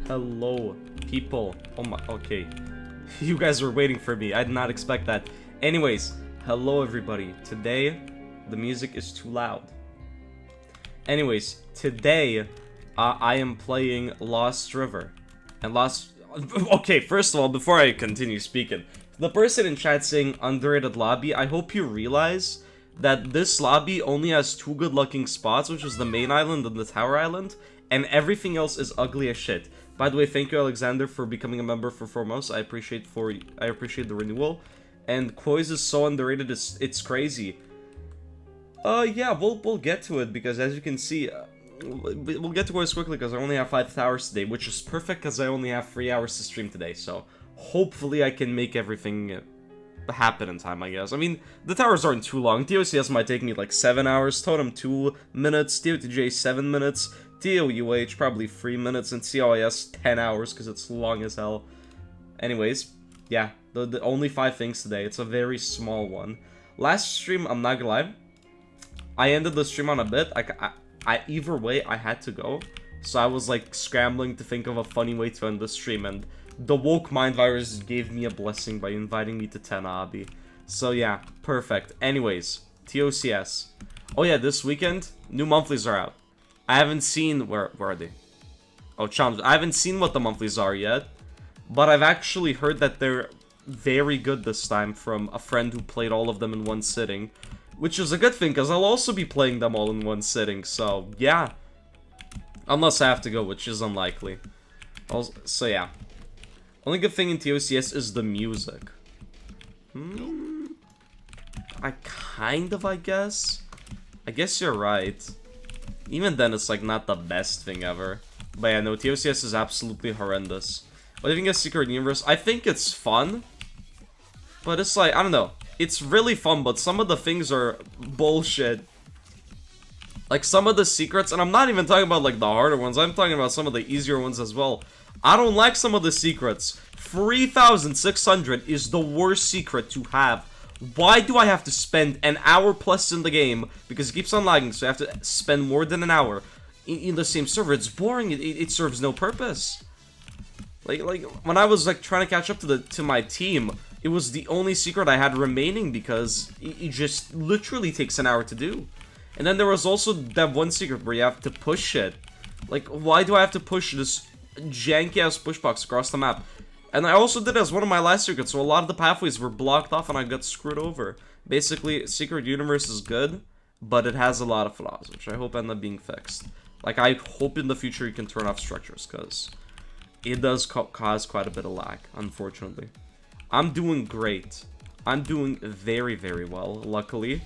Hello, people. Oh my, okay. You guys were waiting for me. I did not expect that. Anyways, hello everybody. Today, the music is too loud. Anyways, today, I am playing Lost River. And okay, first of all, before I continue speaking, the person in chat saying underrated lobby, I hope you realize that this lobby only has two good-looking spots, which is the main island and the tower island, and everything else is ugly as shit. By the way, thank you, Alexander, for becoming a member for foremost. I appreciate the renewal. And Qezarity is so underrated, it's crazy. Yeah, we'll get to it, because as you can see, we'll get to Qezarity quickly, because I only have 5 hours today, which is perfect, because I only have 3 hours to stream today, so hopefully I can make everything happen in time, I guess. I mean, the towers aren't too long. TOCS might take me like 7 hours, Totem 2 minutes, TOTJ 7 minutes, TOUH probably 3 minutes, and COIS 10 hours, because it's long as hell. Anyways, yeah, the only 5 things today. It's a very small one. Last stream, I'm not gonna lie, I ended the stream on a bit. I either way, I had to go, so I was like scrambling to think of a funny way to end the stream, and the woke mind virus gave me a blessing by inviting me to 10 Obby. So yeah, perfect. Anyways, TOCS. Oh yeah, this weekend, new monthlies are out. I haven't seen, where are they? Oh, challenge. I haven't seen what the monthlies are yet, but I've actually heard that they're very good this time from a friend who played all of them in one sitting, which is a good thing, because I'll also be playing them all in one sitting, so yeah. Unless I have to go, which is unlikely. Also, so yeah. Only good thing in TOCS is the music. I guess. I guess you're right. Even then, it's like not the best thing ever. But yeah, no, TOCS is absolutely horrendous. What do you think of Secret Universe? I think it's fun. But it's like, I don't know. It's really fun, but some of the things are bullshit. Like some of the secrets, and I'm not even talking about like the harder ones, I'm talking about some of the easier ones as well. I don't like some of the secrets. 3,600 is the worst secret to have. Why do I have to spend an hour plus in the game? Because it keeps on lagging, so I have to spend more than an hour in the same server. It's boring. It serves no purpose. Like when I was like trying to catch up to my team, it was the only secret I had remaining because it just literally takes an hour to do. And then there was also that one secret where you have to push it. Like, why do I have to push this janky-ass push box across the map? And I also did it as one of my last secrets, so a lot of the pathways were blocked off and I got screwed over. Basically, Secret Universe is good, but it has a lot of flaws, which I hope end up being fixed. Like, I hope in the future you can turn off structures, because it does cause quite a bit of lag, unfortunately. I'm doing great. I'm doing very, very well, luckily.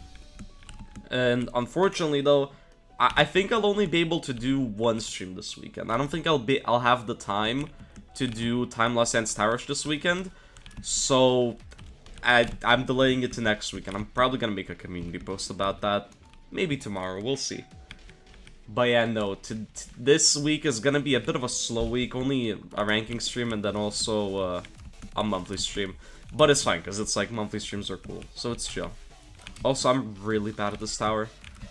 And unfortunately, though, I think I'll only be able to do one stream this weekend. I don't think I'll have the time to do Time Lost and Towers this weekend. So I'm delaying it to next week, and I'm probably gonna make a community post about that. Maybe tomorrow, we'll see. But yeah, no, this week is gonna be a bit of a slow week. Only a ranking stream and then also a monthly stream. But it's fine, because it's like monthly streams are cool, so it's chill. Also, I'm really bad at this tower.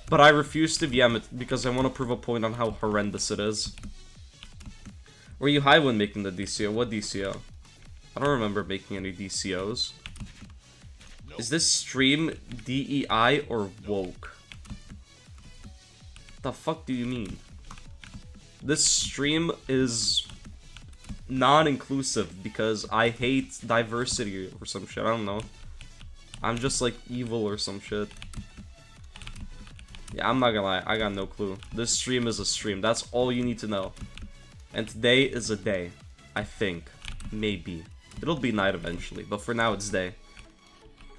But I refuse to VM it because I want to prove a point on how horrendous it is. Were you high when making the DCO? What DCO? I don't remember making any DCOs. Is this stream DEI or woke? The fuck do you mean? This stream is non-inclusive because I hate diversity or some shit. I don't know. I'm just like evil or some shit. Yeah, I'm not gonna lie, I got no clue. This stream is a stream, that's all you need to know. And today is a day, I think. Maybe. It'll be night eventually, but for now it's day.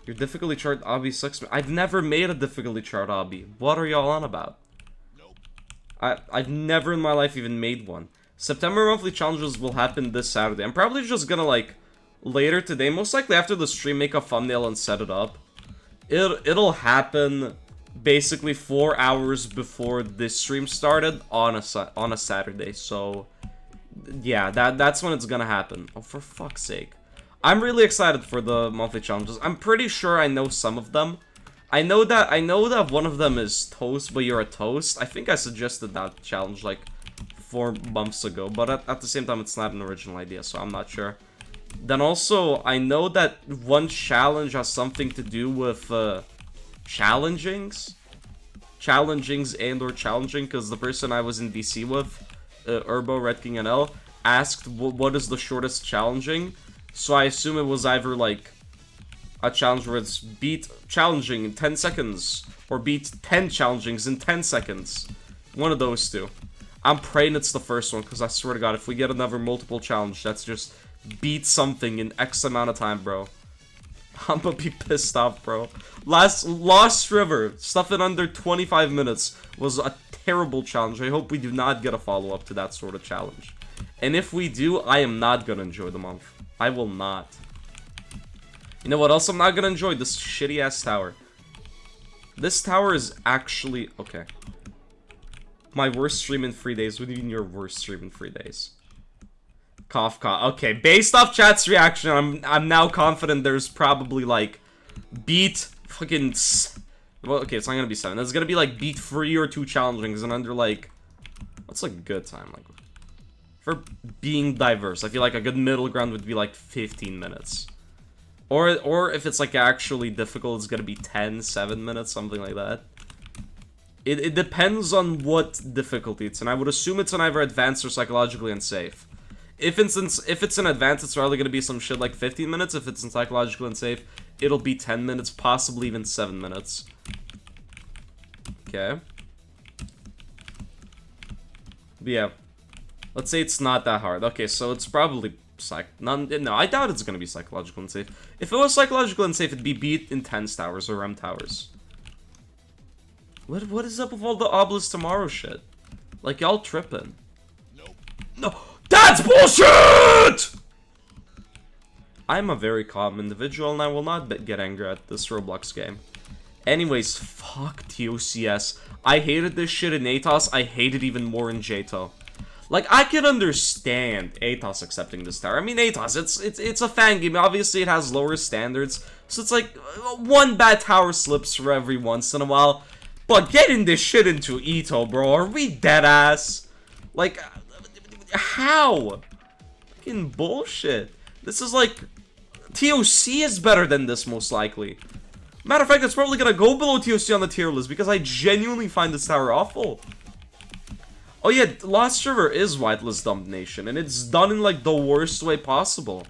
Your difficulty chart obby sucks. I've never made a difficulty chart obby. What are y'all on about? I've never in my life even made one. September monthly challenges will happen this Saturday. I'm probably just gonna like, later today, most likely after the stream, make a thumbnail and set it up. It'll happen basically 4 hours before this stream started on a Saturday, so yeah, that's when it's gonna happen. Oh, for fuck's sake. I'm really excited for the monthly challenges. I'm pretty sure I know some of them. I know that one of them is toast, but you're a toast. I think I suggested that challenge like 4 months ago, but at the same time, it's not an original idea, so I'm not sure. Then also, I know that one challenge has something to do with challengings and or challenging, because the person I was in DC with, Urbo, Red King NL, asked what is the shortest challenging, so I assume it was either like a challenge where it's beat challenging in 10 seconds, or beat 10 challengings in 10 seconds. One of those two. I'm praying it's the first one, because I swear to God, if we get another multiple challenge, that's just beat something in X amount of time, bro. I'm gonna be pissed off, bro. Lost River, stuff in under 25 minutes, was a terrible challenge. I hope we do not get a follow-up to that sort of challenge. And if we do, I am not gonna enjoy the month. I will not. You know what else I'm not gonna enjoy? This shitty-ass tower. This tower is actually... Okay. My worst stream in 3 days. What do you mean your worst stream in 3 days? Cough, cough. Okay, based off chat's reaction, I'm now confident there's probably, like, beat fucking... Well, okay, it's not gonna be 7. It's gonna be, like, beat 3 or 2 challengings and under, like... What's a good time? Like, for being diverse, I feel like a good middle ground would be, like, 15 minutes. Or if it's, like, actually difficult, it's gonna be 10, 7 minutes, something like that. It depends on what difficulty it's in. I would assume it's in either advanced or psychologically unsafe. If it's in advanced, it's probably gonna be some shit like 15 minutes. If it's in psychologically unsafe, it'll be 10 minutes, possibly even 7 minutes. Okay. But yeah. Let's say it's not that hard. Okay, so it's probably no, I doubt it's gonna be psychological unsafe. If it was psychological unsafe, it'd be beat intense towers or REM towers. What is up with all the Obelisk Tomorrow shit? Like, y'all tripping. Nope. No, that's bullshit! I'm a very calm individual, and I will not get angry at this Roblox game. Anyways, fuck TOCS. I hated this shit in AToH. I hate it even more in JToH. Like, I can understand AToH accepting this tower. I mean, AToH, it's a fan game. Obviously, it has lower standards. So it's like, one bad tower slips for every once in a while. But getting this shit into EToH, bro, are we deadass? Like, how? Fucking bullshit. This is like, TOC is better than this, most likely. Matter of fact, it's probably gonna go below TOC on the tier list, because I genuinely find this tower awful. Oh yeah, Lost River is whitelist domination, and it's done in, like, the worst way possible.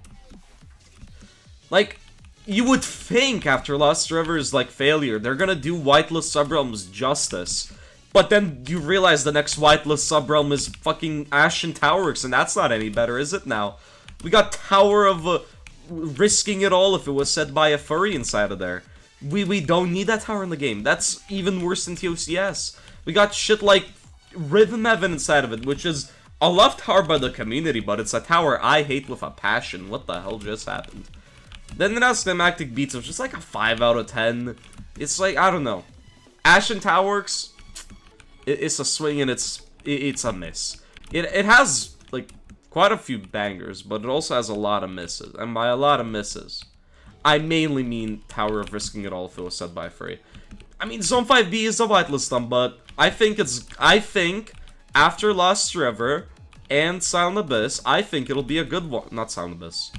Like, you would think after Lost River's, like, failure, they're gonna do whitelist subrealms justice. But then you realize the next whitelist subrealm is fucking Ashen Towerworks, and that's not any better, is it now? We got Tower of Risking It All if it was set by a furry inside of there. We don't need that tower in the game. That's even worse than TOCS. We got shit like Rhythm Heaven inside of it, which is a loved tower by the community, but it's a tower I hate with a passion. What the hell just happened? Then it has Climactic Beats, which is like a 5 out of 10. It's like, I don't know. Ashen Towerworks, it's a swing and it's a miss. It has, like, quite a few bangers, but it also has a lot of misses. And by a lot of misses, I mainly mean Tower of Risking It All if it was set by Free. I mean, Zone 5B is a whitelist dump, but I think after Lost River and Silent Abyss, I think it'll be a good one. Not Silent Abyss.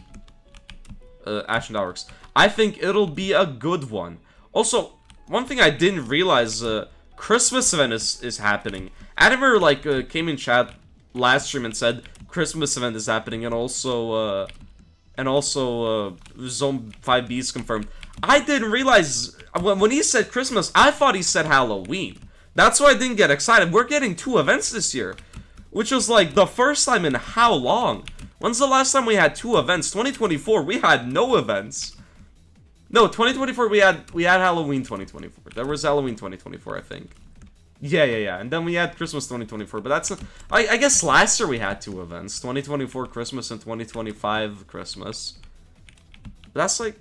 Ashen Towerworks. I think it'll be a good one. Also, one thing I didn't realize, Christmas event is happening. Adamir, like, came in chat last stream and said Christmas event is happening, and also Zone 5B is confirmed. I didn't realize, when he said Christmas, I thought he said Halloween. That's why I didn't get excited. We're getting 2 events this year, which was, like, the first time in how long? When's the last time we had 2 events? 2024, we had no events. No, 2024, we had Halloween 2024. There was Halloween 2024, I think. Yeah. And then we had Christmas 2024, but that's... I guess last year we had 2 events. 2024 Christmas and 2025 Christmas. That's like...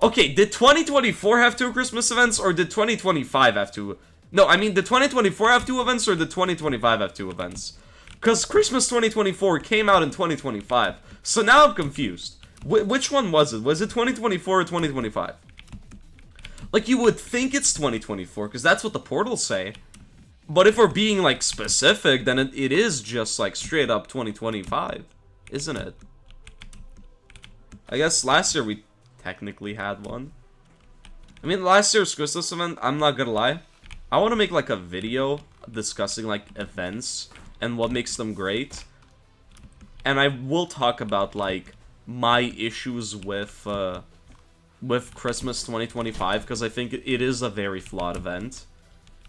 Okay, did 2024 have 2 Christmas events, or did 2025 have 2? No, I mean, did 2024 have 2 events, or did 2025 have 2 events? Because Christmas 2024 came out in 2025. So now I'm confused. Which one was it? Was it 2024 or 2025? Like, you would think it's 2024, because that's what the portals say. But if we're being, like, specific, then it is just, like, straight up 2025, isn't it? I guess last year we technically had one. I mean, last year's Christmas event, I'm not gonna lie, I want to make, like, a video discussing, like, events and what makes them great. And I will talk about, like, my issues with Christmas 2025, because I think it is a very flawed event.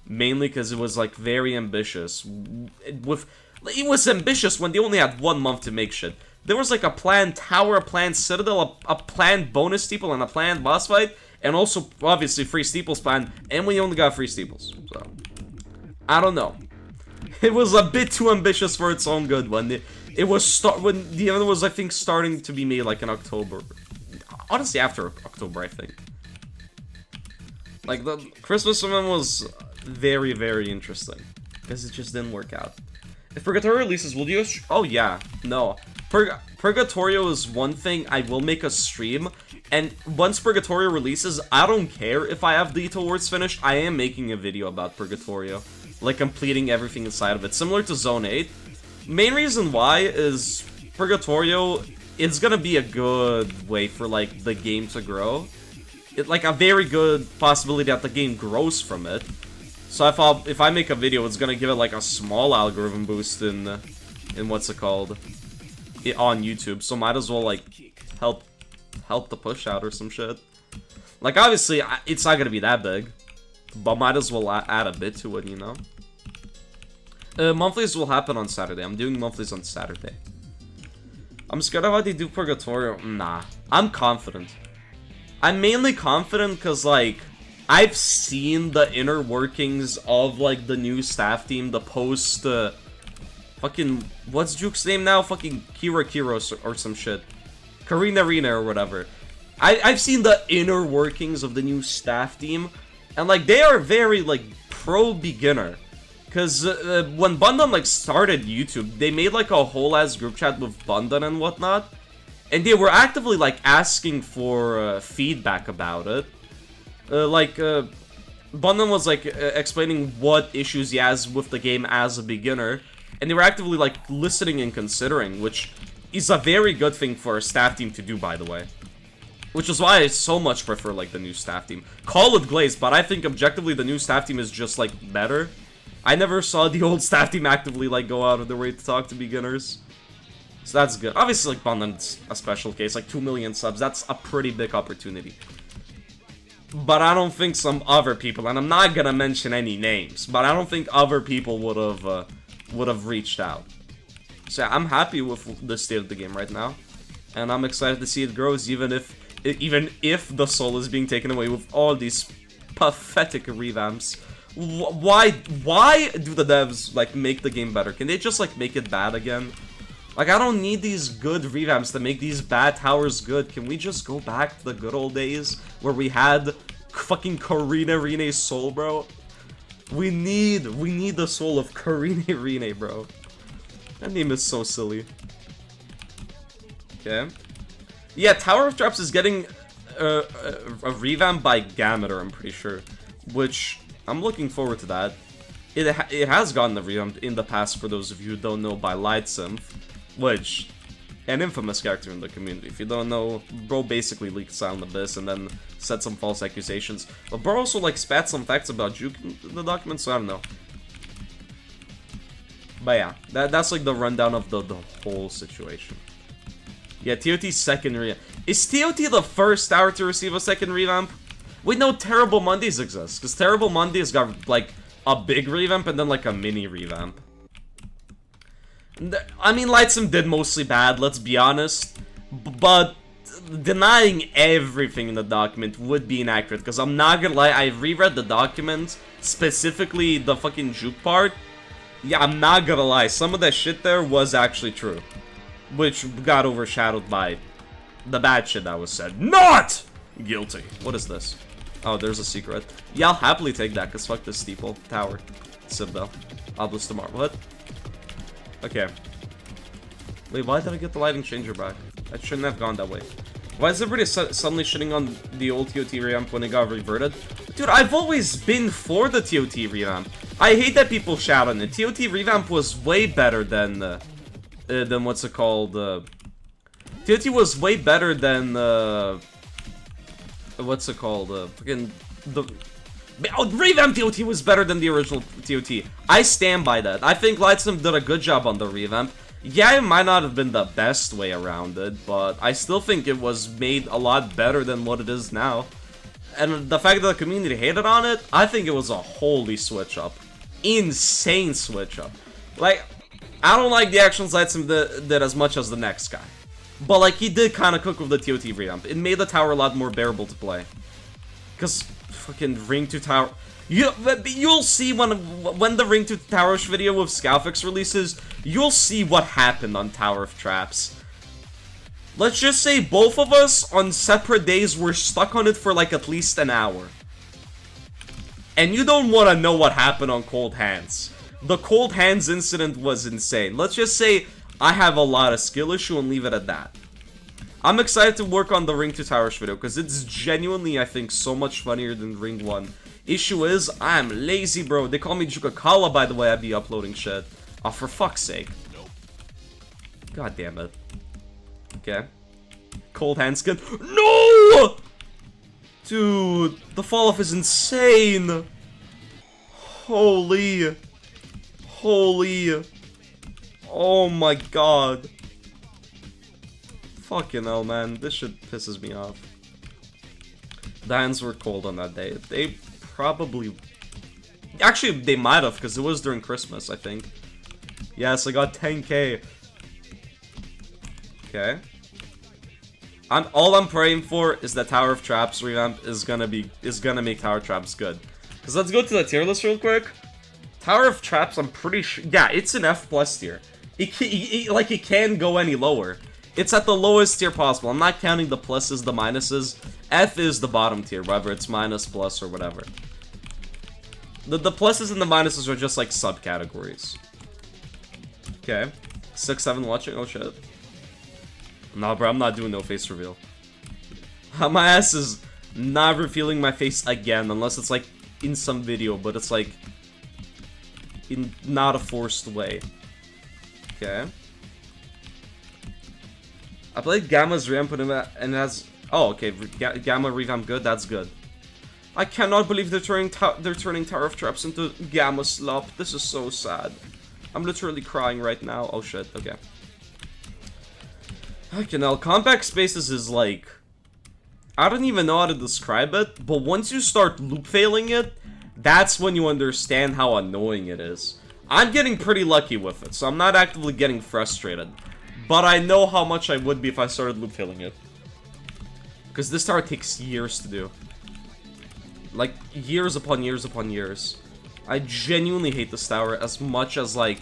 Mainly because it was, like, very ambitious. It was ambitious when they only had 1 month to make shit. There was, like, a planned tower, a planned citadel, a planned bonus steeple, and a planned boss fight. And also, obviously, free steeples planned. And we only got free steeples. So, I don't know. It was a bit too ambitious for its own good when when the other was, I think, starting to be made, like, in October. Honestly, after October, I think. Like, the Christmas one was very, very interesting. Because it just didn't work out. If Purgatorio releases, will you... Oh, yeah. No. Purgatorio is one thing. I will make a stream. And once Purgatorio releases, I don't care if I have the EToH words finished. I am making a video about Purgatorio. Like, completing everything inside of it. Similar to Zone 8. Main reason why is Purgatorio... It's gonna be a good way for, like, the game to grow. Like, a very good possibility that the game grows from it. So if I make a video, it's gonna give it, like, a small algorithm boost in what's it called? On YouTube. So might as well, like, help the push out or some shit. Like, obviously, it's not gonna be that big. But might as well add a bit to it, you know? Monthlies will happen on Saturday. I'm doing monthlies on Saturday. I'm scared of how they do Purgatorio. Nah. I'm confident. I'm mainly confident because, like, I've seen the inner workings of, like, the new staff team, the post, fucking, what's Juke's name now? Fucking Kira or some shit. Karina or whatever. I've seen the inner workings of the new staff team, and, like, they are very, like, pro-beginner. Because when Bundan, like, started YouTube, they made, like, a whole-ass group chat with Bundan and whatnot. And they were actively, like, asking for feedback about it. Bundan was, like, explaining what issues he has with the game as a beginner. And they were actively, like, listening and considering, which is a very good thing for a staff team to do, by the way. Which is why I so much prefer, like, the new staff team. Call it glazed, but I think objectively the new staff team is just, like, better. I never saw the old staff team actively, like, go out of their way to talk to beginners. So that's good. Obviously, like, Bundan's a special case. Like, 2 million subs, that's a pretty big opportunity. But I don't think some other people, and I'm not gonna mention any names, but I don't think other people would have reached out. So yeah, I'm happy with the state of the game right now. And I'm excited to see it grows, even if the soul is being taken away with all these pathetic revamps. Why do the devs, like, make the game better? Can they just, like, make it bad again? Like, I don't need these good revamps to make these bad towers good. Can we just go back to the good old days where we had fucking Karina's soul, bro? We need the soul of Karina, bro. That name is so silly. Okay. Yeah, Tower of Traps is getting a revamp by Gameter, I'm pretty sure. Which... I'm looking forward to that. It has gotten the revamp in the past, for those of you who don't know, by Lightsynth, which, an infamous character in the community. If you don't know, bro basically leaked Silent Abyss and then said some false accusations. But bro also, like, spat some facts about Juke in the documents, so I don't know. But yeah, that's like the rundown of the whole situation. Yeah, TOT's second revamp. Is TOT the first tower to receive a second revamp? We know Terrible Mondays exists, because Terrible Mondays got, like, a big revamp and then, like, a mini revamp. I mean, Lightsynth did mostly bad, let's be honest, but denying everything in the document would be inaccurate, because I'm not gonna lie, I reread the document, specifically the fucking Juke part. Yeah, I'm not gonna lie, some of that shit there was actually true, which got overshadowed by the bad shit that was said. Not guilty. What is this? Oh, there's a secret. Yeah, I'll happily take that, because fuck this steeple, tower, citadel. I'll list tomorrow. What? Okay. Wait, why did I get the lighting changer back? I shouldn't have gone that way. Why is everybody suddenly shitting on the old TOT revamp when it got reverted? Dude, I've always been for the TOT revamp. I hate that people shout on it. TOT revamp was way better than what's it called? TOT was way better than what's it called? Revamp TOT was better than the original TOT. I stand by that. I think Lightsum did a good job on the revamp. Yeah, it might not have been the best way around it, but I still think it was made a lot better than what it is now. And the fact that the community hated on it, I think it was a holy switch up. Insane switch up. Like, I don't like the actions Lightsum did as much as the next guy. But like, he did kind of cook with the TOT revamp. It made the tower a lot more bearable to play. Because fucking Ring to Tower... You'll see when the Ring to Towers video with Scalfix releases, you'll see what happened on Tower of Traps. Let's just say both of us on separate days were stuck on it for like at least an hour. And you don't want to know what happened on Cold Hands. The Cold Hands incident was insane. Let's just say I have a lot of skill issue and leave it at that. I'm excited to work on the Ring to Towers video because it's genuinely, I think, so much funnier than Ring 1. Issue is, I'm lazy, bro. They call me Jukakala, by the way. I'd be uploading shit. Oh, for fuck's sake. God damn it. Okay. Cold hand skin. No! Dude, the fall off is insane. Holy. Holy. Oh my god. Fucking hell, man. This shit pisses me off. The hands were cold on that day. They probably... Actually, they might have, because it was during Christmas, I think. Yes, I got 10k. Okay. All I'm praying for is that Tower of Traps revamp is gonna make Tower of Traps good. Because let's go to the tier list real quick. Tower of Traps, I'm pretty sure... Yeah, it's an F+ tier. It can't go any lower. It's at the lowest tier possible. I'm not counting the pluses, the minuses. F is the bottom tier, whether it's minus, plus, or whatever. The pluses and the minuses are just like subcategories. Okay. 6-7 watching? Oh shit. Nah, bro, I'm not doing no face reveal. My ass is not revealing my face again, unless it's like in some video, but it's like in not a forced way. Okay. I played Gamma's revamp and it has... Oh, okay, Gamma revamp good, that's good. I cannot believe they're turning Tower of Traps into Gamma slop. This is so sad. I'm literally crying right now. Oh shit, okay. Okay, now, compact spaces is like... I don't even know how to describe it, but once you start loop failing it, that's when you understand how annoying it is. I'm getting pretty lucky with it, so I'm not actively getting frustrated. But I know how much I would be if I started loop failing it. Because this tower takes years to do. Like, years upon years upon years. I genuinely hate this tower as much as, like...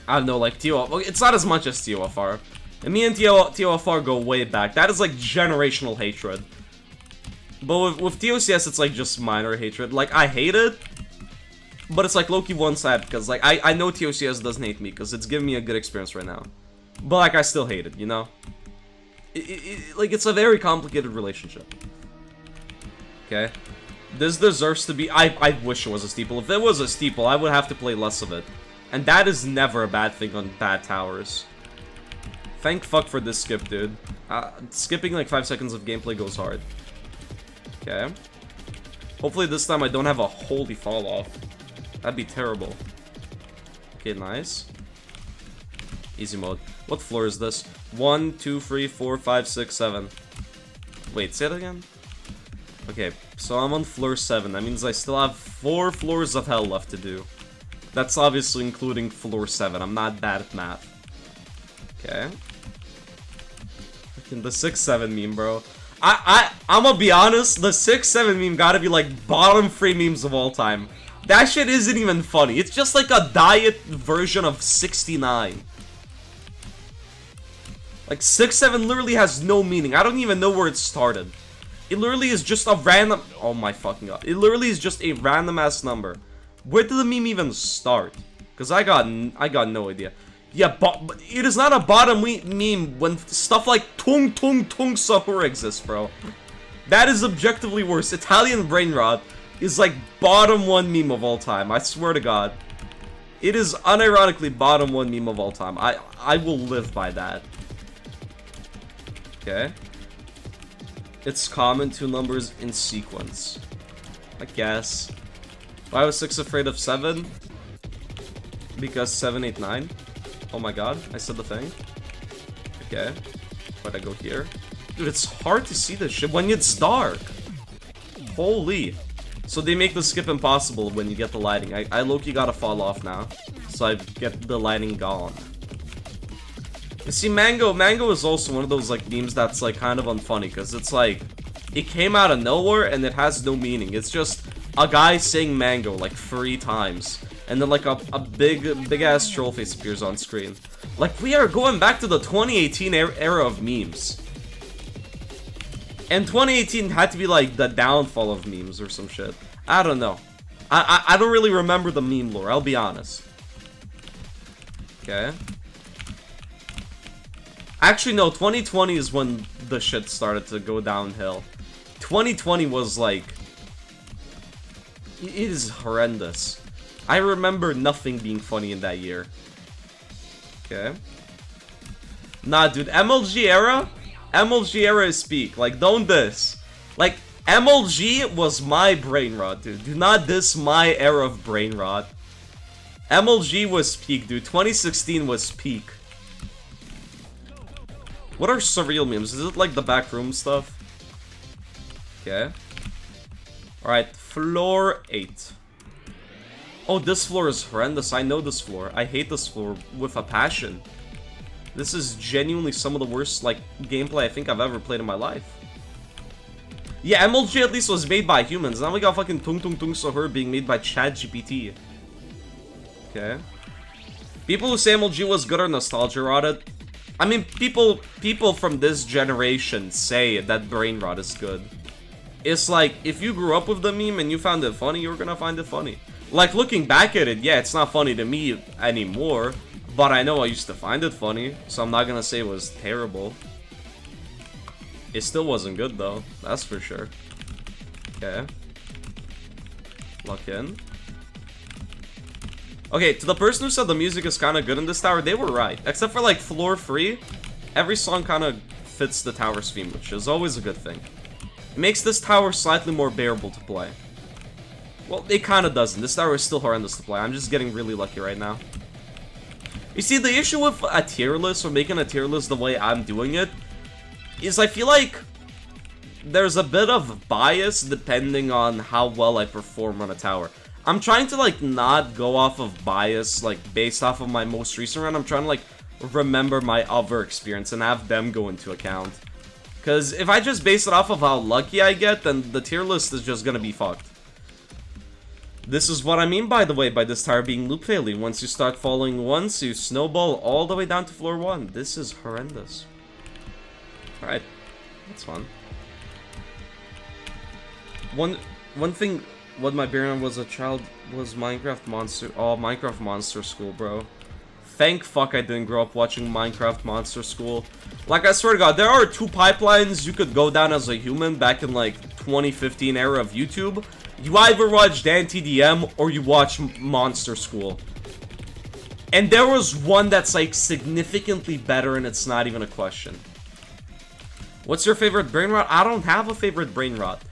I don't know, like, TOFR. It's not as much as TOFR. And me and TOFR go way back. That is, like, generational hatred. But with TOCS, it's, like, just minor hatred. Like, I hate it. But it's, like, low-key one-sided. Because, like, I know TOCS doesn't hate me. Because it's giving me a good experience right now. But, like, I still hate it, you know? Like, it's a very complicated relationship. Okay? This deserves to be... I wish it was a steeple. If it was a steeple, I would have to play less of it. And that is never a bad thing on bad towers. Thank fuck for this skip, dude. Skipping like 5 seconds of gameplay goes hard. Okay. Hopefully this time I don't have a holy fall off. That'd be terrible. Okay, nice. Easy mode. What floor is this? 1, 2, 3, 4, 5, 6, 7. Wait, say it again? Okay, so I'm on floor 7. That means I still have 4 floors of hell left to do. That's obviously including floor 7. I'm not bad at math. Okay. The 6-7 meme, bro. I'm gonna be honest, the 6-7 meme gotta be like bottom 3 memes of all time. That shit isn't even funny. It's just like a diet version of 69. Like 6-7 literally has no meaning. I don't even know where it started. It literally is just a random... Oh my fucking god. It literally is just a random ass number. Where did the meme even start? Because I got no idea. Yeah, but it is not a bottom meme when stuff like Tung Tung Tung Sahur exists, bro. That is objectively worse. Italian brain rot. is like bottom 1 meme of all time. I swear to God. It is unironically bottom 1 meme of all time. I will live by that. Okay. It's common 2 numbers in sequence. I guess. Why was 6 afraid of 7? Because 7, 8, 9. Oh my god, I said the thing. Okay. Why'd I go here? Dude, it's hard to see this shit when it's dark. Holy. So they make the skip impossible when you get the lighting. I low-key gotta fall off now. So I get the lighting gone. You see, Mango is also one of those, like, memes that's, like, kind of unfunny. Because it's, like, it came out of nowhere and it has no meaning. It's just a guy saying Mango, like, 3 times. And then, like, a big-ass troll face appears on screen. Like, we are going back to the 2018 era of memes. And 2018 had to be, like, the downfall of memes or some shit. I don't know. I don't really remember the meme lore, I'll be honest. Okay. Actually, no, 2020 is when the shit started to go downhill. 2020 was, like... It is horrendous. I remember nothing being funny in that year. Okay. Nah, dude, MLG era? MLG era is peak. Like, don't diss. Like, MLG was my brain rot, dude. Do not diss my era of brain rot. MLG was peak, dude. 2016 was peak. What are surreal memes? Is it like the backroom stuff? Okay. Alright, floor 8. Oh, this floor is horrendous. I know this floor. I hate this floor with a passion. This is genuinely some of the worst, like, gameplay I think I've ever played in my life. Yeah, MLG at least was made by humans. Now we got fucking Tung Tung Tung Soher being made by ChatGPT. Okay. People who say MLG was good are nostalgia rotted. I mean, people from this generation say that brain rot is good. It's like, if you grew up with the meme and you found it funny, you're gonna find it funny. Like, looking back at it, yeah, it's not funny to me anymore. But I know I used to find it funny, so I'm not gonna say it was terrible. It still wasn't good, though. That's for sure. Okay. Lock in. Okay, to the person who said the music is kind of good in this tower, they were right. Except for, like, floor 3, every song kind of fits the tower's theme, which is always a good thing. It makes this tower slightly more bearable to play. Well, it kind of doesn't. This tower is still horrendous to play. I'm just getting really lucky right now. You see, the issue with a tier list, or making a tier list the way I'm doing it, is I feel like there's a bit of bias depending on how well I perform on a tower. I'm trying to, like, not go off of bias, like, based off of my most recent run. I'm trying to, like, remember my other experience and have them go into account. Because if I just base it off of how lucky I get, then the tier list is just gonna be fucked. This is what I mean, by the way, by this tower being loop failure. Once you start falling once, you snowball all the way down to floor 1. This is horrendous. Alright, that's fun. One thing, what my background was a child was Minecraft Monster. Oh, Minecraft Monster School, bro. Thank fuck I didn't grow up watching Minecraft Monster School. Like, I swear to God, there are 2 pipelines you could go down as a human back in, like, 2015 era of YouTube. You either watch DanTDM or you watch Monster School. And there was one that's, like, significantly better, and it's not even a question. What's your favorite brain rot? I don't have a favorite brain rot.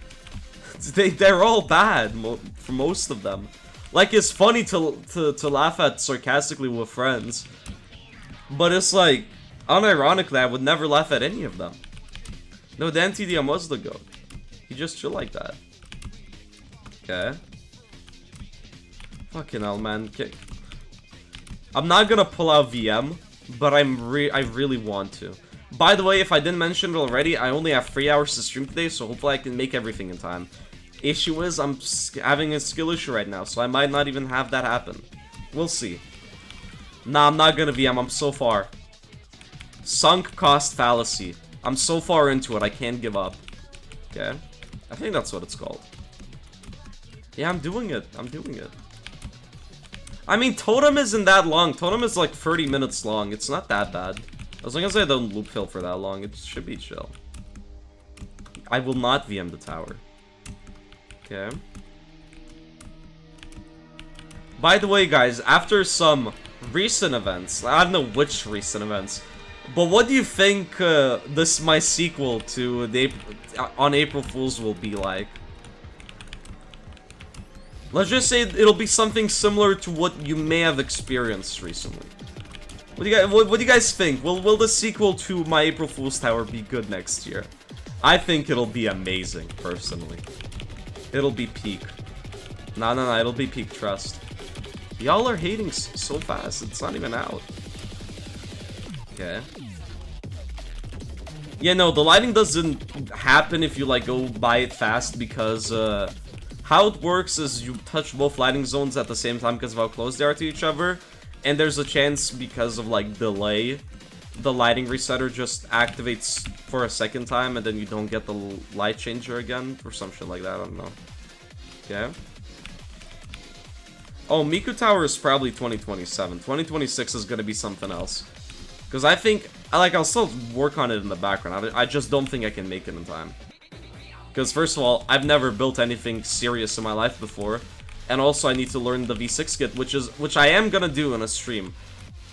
They're all bad, for most of them. Like, it's funny to laugh at sarcastically with friends. But it's like, unironically, I would never laugh at any of them. No, DanTDM was the GOAT. He just chill like that. Okay. Fucking hell, man. Okay. I'm not gonna pull out VM, but I really want to. By the way, if I didn't mention it already, I only have 3 hours to stream today, so hopefully I can make everything in time. Issue is, I'm having a skill issue right now, so I might not even have that happen. We'll see. Nah, I'm not gonna VM, I'm so far. Sunk cost fallacy. I'm so far into it, I can't give up. Okay. I think that's what it's called. Yeah, I'm doing it. I'm doing it. I mean, Totem isn't that long. Totem is like 30 minutes long. It's not that bad. As long as I don't loop fill for that long, it should be chill. I will not VM the tower. Okay. By the way, guys, after some recent events, I don't know which recent events, but what do you think my sequel to on April Fool's will be like? Let's just say it'll be something similar to what you may have experienced recently. What do you guys think? Will the sequel to my April Fool's Tower be good next year? I think it'll be amazing, personally. It'll be peak. No, it'll be peak, trust. Y'all are hating so fast, it's not even out. Okay. Yeah, no, the lighting doesn't happen if you, like, go buy it fast, because, how it works is you touch both lighting zones at the same time because of how close they are to each other, and there's a chance, because of, like, delay, the lighting resetter just activates for a second time, and then you don't get the light changer again, or some shit like that, I don't know. Okay. Oh, Miku Tower is probably 2027. 2026 is gonna be something else. Because I think, I'll still work on it in the background. I just don't think I can make it in time. Because first of all, I've never built anything serious in my life before. And also I need to learn the V6 kit, which I am gonna do in a stream.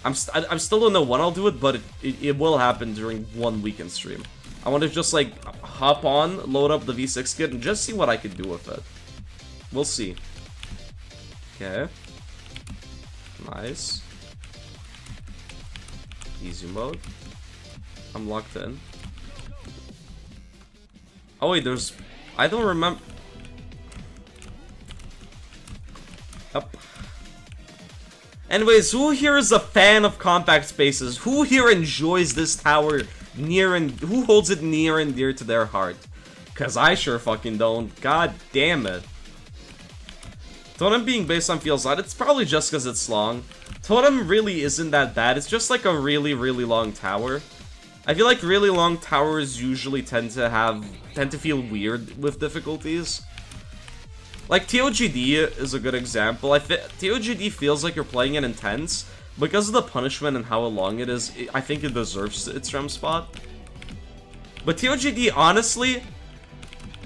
I still don't know when I'll do it, but it will happen during one weekend stream. I want to just, like, hop on, load up the V6 kit, and just see what I can do with it. We'll see. Okay. Nice. Easy mode. I'm locked in. Oh wait, I don't remember. Yep. Anyways, who here is a fan of compact spaces? Who here enjoys this tower who holds it near and dear to their heart? Cause I sure fucking don't. God damn it. Totem being based on feels odd, it's probably just because it's long. Totem really isn't that bad, it's just like a really, really long tower. I feel like really long towers usually tend to feel weird with difficulties. Like, TOGD is a good example. TOGD feels like you're playing it intense. Because of the punishment and how long it is, I think it deserves its rem spot. But TOGD, honestly,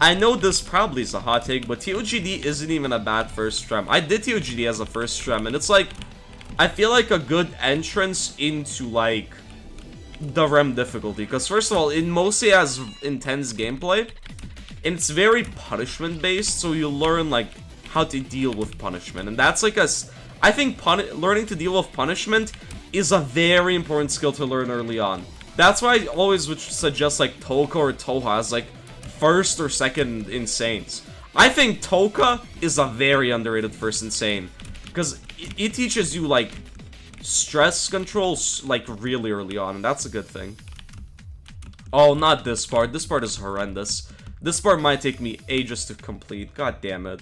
I know this probably is a hot take, but TOGD isn't even a bad first strem. I did TOGD as a first strem, and it's like, I feel like a good entrance into, like, the rem difficulty. Because first of all, it mostly has intense gameplay, and it's very punishment-based, so you learn, like, how to deal with punishment. And that's like I think learning to deal with punishment is a very important skill to learn early on. That's why I always would suggest, like, Tokka or Toha as, like, first or second Insanes. I think Tokka is a very underrated first Insane. Because it teaches you, like, stress control, like, really early on. And that's a good thing. Oh, not this part. This part is horrendous. This part might take me ages to complete. God damn it.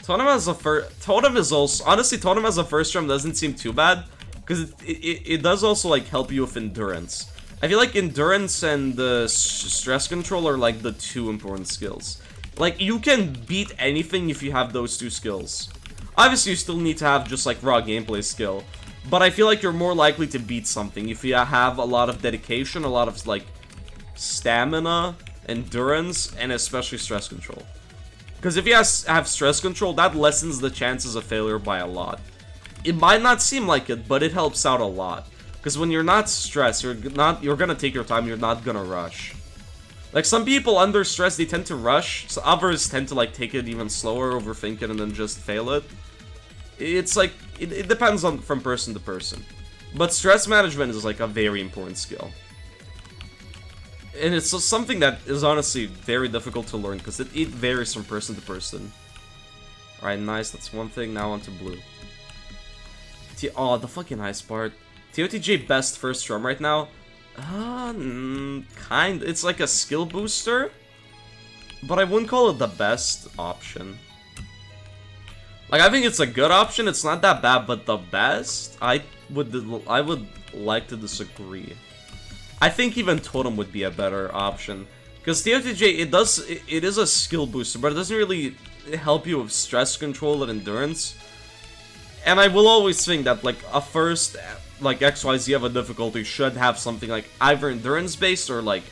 Totem as a Totem is also... Honestly, Totem as a first strem doesn't seem too bad. Because it does also, like, help you with endurance. I feel like endurance and stress control are, like, the two important skills. Like, you can beat anything if you have those two skills. Obviously, you still need to have just, like, raw gameplay skill. But I feel like you're more likely to beat something if you have a lot of dedication, a lot of, like, stamina, endurance, and especially stress control. Because if you have stress control, that lessens the chances of failure by a lot. It might not seem like it, but it helps out a lot. Because when you're not stressed, you're gonna take your time, you're not gonna rush. Like, some people under stress, they tend to rush, so others tend to, like, take it even slower, overthink it, and then just fail it. It's like, it depends on from person to person. But stress management is, like, a very important skill. And it's something that is honestly very difficult to learn, because it varies from person to person. Alright, nice, that's one thing, now onto blue. Oh, the fucking ice part. TOTJ best first strum right now? It's like a skill booster, but I wouldn't call it the best option. Like, I think it's a good option, it's not that bad, but the best? I would like to disagree. I think even Totem would be a better option. Because TOTJ, it is a skill booster, but it doesn't really help you with stress control and endurance. And I will always think that, like, a first, like, XYZ of a difficulty should have something, like, either endurance-based or, like,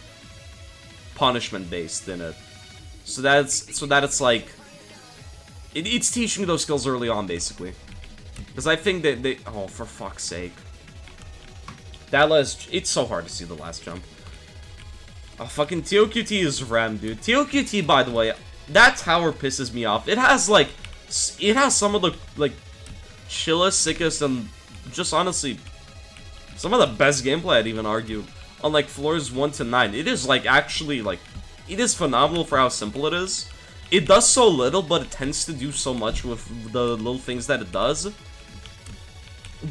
punishment-based in it. So that it's, like, It's teaching those skills early on, basically. Because I think that they... Oh, for fuck's sake. That last... It's so hard to see the last jump. Oh, fucking TOQT is RAM, dude. TOQT, by the way, that tower pisses me off. It has, like... It has some of the, like, chillest, sickest, and just honestly... Some of the best gameplay, I'd even argue. On, like, floors 1 to 9. It is, like, actually, like... It is phenomenal for how simple it is. It does so little, but it tends to do so much with the little things that it does.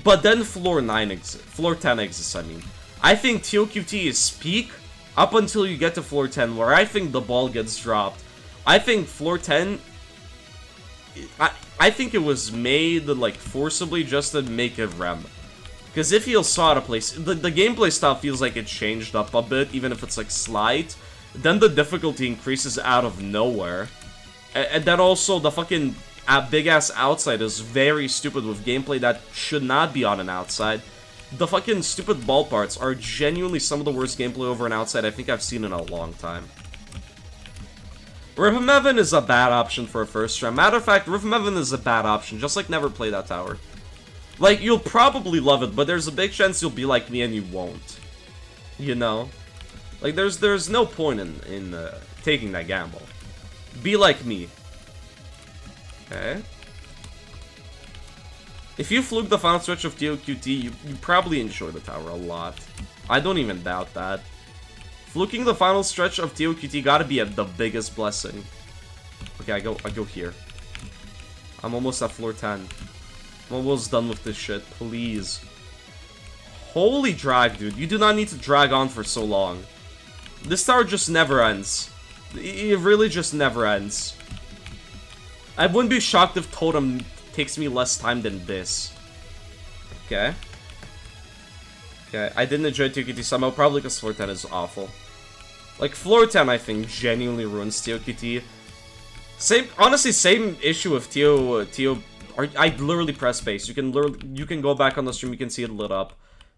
But then floor 10 exists, I mean. I think TOQT is peak up until you get to floor 10, where I think the ball gets dropped. I think floor 10... I think it was made, like, forcibly just to make it rem. Because it feels so out of place. The gameplay style feels like it changed up a bit, even if it's, like, slight. Then the difficulty increases out of nowhere. And then also the fucking big-ass outside is very stupid with gameplay that should not be on an outside. The fucking stupid ball parts are genuinely some of the worst gameplay over an outside I think I've seen in a long time. Rhythm Heaven is a bad option for a first round. Matter of fact, Rhythm Heaven is a bad option. Just, like, never play that tower. Like, you'll probably love it, but there's a big chance you'll be like me and you won't. You know? Like, there's no point in taking that gamble. Be like me. Okay. If you fluke the final stretch of TOQT, you probably enjoy the tower a lot. I don't even doubt that. Fluking the final stretch of TOQT gotta be the biggest blessing. Okay, I go here. I'm almost at floor 10. I'm almost done with this shit, please. Holy drag, dude. You do not need to drag on for so long. This tower just never ends. It really just never ends. I wouldn't be shocked if Totem takes me less time than this. Okay. Okay, I didn't enjoy TOQT somehow, probably because floor 10 is awful. Like, floor 10, I think, genuinely ruins TOQT. Honestly, same issue with I literally press space. You can go back on the stream, you can see it lit up.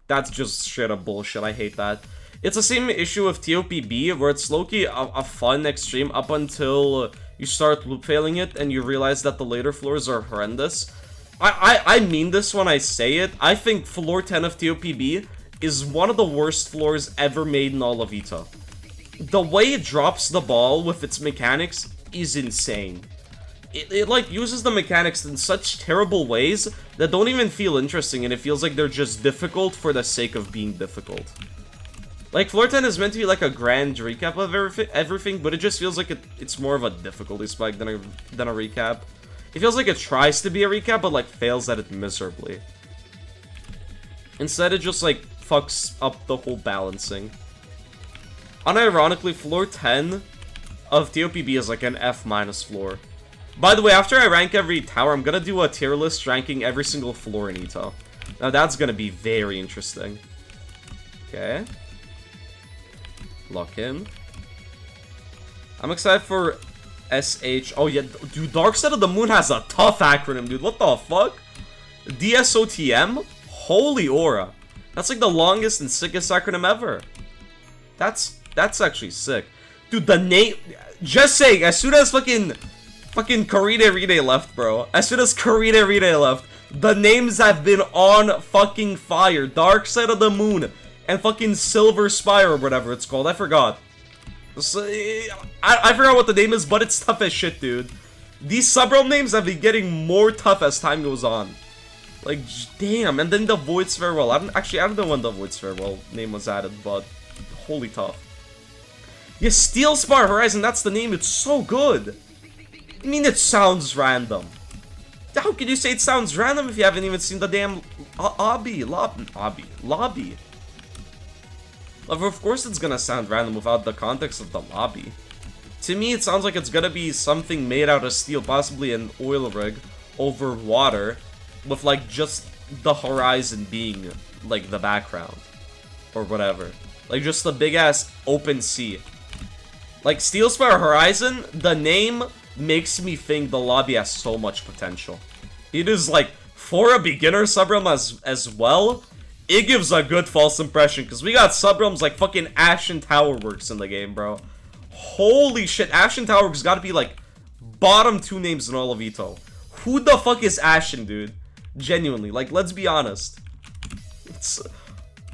That's just straight up bullshit, I hate that. It's the same issue with TOPB, where it's low-key a fun extreme up until you start loop failing it, and you realize that the later floors are horrendous. I mean this when I say it. I think floor 10 of TOPB is one of the worst floors ever made in all of EToH. The way it drops the ball with its mechanics is insane. It like, uses the mechanics in such terrible ways that don't even feel interesting, and it feels like they're just difficult for the sake of being difficult. Like, floor 10 is meant to be like a grand recap of everything, but it just feels like it's more of a difficulty spike than a recap. It feels like it tries to be a recap, but, like, fails at it miserably. Instead, it just, like, fucks up the whole balancing. Unironically, floor 10 of TOPB is, like, an F- floor. By the way, after I rank every tower, I'm gonna do a tier list ranking every single floor in EToH. Now, that's gonna be very interesting. Okay. Lock in. I'm excited for SH. Oh, yeah. Dude, Dark Side of the Moon has a tough acronym, dude. What the fuck? DSOTM? Holy aura. That's like the longest and sickest acronym ever. That's actually sick. Dude, the name... Just saying, as soon as fucking Karide Ride left, bro. As soon as Karide Ride left, the names have been on fucking fire. Dark Side of the Moon. And fucking Silver Spire or whatever it's called. I forgot. I forgot what the name is, but it's tough as shit, dude. These subrealm names have been getting more tough as time goes on. Like, damn. And then the Void's Farewell. I don't know when the Void's Farewell name was added, but holy tough. Yeah, Steel Spire Horizon, that's the name. It's so good. I mean, it sounds random. How can you say it sounds random if you haven't even seen the damn lobby? Of course it's gonna sound random without the context of the lobby. To me, it sounds like it's gonna be something made out of steel, possibly an oil rig, over water, with, like, just the horizon being, like, the background. Or whatever. Like, just the big-ass open sea. Like, Steel Spire Horizon, the name makes me think the lobby has so much potential. It is, like, for a beginner subrealm as well, it gives a good false impression, because we got subrealms like fucking Ashen Tower Works in the game, bro. Holy shit, Ashen Tower Works gotta be, like, bottom 2 names in all of EToH. Who the fuck is Ashen, dude? Genuinely, like, let's be honest. It's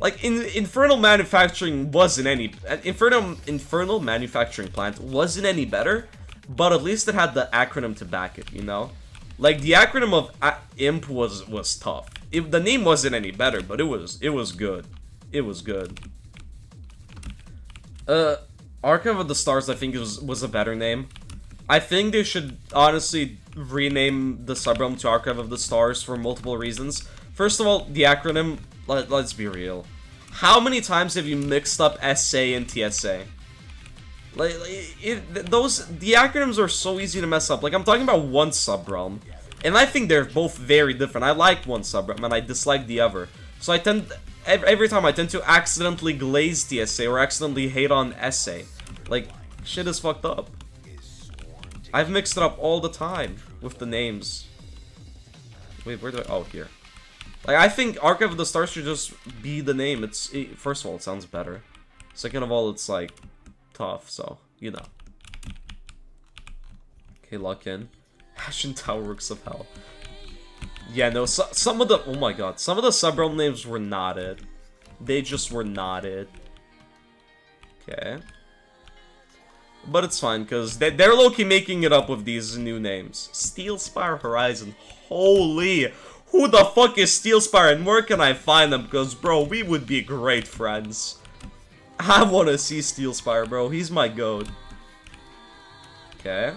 like Infernal Manufacturing wasn't any Infernal Manufacturing Plant wasn't any better, but at least it had the acronym to back it, you know? Like the acronym of IMP was tough. The name wasn't any better, but it was good. It was good. Archive of the Stars, I think was a better name. I think they should honestly rename the subrealm to Archive of the Stars for multiple reasons. First of all, the acronym, let's be real. How many times have you mixed up SA and TSA? The acronyms are so easy to mess up. Like, I'm talking about one subrealm, and I think they're both very different. I like one subrealm, and I dislike the other. So I tend, every time I tend to accidentally glaze TSA or accidentally hate on SA. Like, shit is fucked up. I've mixed it up all the time with the names. Wait, where do I... Oh, here. Like, I think Archive of the Stars should just be the name. First of all, it sounds better. Second of all, it's, like, tough, so, you know. Okay, lock in. Ashen Towerworks of Hell. Yeah, no, some of the... Oh my god. Some of the subrealm names were not it. They just were not it. Okay. But it's fine, because they're low-key making it up with these new names. Steelspire Horizon. Holy... Who the fuck is Steelspire, and where can I find them? Because, bro, we would be great friends. I want to see Steelspire, bro. He's my goat. Okay.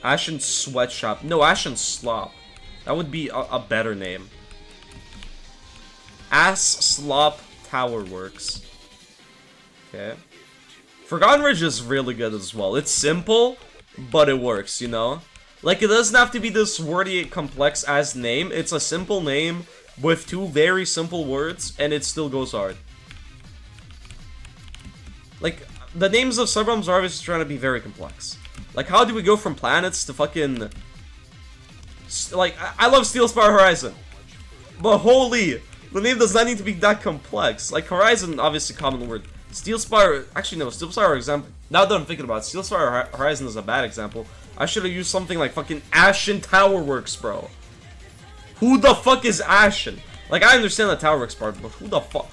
Ashen Sweatshop. No, Ashen Slop. That would be a better name. Ass Slop Tower Works. Okay. Forgotten Ridge is really good as well. It's simple, but it works, you know? Like, it doesn't have to be this wordy, complex ass name. It's a simple name with 2 very simple words, and it still goes hard. Like, the names of subrealms are obviously trying to be very complex. Like, how do we go from planets to fucking... Like, I love Steelspire Horizon. But holy, the name does not need to be that complex. Like, Horizon, obviously common word. Steelspire... Actually, no, Steelspire example... Now that I'm thinking about it, Steelspire Horizon is a bad example. I should have used something like fucking Ashen Towerworks, bro. Who the fuck is Ashen? Like, I understand the Towerworks part, but who the fuck?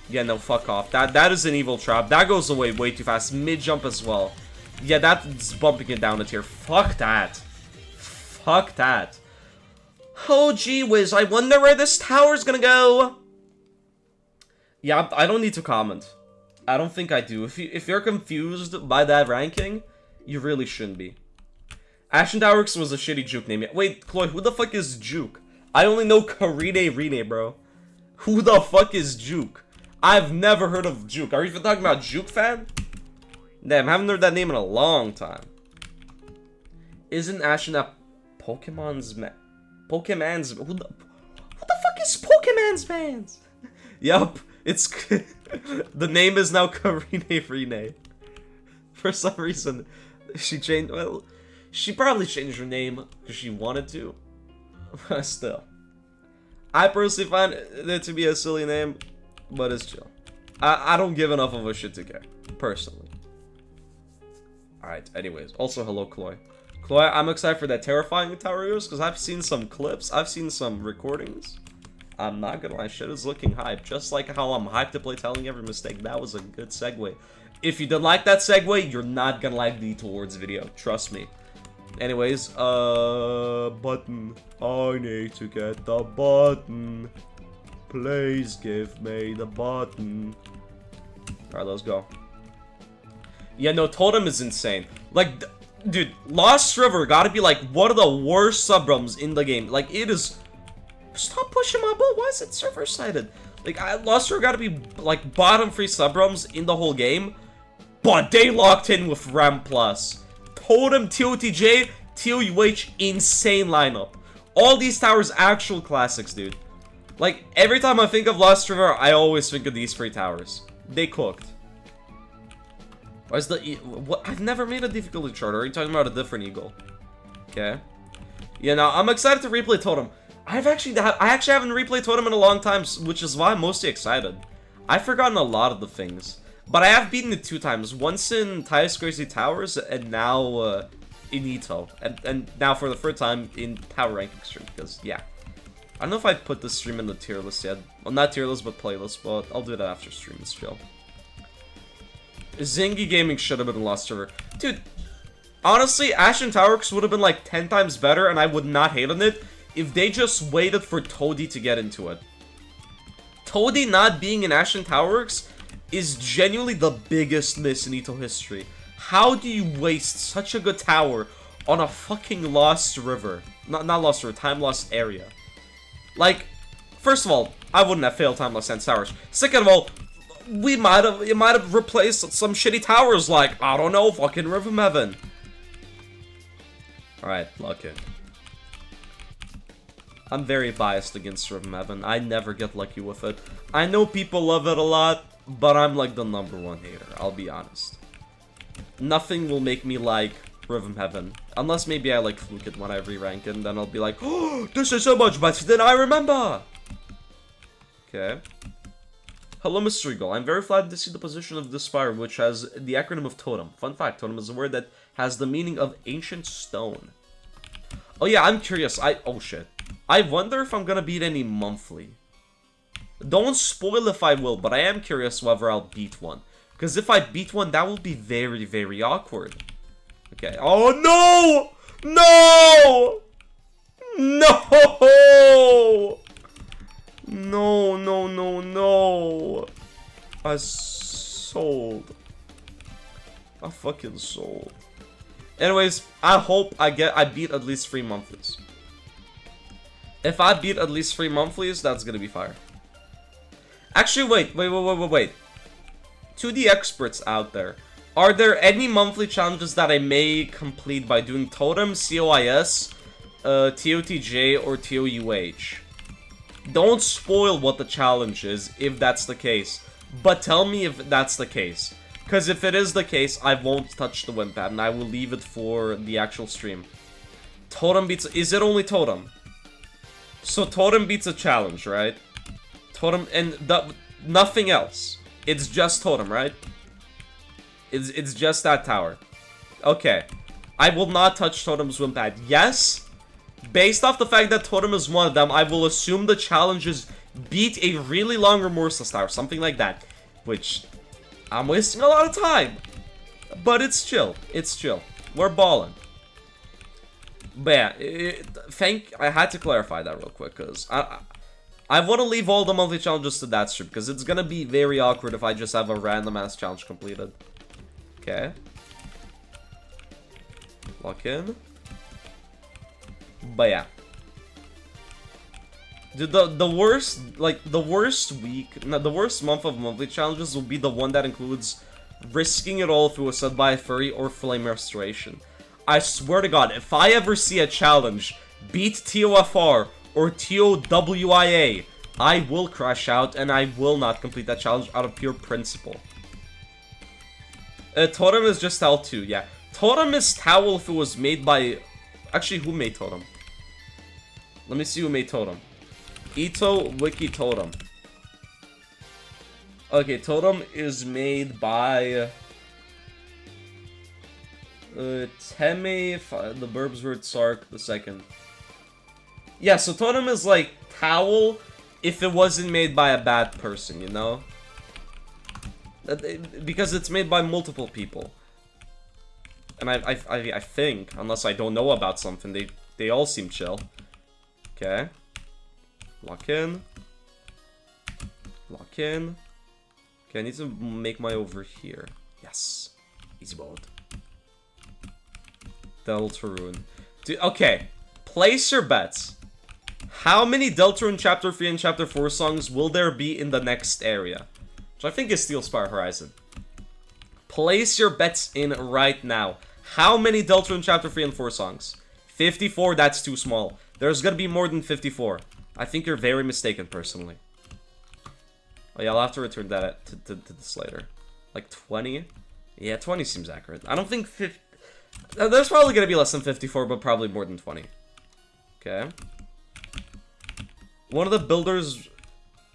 Yeah, no, fuck off. That is an evil trap. That goes away way too fast. Mid-jump as well. Yeah, that's bumping it down a tier. Fuck that. Fuck that. Oh, gee whiz. I wonder where this tower's gonna go. Yeah, I don't need to comment. I don't think I do. If you're confused by that ranking, you really shouldn't be. Ashen Towerworks was a shitty juke name. Wait, Chloe, who the fuck is Juke? I only know Karine Rene, bro. Who the fuck is Juke? I've never heard of Juke. Are you even talking about Juke fan? Damn, I haven't heard that name in a long time. Isn't Ashen a Pokemon's man? Pokemon's... Who the fuck is Pokemon's fans? Yup, it's... The name is now Karine Rene. For some reason, she changed... Well, she probably changed her name because she wanted to. But still. I personally find it to be a silly name, but it's chill. I don't give enough of a shit to care, personally. Alright, anyways. Also, hello, Chloe. Chloe, I'm excited for that terrifying tower yours because I've seen some clips. I've seen some recordings. I'm not gonna lie, shit is looking hype. Just like how I'm hyped to play Telling Every Mistake. That was a good segue. If you didn't like that segue, you're not gonna like the towards video. Trust me. Anyways, button. I need to get the button. Please give me the button. Alright, let's go. Yeah, no, Totem is insane. Like, dude, Lost River gotta be like one of the worst subrealms in the game. Like, it is... Stop pushing my butt. Why is it server-sided? Like, Lost River gotta be, like, bottom 3 subrealms in the whole game. But they locked in with RAM+. Totem, TOTJ, TOUH, insane lineup. All these towers, actual classics, dude. Like, every time I think of Lost River, I always think of these 3 towers. They cooked. Where's the... What? I've never made a difficulty chart. Are you talking about a different eagle? Okay. Yeah, now, I'm excited to replay Totem. I actually haven't replayed Totem in a long time, which is why I'm mostly excited. I've forgotten a lot of the things. But I have beaten it 2 times. Once in Tuilz Crazy Towers, and now in EToH. And now for the 3rd time in Power Ranking stream, because, yeah. I don't know if I put this stream in the tier list yet. Well, not tier list, but playlist, but I'll do that after stream. It's chill. Zingy Gaming should have been lost server. Dude, honestly, TowerX would have been like 10 times better, and I would not hate on it if they just waited for Toadie to get into it. Toadie not being in TowerX is genuinely the biggest miss in EToH history. How do you waste such a good tower on a fucking lost river? Not lost river, time lost area. Like, first of all, I wouldn't have failed time lost and towers. Second of all, it might have replaced some shitty towers like, I don't know, fucking Rhythm Heaven. Alright, lucky. I'm very biased against Rhythm Heaven. I never get lucky with it. I know people love it a lot, but I'm like the #1 hater, I'll be honest. Nothing will make me like Rhythm Heaven. Unless maybe I like fluke it when I re-rank it, and then I'll be like, oh, this is so much better than I remember! Okay. Hello, Mr. Eagle. I'm very flattered to see the position of this spire, which has the acronym of Totem. Fun fact, Totem is a word that has the meaning of ancient stone. Oh yeah, I'm curious. Oh shit. I wonder if I'm gonna beat any monthly. Don't spoil if I will, but I am curious whether I'll beat one. Because if I beat one, that will be very, very awkward. Okay. Oh no! No! No! No, no, no, no. I sold. I fucking sold. Anyways, I hope I beat at least 3 monthlies. If I beat at least 3 monthlies, that's gonna be fire. Actually, wait. To the experts out there, are there any monthly challenges that I may complete by doing Totem, COIS, TOTJ, or TOUH? Don't spoil what the challenge is, if that's the case. But tell me if that's the case. Because if it is the case, I won't touch the win pad, and I will leave it for the actual stream. Totem beats... Is it only Totem? So Totem beats a challenge, right? Totem... And nothing else. It's just Totem, right? It's just that tower. Okay. I will not touch Totem's win pad. Yes... Based off the fact that Totem is one of them, I will assume the challenges beat a really long Remorseless Tower, something like that. Which, I'm wasting a lot of time. But it's chill. It's chill. We're balling. But yeah, I had to clarify that real quick, because I want to leave all the monthly challenges to that stream, because it's going to be very awkward if I just have a random ass challenge completed. Okay. Lock in. But yeah. Dude, the worst month of monthly challenges will be the one that includes risking it all through a set by a furry or flame restoration. I swear to God, if I ever see a challenge beat TOFR or TOWIA, I will crash out and I will not complete that challenge out of pure principle. Totem is just L2, yeah. Totem is Towel if it was made by... Actually, who made Totem? Let me see who made Totem. EToH Wiki Totem. Okay, Totem is made by... Teme... The Burbs word Sark the second. Yeah, so Totem is like Towel if it wasn't made by a bad person, you know? Because it's made by multiple people. And I think, unless I don't know about something, they all seem chill. Okay. Lock in. Lock in. Okay, I need to make my over here. Yes. Easy mode. Deltarune. Okay. Place your bets. How many Deltarune Chapter 3 and Chapter 4 songs will there be in the next area? Which I think is Steel Spire Horizon. Place your bets in right now. How many Deltarune Chapter 3 and 4 songs? 54, that's too small. There's gonna be more than 54. I think you're very mistaken, personally. Oh yeah, I'll have to return that to this later. Like 20? Yeah, 20 seems accurate. I don't think 50... There's probably gonna be less than 54, but probably more than 20. Okay. One of the builders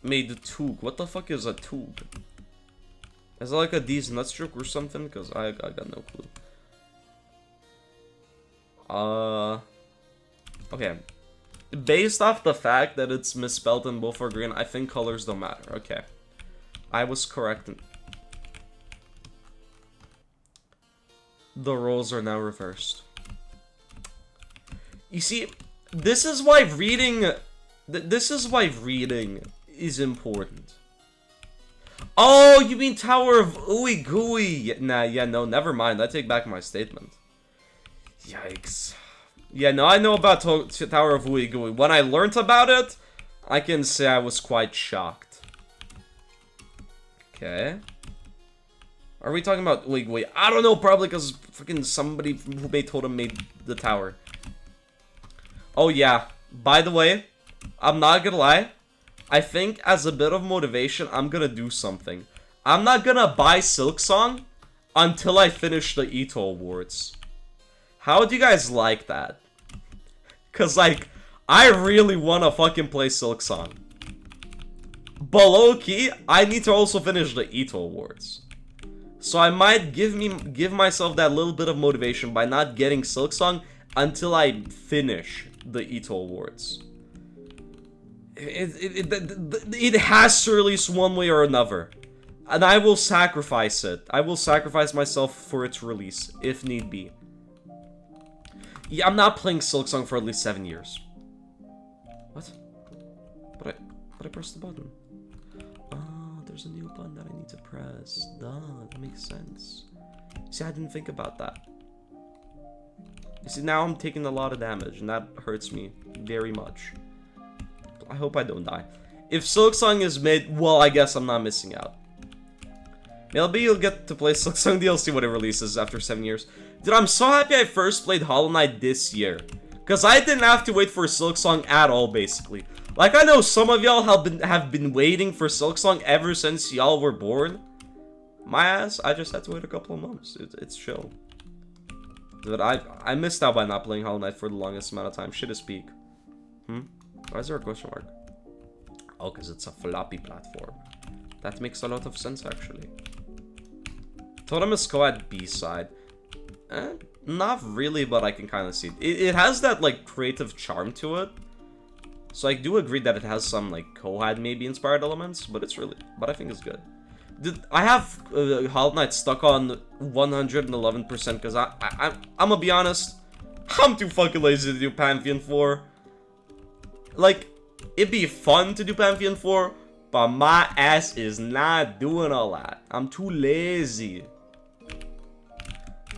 made the Toog. What the fuck is a Toog? Is it like a D's nut stroke or something? Because I got no clue. Okay. Based off the fact that it's misspelled and both are green, I think colors don't matter. Okay. I was correct. The roles are now reversed. You see, this is why reading... This is why reading is important. Oh, you mean Tower of Ooey Gooey? Nah, yeah, no, never mind. I take back my statement. Yikes. Yeah, no, I know about Tower of Ooey Gooey. When I learned about it, I can say I was quite shocked. Okay. Are we talking about Ooey Gooey? I don't know, probably because fucking somebody who made Totem made the tower. Oh, yeah. By the way, I'm not gonna lie. I think as a bit of motivation, I'm gonna do something. I'm not gonna buy Silksong until I finish the EToH awards. How do you guys like that? Cause like, I really wanna fucking play Silksong. But low key, I need to also finish the EToH awards. So I might give myself that little bit of motivation by not getting Silksong until I finish the EToH awards. It has to release one way or another. And I will sacrifice it. I will sacrifice myself for its release, if need be. Yeah, I'm not playing Silksong for at least 7 years. What? But I pressed the button. Oh, there's a new button that I need to press. Duh, that makes sense. See, I didn't think about that. You see, now I'm taking a lot of damage, and that hurts me very much. I hope I don't die. If Silksong is made, well, I guess I'm not missing out. Maybe you'll get to play Silksong DLC when it releases after 7 years. Dude, I'm so happy I first played Hollow Knight this year. Because I didn't have to wait for Silksong at all, basically. Like, I know some of y'all have been waiting for Silksong ever since y'all were born. My ass, I just had to wait a couple of months. It's chill. Dude, I missed out by not playing Hollow Knight for the longest amount of time. Shit is peak. Why is there a question mark? Oh, because it's a floppy platform. That makes a lot of sense, actually. Totem is co-ed B-side. Not really, but I can kind of see it. It has that, like, creative charm to it. So I do agree that it has some, like, co-ed maybe inspired elements, but it's really... But I think it's good. Dude, I have Hollow Knight stuck on 111% because I'm gonna be honest. I'm too fucking lazy to do Pantheon 4. Like, it'd be fun to do Pantheon 4, but my ass is not doing all that. I'm too lazy.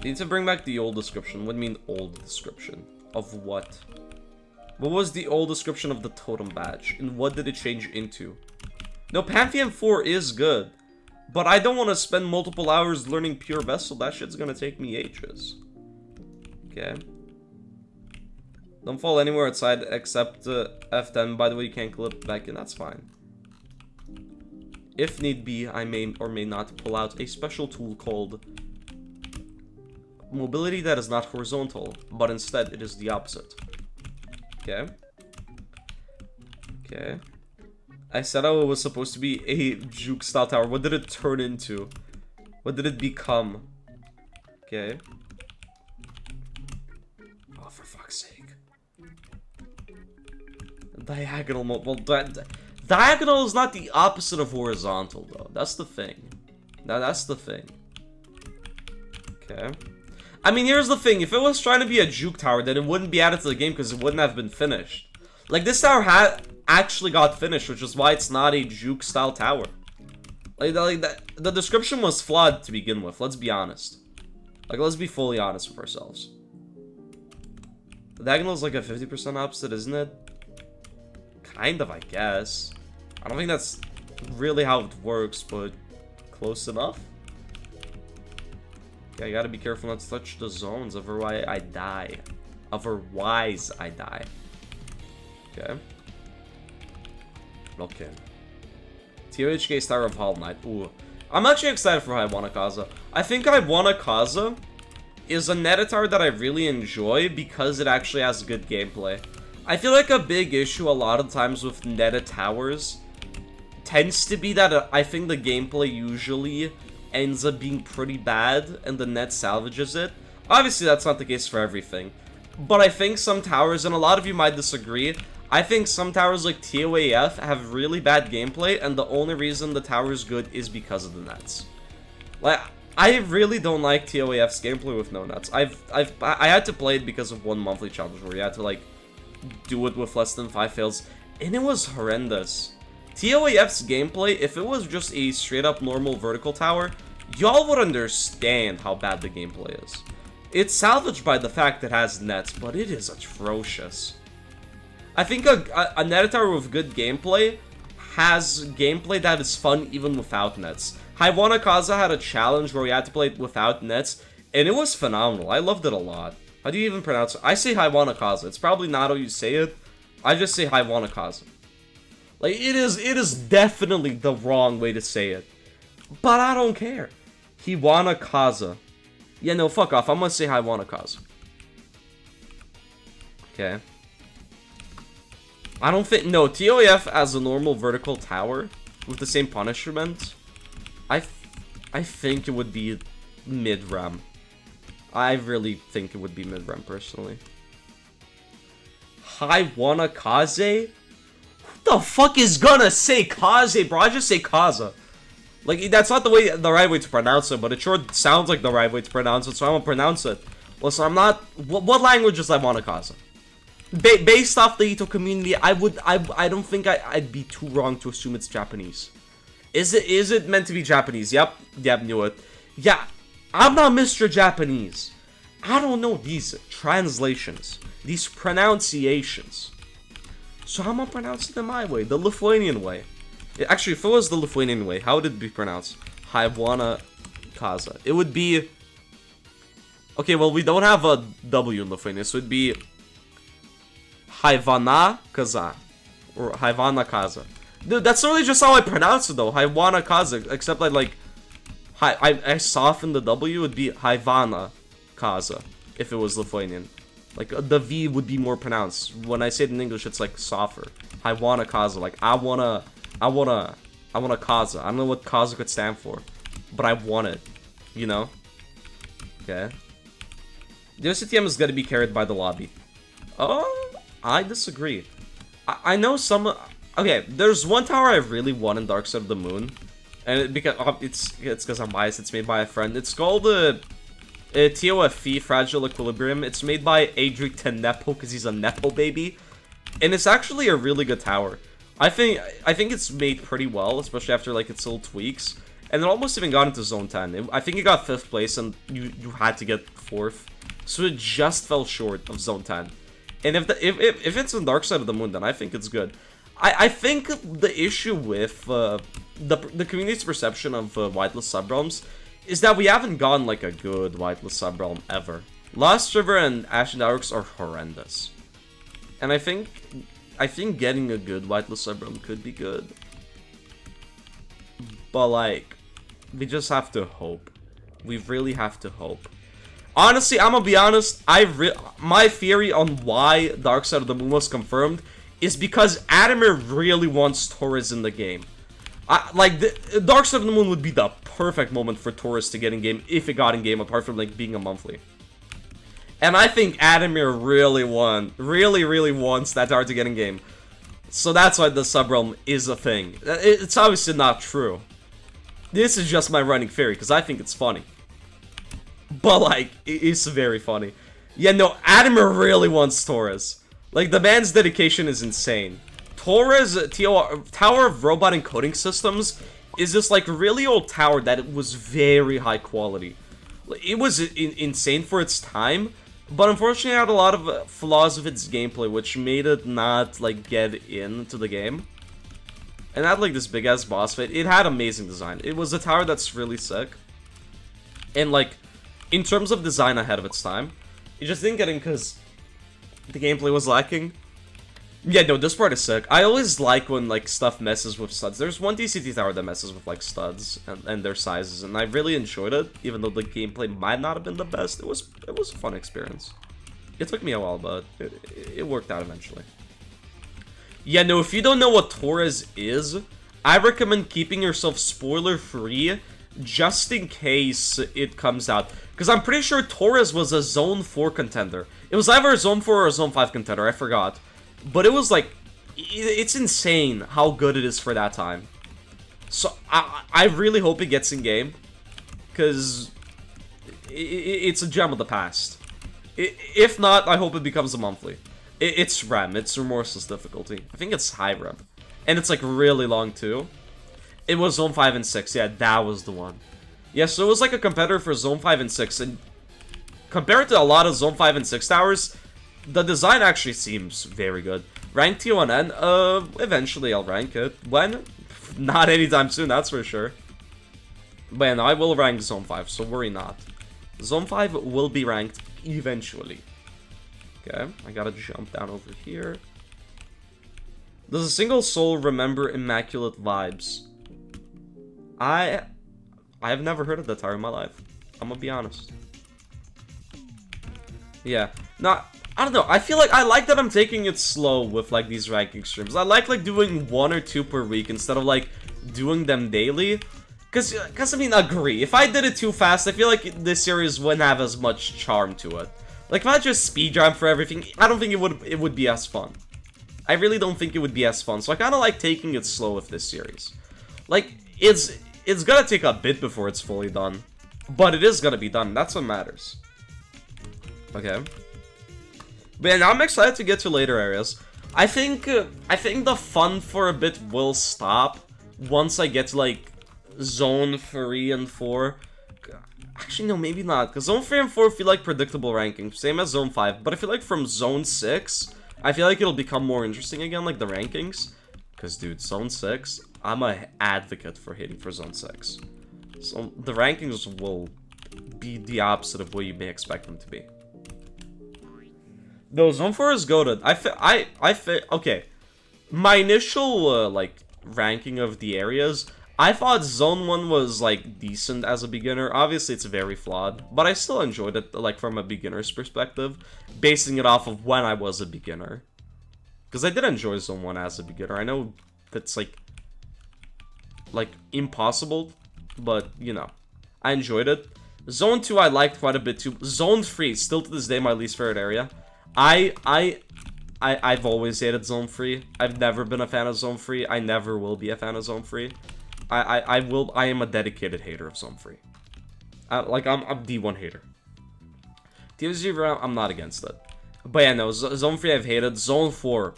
Need to bring back the old description. What do you mean old description? Of what? What was the old description of the totem badge? And what did it change into? No, Pantheon 4 is good. But I don't want to spend multiple hours learning Pure Vessel. That shit's gonna take me ages. Okay. Don't fall anywhere outside except F10. By the way, you can't clip back in. That's fine. If need be, I may or may not pull out a special tool called mobility that is not horizontal, but instead it is the opposite. Okay. Okay. I said it was supposed to be a juke style tower. What did it turn into? What did it become? Okay. Oh, for fuck's sake. Diagonal mode. Well, diagonal is not the opposite of horizontal, though. That's the thing. That's the thing. Okay. I mean, here's the thing. If it was trying to be a juke tower, then it wouldn't be added to the game because it wouldn't have been finished. Like, this tower actually got finished, which is why it's not a juke style tower. Like that, the description was flawed to begin with. Let's be honest. Like, let's be fully honest with ourselves. The diagonal is like a 50% opposite, isn't it? Kind of, I guess. I don't think that's really how it works, but close enough. Yeah, you gotta be careful not to touch the zones, otherwise I die. Otherwise I die. Okay. Okay. TOHK Star of Hollow Knight. Ooh. I'm actually excited for Iwanakaza. I think Iwanakaza is a Neta that I really enjoy because it actually has good gameplay. I feel like a big issue a lot of times with Neta towers tends to be that I think the gameplay usually ends up being pretty bad and the net salvages it. Obviously, that's not the case for everything. But I think some towers, and a lot of you might disagree, I think some towers like TOAF have really bad gameplay, and the only reason the tower is good is because of the nets. Like, I really don't like TOAF's gameplay with no nets. I had to play it because of one monthly challenge where you had to, like, do it with less than 5 fails, and it was horrendous. TOAF's gameplay, if it was just a straight-up normal vertical tower, y'all would understand how bad the gameplay is. It's salvaged by the fact it has nets, but it is atrocious. I think a net tower with good gameplay has gameplay that is fun even without nets. Haiwanakaza had a challenge where we had to play it without nets, and it was phenomenal. I loved it a lot. How do you even pronounce it? I say Haiwanakaza. It's probably not how you say it. I just say Haiwanakaza. Like, it is definitely the wrong way to say it. But I don't care. Haiwanakaza. Yeah, no, fuck off. I'm gonna say Haiwanakaza. Okay. I don't think... No, TOAF as a normal vertical tower with the same punishment, I think it would be mid-rem. I really think it would be mid-rem, personally. Haiwanakaze? Who the fuck is gonna say Kaze, bro? I just say Kaza. Like, that's not the right way to pronounce it, but it sure sounds like the right way to pronounce it, so I'm gonna pronounce it. Listen, I'm not... What language is Haiwanakaze? Based off the EToH community, I don't think I'd be too wrong to assume it's Japanese. Is it meant to be Japanese? Yep, knew it. Yeah, I'm not Mr. Japanese. I don't know these translations, these pronunciations. So I'm gonna pronounce it in my way, the Lithuanian way. Actually, if it was the Lithuanian way, how would it be pronounced? Haiwanakaza. It would be... Okay, well, we don't have a W in Lithuania, so it'd be... Haiwanakaza. Or Haiwanakaza. Dude, that's really just how I pronounce it, though. Haiwanakaza. Except, like... I soften the W, it would be Haiwanakaza. If it was Lithuanian. Like, the V would be more pronounced. When I say it in English, it's, like, softer. Haiwanakaza. Like, I wanna Kaza. I don't know what Kaza could stand for. But I want it. You know? Okay. The OCTM is gonna be carried by the lobby. Oh... I disagree. I know some... Okay, there's one tower I really want in Dark Side of the Moon. And it's because I'm biased. It's made by a friend. It's called TOFE, Fragile Equilibrium. It's made by Adric Nepo because he's a Nepo baby. And it's actually a really good tower. I think it's made pretty well, especially after like its little tweaks. And it almost even got into Zone 10. I think it got 5th place and you had to get 4th. So it just fell short of Zone 10. And if it's in Dark Side of the Moon, then I think it's good. I think the issue with the community's perception of whitelist subrealms is that we haven't gotten like a good whitelist subrealm ever. Lost River and Ashen Darks are horrendous, and I think getting a good whitelist subrealm could be good, but like we just have to hope. We really have to hope. Honestly, I'm gonna be honest, my theory on why Dark Side of the Moon was confirmed is because Adamir really wants Tuilz in the game. The Dark Side of the Moon would be the perfect moment for Tuilz to get in game if it got in game, apart from like being a monthly. And I think Adamir really wants that tower to get in game. So that's why the subrealm is a thing. It's obviously not true. This is just my running theory, because I think it's funny. But, like, it's very funny. Yeah, no, Adamir really wants Tuilz. Like, the man's dedication is insane. Tuilz, Tower of Robot Encoding Systems, is this, like, really old tower that it was very high quality. It was insane for its time, but unfortunately it had a lot of flaws with its gameplay, which made it not, like, get into the game. And it had, like, this big-ass boss fight. It had amazing design. It was a tower that's really sick. And, like... in terms of design ahead of its time, it just didn't get in because the gameplay was lacking. Yeah, no, this part is sick. I always like when, like, stuff messes with studs. There's one DCT tower that messes with, like, studs and their sizes, and I really enjoyed it, even though the gameplay might not have been the best. It was a fun experience. It took me a while, but it worked out eventually. Yeah, no, if you don't know what Tuilz is, I recommend keeping yourself spoiler-free just in case it comes out. Because I'm pretty sure Torres was a Zone 4 contender. It was either a Zone 4 or a Zone 5 contender, I forgot. But it was like, it's insane how good it is for that time. So, I really hope it gets in game. Because it's a gem of the past. If not, I hope it becomes a monthly. It's REM, it's Remorseless difficulty. I think it's high REM. And it's like really long too. It was Zone 5 and 6, yeah, that was the one. Yeah, so it was like a competitor for Zone 5 and 6, and compared to a lot of Zone 5 and 6 towers, the design actually seems very good. Rank T1N, eventually I'll rank it. When? Not anytime soon, that's for sure. But yeah, no, I will rank Zone 5, so worry not. Zone 5 will be ranked eventually. Okay, I gotta jump down over here. Does a single soul remember Immaculate Vibes? I have never heard of that tower in my life. I'm gonna be honest. Yeah, no, I don't know. I feel like I like that I'm taking it slow with like these ranking streams. I like doing 1 or 2 per week instead of like doing them daily. Cause I mean, agree. If I did it too fast, I feel like this series wouldn't have as much charm to it. Like if I just speedrun for everything, I don't think it would be as fun. I really don't think it would be as fun. So I kind of like taking it slow with this series. Like it's gonna take a bit before it's fully done, but it is gonna be done. That's what matters. Okay. But yeah, now I'm excited to get to later areas. I think the fun for a bit will stop once I get to like Zone 3 and 4. Actually, no, maybe not. Because Zone 3 and 4 feel like predictable rankings. Same as Zone 5. But I feel like from Zone 6, I feel like it'll become more interesting again, like the rankings. Because, dude, Zone 6, I'm an advocate for hitting for Zone 6. So the rankings will be the opposite of what you may expect them to be. Though Zone 4 is goated. Okay. My initial, like, ranking of the areas, I thought Zone 1 was, like, decent as a beginner. Obviously, it's very flawed, but I still enjoyed it, like, from a beginner's perspective, basing it off of when I was a beginner. Because I did enjoy Zone 1 as a beginner. I know that's, like, impossible, but, you know, I enjoyed it. Zone 2 I liked quite a bit, too. Zone 3, still to this day, my least favorite area. I've always hated Zone 3. I've never been a fan of Zone 3. I never will be a fan of Zone 3. I am a dedicated hater of Zone 3. I'm D1 hater. DMZ, I'm not against it. But yeah, no, Zone 3 I've hated. Zone 4,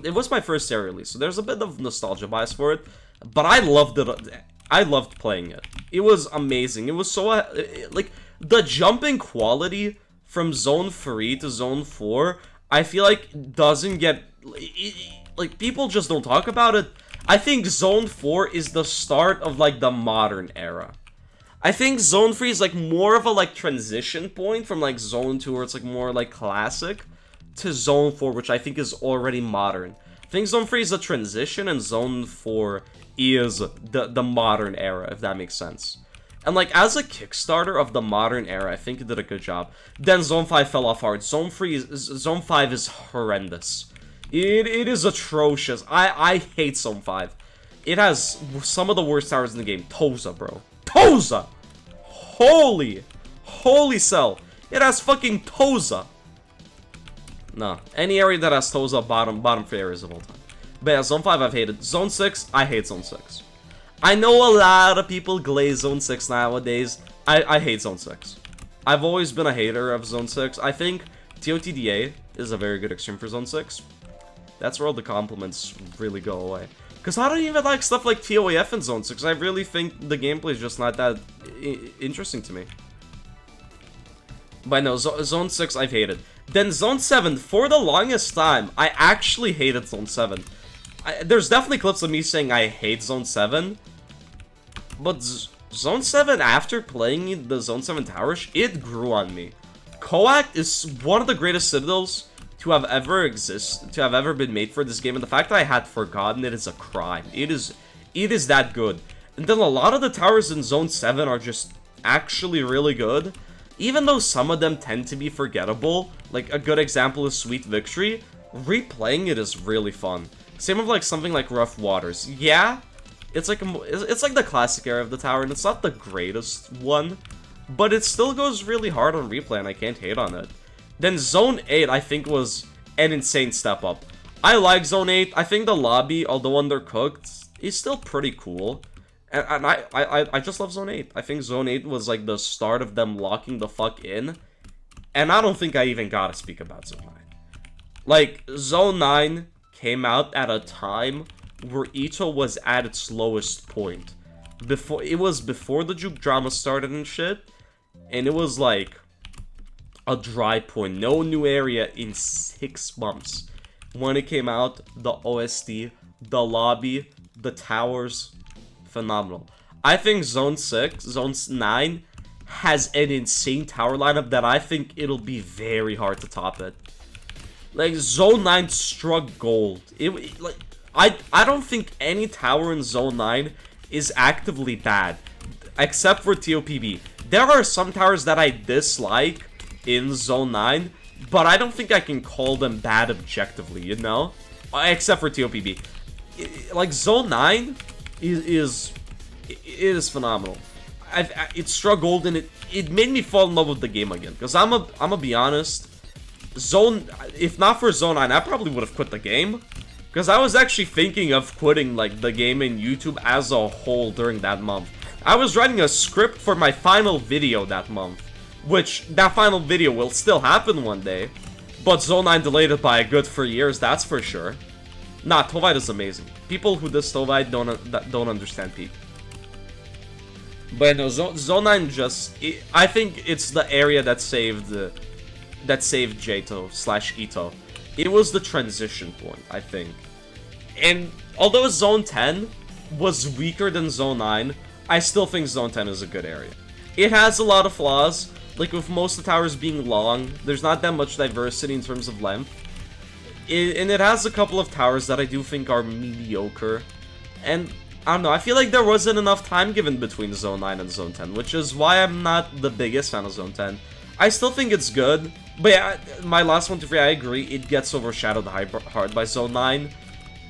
it was my first area release, so there's a bit of nostalgia bias for it. But I loved it. I loved playing it. It was amazing. It was so, like, the jumping quality from Zone 3 to Zone 4, I feel like doesn't get, like, people just don't talk about it. I think Zone 4 is the start of, like, the modern era. I think Zone 3 is, like, more of a, like, transition point from, like, Zone 2, where it's, like, more, like, classic, to Zone 4, which I think is already modern. I think Zone 3 is a transition, and Zone 4 is the modern era, if that makes sense. And, like, as a Kickstarter of the modern era, I think it did a good job. Then Zone 5 fell off hard. Zone 5 is horrendous. It is atrocious. I hate Zone 5. It has some of the worst towers in the game. Toza, bro. Toza! Holy cell. It has fucking Toza. No. Any area that has Toza, bottom 3 areas of all time. But yeah, Zone 5 I've hated. Zone 6, I hate Zone 6. I know a lot of people glaze Zone 6 nowadays. I hate Zone 6. I've always been a hater of Zone 6. I think TOTDA is a very good extreme for Zone 6. That's where all the compliments really go away. Because I don't even like stuff like TOAF in Zone 6. I really think the gameplay is just not that interesting to me. But no, Zone 6 I've hated. Then Zone 7, for the longest time, I actually hated Zone 7. There's definitely clips of me saying I hate Zone 7. But Zone 7, after playing the Zone 7 towers, it grew on me. Coact is one of the greatest citadels to have ever been made for this game, and the fact that I had forgotten it is a crime. It is that good. And then a lot of the towers in Zone 7 are just actually really good, even though some of them tend to be forgettable. Like, a good example is Sweet Victory. Replaying it is really fun. Same with, like, something like Rough Waters. Yeah, it's like it's like the classic era of the tower, and it's not the greatest one, but it still goes really hard on replay, and I can't hate on it. Then Zone 8, I think, was an insane step up. I like Zone 8. I think the lobby, although undercooked, is still pretty cool. And I just love Zone 8. I think Zone 8 was like the start of them locking the fuck in. And I don't think I even gotta speak about Zone 9. Like, Zone 9 came out at a time where EToH was at its lowest point. It was before the juke drama started and shit. And it was like a dry point. No new area in 6 months. When it came out, the OST, the lobby, the towers, phenomenal. I think Zone 6, Zone 9 has an insane tower lineup that I think it'll be very hard to top it. Like, Zone 9 struck gold. I don't think any tower in Zone 9 is actively bad, except for TOPB. There are some towers that I dislike in Zone 9, but I don't think I can call them bad objectively, you know? Except for TOPB. Like, Zone 9 is phenomenal. It struck gold, and it made me fall in love with the game again. Because I'm gonna be honest, if not for Zone 9, I probably would have quit the game. Because I was actually thinking of quitting, like, the game and YouTube as a whole during that month. I was writing a script for my final video that month. Which, that final video will still happen one day. But Zone 9 delayed it by a good 3 years, that's for sure. Nah, Tovite is amazing. People who diss Tovite don't understand Peak. But no, Zone 9 just... I think it's the area that saved JToH/EToH. It was the transition point, I think. And although Zone 10 was weaker than Zone 9, I still think Zone 10 is a good area. It has a lot of flaws. Like, with most of the towers being long, there's not that much diversity in terms of length. And it has a couple of towers that I do think are mediocre. And, I don't know, I feel like there wasn't enough time given between Zone 9 and Zone 10, which is why I'm not the biggest fan of Zone 10. I still think it's good, but yeah, my last 1 to 3, I agree, it gets overshadowed hard by Zone 9.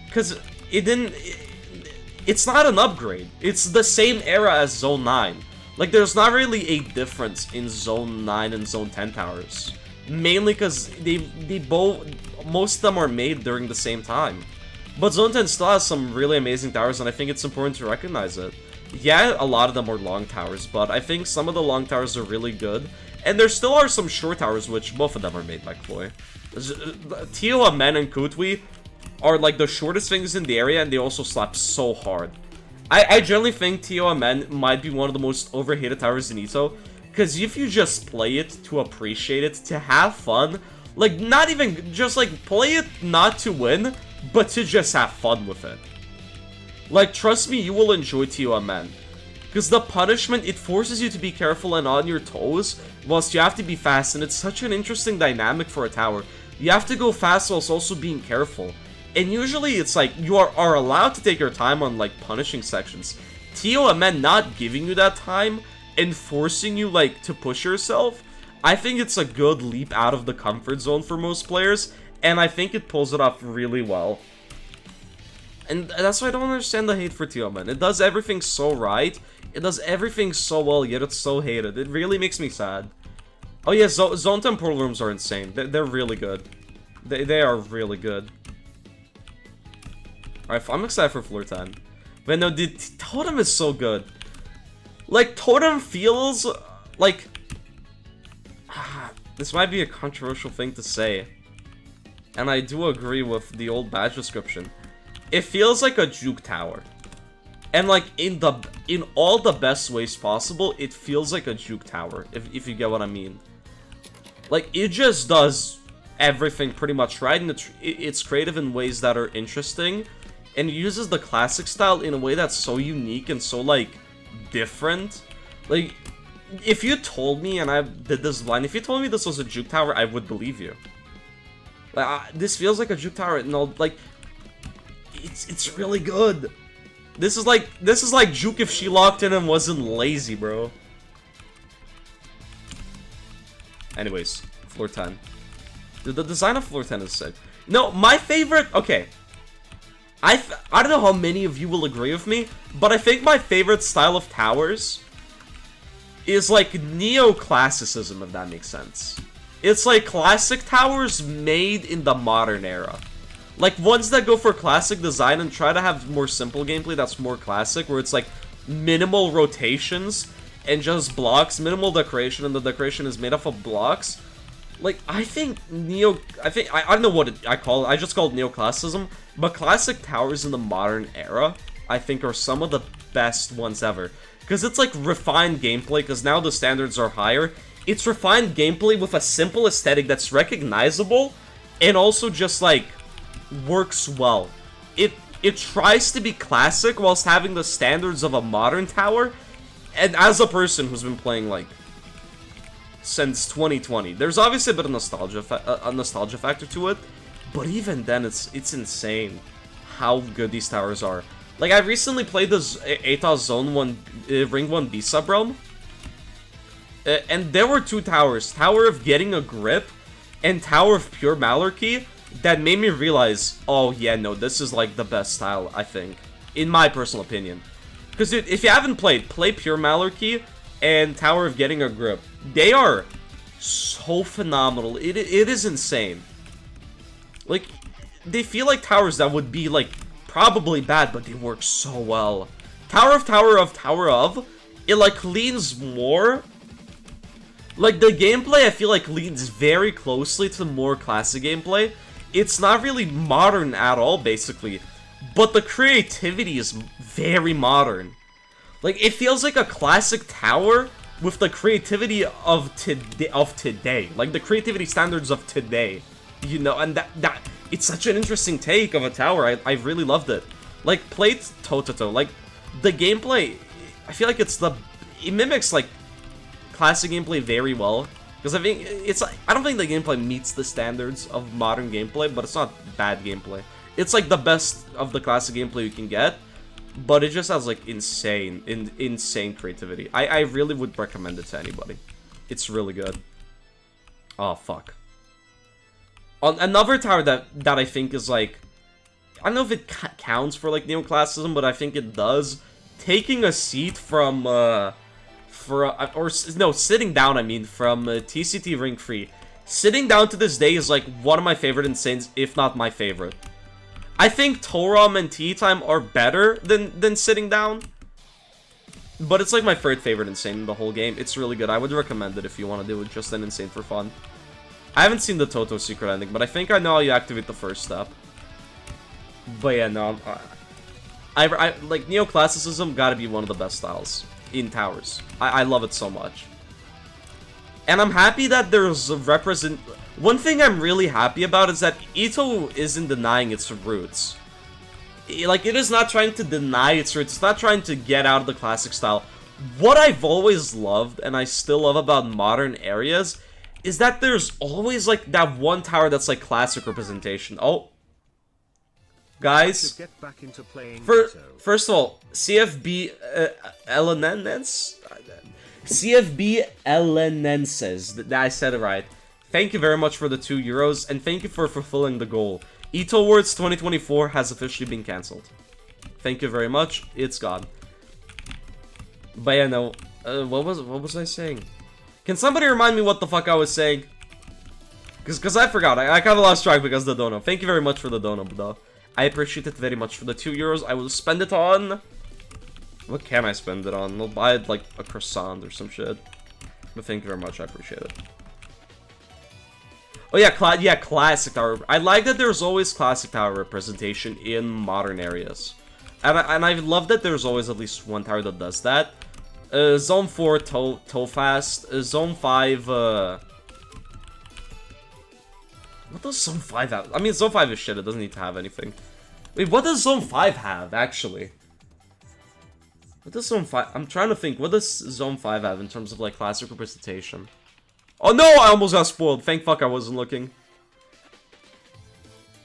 Because it's not an upgrade. It's the same era as Zone 9. Like, there's not really a difference in Zone 9 and Zone 10 towers. Mainly because most of them are made during the same time. But Zone 10 still has some really amazing towers, and I think it's important to recognize it. Yeah, a lot of them are long towers, but I think some of the long towers are really good. And there still are some short towers, which both of them are made by Chloe. TOH, Amen, and Kutwi are like the shortest things in the area, and they also slap so hard. I generally think TOH, Amen might be one of the most overhated towers in EToH, because if you just play it to appreciate it, to have fun, like, not even just, like, play it not to win, but to just have fun with it. Like, trust me, you will enjoy TOH, Amen. Because the punishment, it forces you to be careful and on your toes, whilst you have to be fast, and it's such an interesting dynamic for a tower. You have to go fast whilst also being careful. And usually it's like, you are allowed to take your time on, like, punishing sections. TOH, Amen not giving you that time, and forcing you, like, to push yourself, I think it's a good leap out of the comfort zone for most players, and I think it pulls it off really well. And that's why I don't understand the hate for TOH, Amen. It does everything so right, it does everything so well, yet it's so hated. It really makes me sad. Oh yeah, Zone 10 portal rooms are insane. They're really good. They are really good. Alright, I'm excited for Floor 10. But no, the Totem is so good. Like, Totem feels like... this might be a controversial thing to say. And I do agree with the old badge description. It feels like a juke tower. And like, in all the best ways possible, it feels like a juke tower, if you get what I mean. Like, it just does everything pretty much right, and it's creative in ways that are interesting. And it uses the classic style in a way that's so unique and so, like, different. Like, if you told me, and I did this blind, if you told me this was a juke tower, I would believe you. Like, this feels like a juke tower, and all, like, it's really good. This is like juke if she locked in and wasn't lazy, bro. Anyways, Floor 10. The design of Floor 10 is sick. No, my favorite... Okay. I don't know how many of you will agree with me, but I think my favorite style of towers is like neoclassicism, if that makes sense. It's like classic towers made in the modern era. Like ones that go for classic design and try to have more simple gameplay that's more classic, where it's like minimal rotations and just blocks, minimal decoration, and the decoration is made up of blocks. Like, I think I don't know what I call it, I just call it neoclassicism, but classic towers in the modern era, I think, are some of the best ones ever. Because it's like refined gameplay, because now the standards are higher. It's refined gameplay with a simple aesthetic that's recognizable, and also just like, works well. It tries to be classic whilst having the standards of a modern tower, and as a person who's been playing, like, since 2020, there's obviously a bit of nostalgia factor to it, but even then, it's insane how good these towers are. Like, I recently played this AtOH Zone 1, Ring 1 B-Sub Realm, and there were two towers, Tower of Getting a Grip and Tower of Pure Malarkey, that made me realize, oh yeah, no, this is like the best style, I think, in my personal opinion. Because, dude, if you haven't played, play Pure Malarkey and Tower of Getting a Grip. They are so phenomenal. It is insane. Like, they feel like towers that would be, like, probably bad, but they work so well. Tower of, it, like, leans more. Like, the gameplay, I feel like, leans very closely to more classic gameplay. It's not really modern at all, basically. But the creativity is very modern. Like, it feels like a classic tower with the creativity of today. Like, the creativity standards of today. You know, and that it's such an interesting take of a tower. I really loved it. Like, play toe-to-toe. Like, the gameplay, I feel like it mimics, like, classic gameplay very well. Because I think I don't think the gameplay meets the standards of modern gameplay, but it's not bad gameplay. It's like the best of the classic gameplay you can get, but it just has like insane creativity. I really would recommend it to anybody. It's really good. Oh fuck. Another tower that I think is like, I don't know if it counts for like neoclassicism, but I think it does. Taking a seat from sitting down, I mean, from TCT Ring 3. Sitting down to this day is like one of my favorite Insanes, if not my favorite. I think Toram and Tea Time are better than sitting down, but it's like my third favorite Insane in the whole game. It's really good. I would recommend it if you want to do it, just an Insane for fun. I haven't seen the Toto secret ending, but I think I know how you activate the first step. But yeah, no, I like, neoclassicism gotta be one of the best styles in towers. I love it so much. And I'm happy that there's a one thing I'm really happy about is that EToH isn't denying its roots. Like, it is not trying to deny its roots. It's not trying to get out of the classic style. What I've always loved, and I still love about modern areas, is that there's always, like, that one tower that's, like, classic representation. Oh. Guys, first of all, CFB LNenses, I said it right. Thank you very much for the €2, and thank you for fulfilling the goal. EToH Awards 2024 has officially been cancelled. Thank you very much, it's gone. But yeah, no, what was I saying? Can somebody remind me what the fuck I was saying? Because I forgot, I kind of lost track because of the dono. Thank you very much for the dono, though. I appreciate it very much. For the €2, I will spend it on... What can I spend it on? I'll buy it, like, a croissant or some shit. But thank you very much, I appreciate it. Oh yeah, classic tower. I like that there's always classic tower representation in modern areas. And I love that there's always at least one tower that does that. Zone 4, Tofast. Zone 5, What does Zone 5 have? I mean, Zone 5 is shit, it doesn't need to have anything. Wait, what does Zone 5 have, actually? What does Zone 5... I'm trying to think, what does Zone 5 have in terms of, like, classic representation? Oh no, I almost got spoiled. Thank fuck I wasn't looking.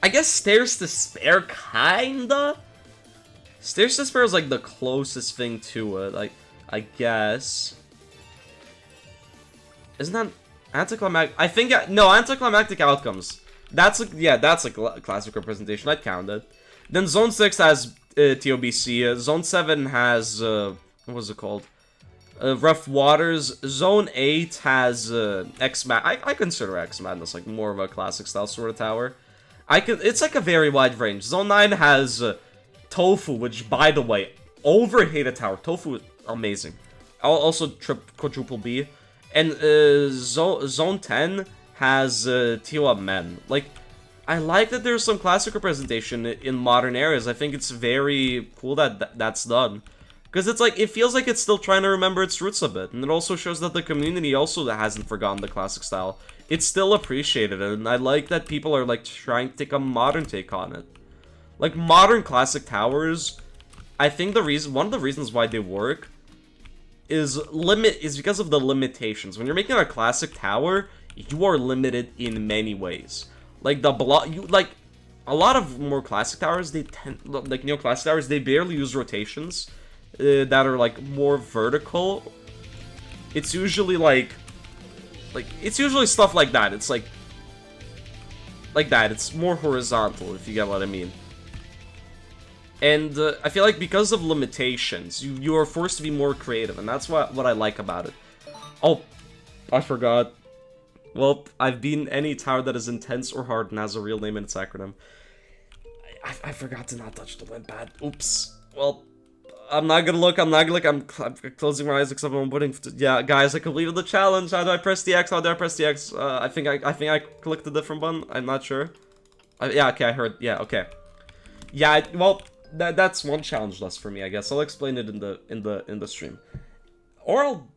I guess Stairs to Spare, kinda? Stairs to Spare is, like, the closest thing to it, like, I guess. Isn't that... Anticlimactic... I think... No, Anticlimactic Outcomes. That's, like, yeah, that's, like, classic representation. I'd count it. Then Zone 6 has TOBC. Zone 7 has, what was it called? Rough Waters. Zone 8 has X-Man. I consider X-Madness like more of a classic style sort of tower. It's like a very wide range. Zone 9 has Tofu, which, by the way, overhated tower. Tofu is amazing. Also quadruple B. And Zone 10 has Men. Like, I like that there's some classic representation in modern areas. I think it's very cool that that's done. Because it's like, it feels like it's still trying to remember its roots a bit. And it also shows that the community also hasn't forgotten the classic style. It's still appreciated, and I like that people are like trying to take a modern take on it. Like, modern classic towers, I think one of the reasons why they work is because of the limitations. When you're making a classic tower, you are limited in many ways. Like a lot of more classic towers, like neoclassic towers, they barely use rotations that are like more vertical. It's usually it's usually stuff like that. It's like that. It's more horizontal, if you get what I mean. And I feel like because of limitations, you are forced to be more creative, and that's what I like about it. Oh, I forgot. Well, I've beaten any tower that is intense or hard and has a real name in its acronym. I forgot to not touch the web pad. Oops. Well, I'm not gonna look. I'm closing my eyes except I'm putting. Yeah, guys, I completed the challenge. How do I press the X? How do I press the X? I think I clicked a different button. I'm not sure. Yeah, okay, I heard. Yeah, okay. Yeah, well, that's one challenge less for me, I guess. I'll explain it in the stream, or I'll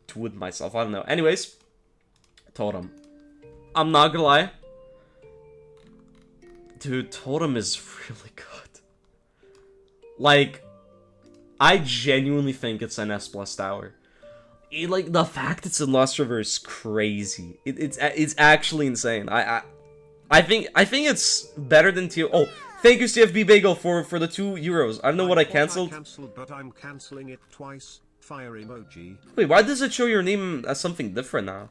do it myself. I don't know. Anyways, Totem. I'm not gonna lie, dude. Totem is really good. Like, I genuinely think it's an S+ tower. Like, the fact it's in Lost River is crazy. It's actually insane. I think it's better than TO. Oh, thank you CFB Bagel for the €2. I don't know what I canceled. But I'm canceling it twice. Fire emoji. Wait, why does it show your name as something different now?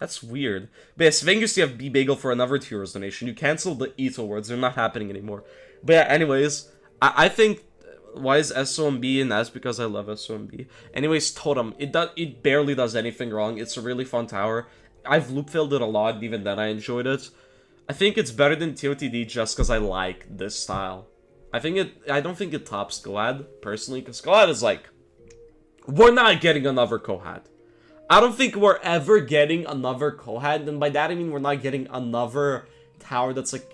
That's weird. But yes, thank you CFB Bagel for another €2 donation. You canceled the EToH words. They're not happening anymore. But yeah, anyways, I think. Why is SOMB? And that's because I love SOMB. Anyways, Totem, it barely does anything wrong. It's a really fun tower. I've loop filled it a lot, and even then I enjoyed it. I think it's better than TOTD just because I like this style. I don't think it tops Galad, personally, because Galad is like, we're not getting another Kohat. I don't think we're ever getting another Kohat, and by that I mean we're not getting another tower that's like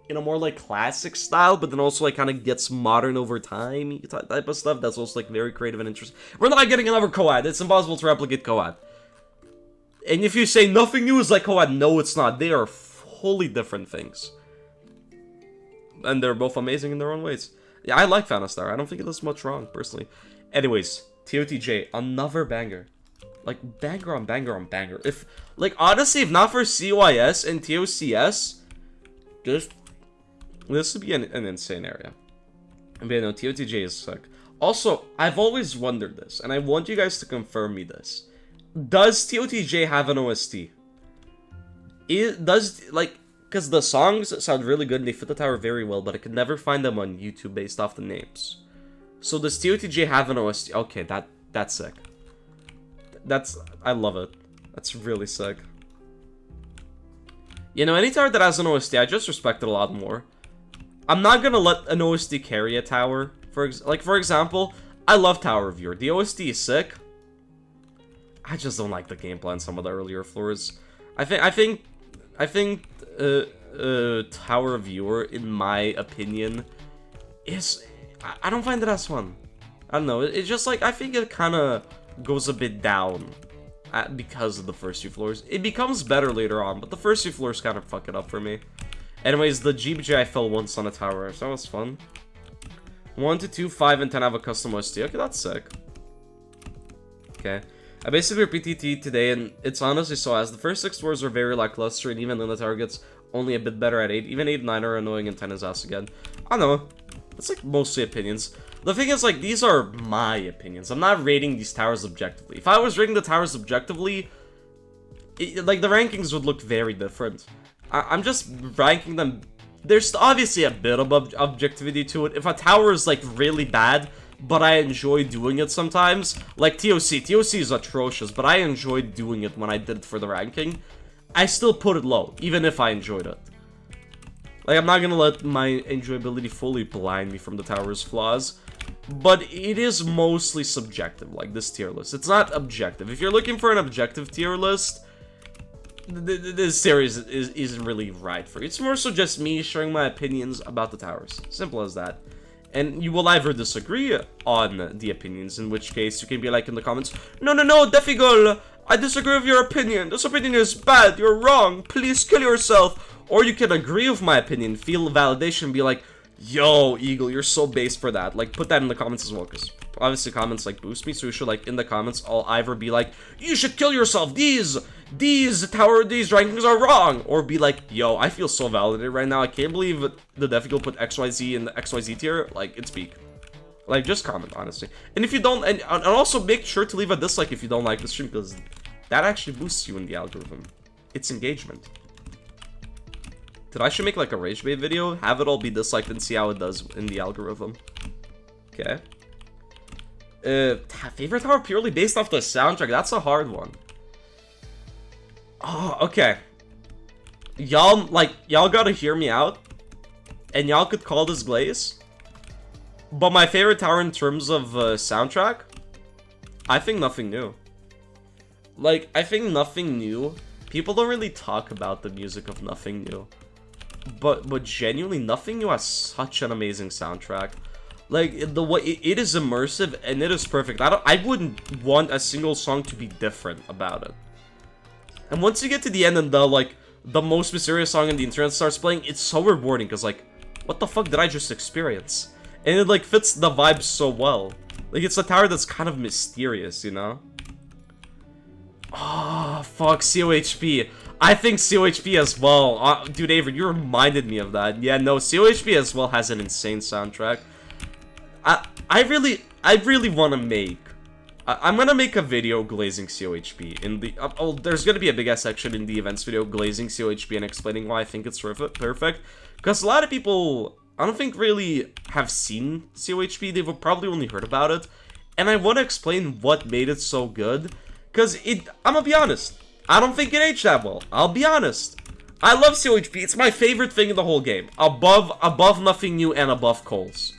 in a more like classic style, but then also like kind of gets modern over time type of stuff. That's also like very creative and interesting. We're not getting another Kohat. It's impossible to replicate Kohat. And if you say nothing new is like Kohat, no, it's not. They are wholly different things, and they're both amazing in their own ways. Yeah, I like Farcanster. I don't think it does much wrong personally. Anyways, TOTJ, another banger. Like banger on banger on banger. If like honestly, if not for CYS and TOCS, this would be an insane area. But yeah, no, TOTJ is sick. Also, I've always wondered this, and I want you guys to confirm me this. Does TOTJ have an OST? It does, like, because the songs sound really good and they fit the tower very well, but I could never find them on YouTube based off the names. So does TOTJ have an OST? Okay, that's sick. I love it. That's really sick. You know, any tower that has an OST, I just respect it a lot more. I'm not gonna let an OST carry a tower. For example, I love Tower Reviewer. The OST is sick. I just don't like the gameplay on some of the earlier floors. I think Tower Reviewer, in my opinion, is I don't find it as fun. I don't know. It's just like I think it kind of goes a bit down because of the first few floors. It becomes better later on, but the first few floors kind of fuck it up for me. Anyways, the GBJ I fell once on a tower, so that was fun. 1 to 2, 5, and 10 have a custom OST. Okay, that's sick. Okay. I basically repeat TT today, and it's honestly so as the first 6 floors are very lackluster, and even then the tower gets only a bit better at 8. Even 8 and 9 are annoying, and 10 is ass again. I don't know. It's like mostly opinions. The thing is, like, these are my opinions. I'm not rating these towers objectively. If I was rating the towers objectively, like, the rankings would look very different. I'm just ranking them there's obviously a bit of objectivity to it. If a tower is, like, really bad, but I enjoy doing it sometimes, like TOC. TOC is atrocious, but I enjoyed doing it when I did it for the ranking. I still put it low, even if I enjoyed it. Like, I'm not gonna let my enjoyability fully blind me from the tower's flaws, but it is mostly subjective, like this tier list. It's not objective. If you're looking for an objective tier list, this series isn't really right for you. It's more so just me sharing my opinions about the towers. Simple as that. And you will either disagree on the opinions, in which case you can be like in the comments, no, Defigol, I disagree with your opinion. This opinion is bad. You're wrong. Please kill yourself. Or you can agree with my opinion, feel validation, and be like, yo, Eagle, you're so base for that. Like, put that in the comments as well, because obviously comments, like, boost me, so you should, like, in the comments, I'll either be like, you should kill yourself, these rankings are wrong, or be like, yo, I feel so validated right now, I can't believe the Defigol put XYZ in the XYZ tier, like, it's peak. Like, just comment, honestly. And if you don't, and also make sure to leave a dislike if you don't like the stream, because that actually boosts you in the algorithm. It's engagement. Did I should make, like, a rage bait video, have it all be disliked, and see how it does in the algorithm. Okay. Favorite tower purely based off the soundtrack? That's a hard one. Oh, okay. Y'all gotta hear me out. And y'all could call this Glaze. But my favorite tower in terms of soundtrack, I think Nothing New. Like, I think Nothing New, people don't really talk about the music of Nothing New. But genuinely, Nothing New has such an amazing soundtrack. Like, the way it is immersive and it is perfect. I wouldn't want a single song to be different about it. And once you get to the end and the most mysterious song on the internet starts playing, it's so rewarding because, like, what the fuck did I just experience? And it, like, fits the vibe so well. Like, it's a tower that's kind of mysterious, you know? Oh, fuck, COHP. I think COHP as well. Dude, Avery, you reminded me of that. Yeah, no, COHP as well has an insane soundtrack. I really want to make... I'm gonna make a video glazing COHP in the... there's gonna be a big-ass section in the events video glazing COHP and explaining why I think it's perfect. Because a lot of people, I don't think really have seen COHP. They've probably only heard about it. And I want to explain what made it so good. Because I'm gonna be honest. I don't think it aged that well. I'll be honest. I love COHP. It's my favorite thing in the whole game. Above Nothing New and above Coles.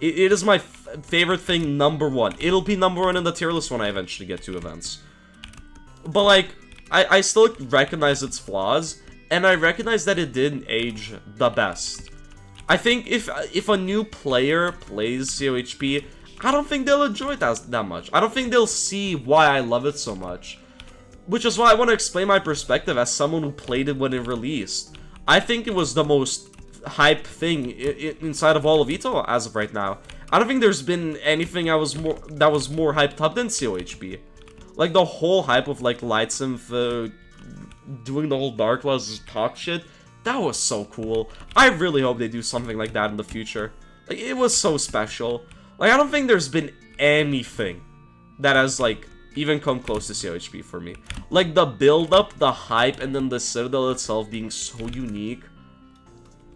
It is my favorite thing, #1. It'll be #1 in the tier list when I eventually get to events. But, like, I still recognize its flaws, and I recognize that it didn't age the best. I think if a new player plays COHP, I don't think they'll enjoy it that much. I don't think they'll see why I love it so much. Which is why I want to explain my perspective as someone who played it when it released. I think it was the most hype thing inside of all of EToH as of right now. I don't think there's been anything that was more hyped up than COHP. Like, the whole hype of, like, Lightsynth doing the whole Dark Laws talk shit, that was so cool. I really hope they do something like that in the future. Like, it was so special. Like, I don't think there's been anything that has, like, even come close to COHP for me. Like, the build-up, the hype, and then the Citadel itself being so unique.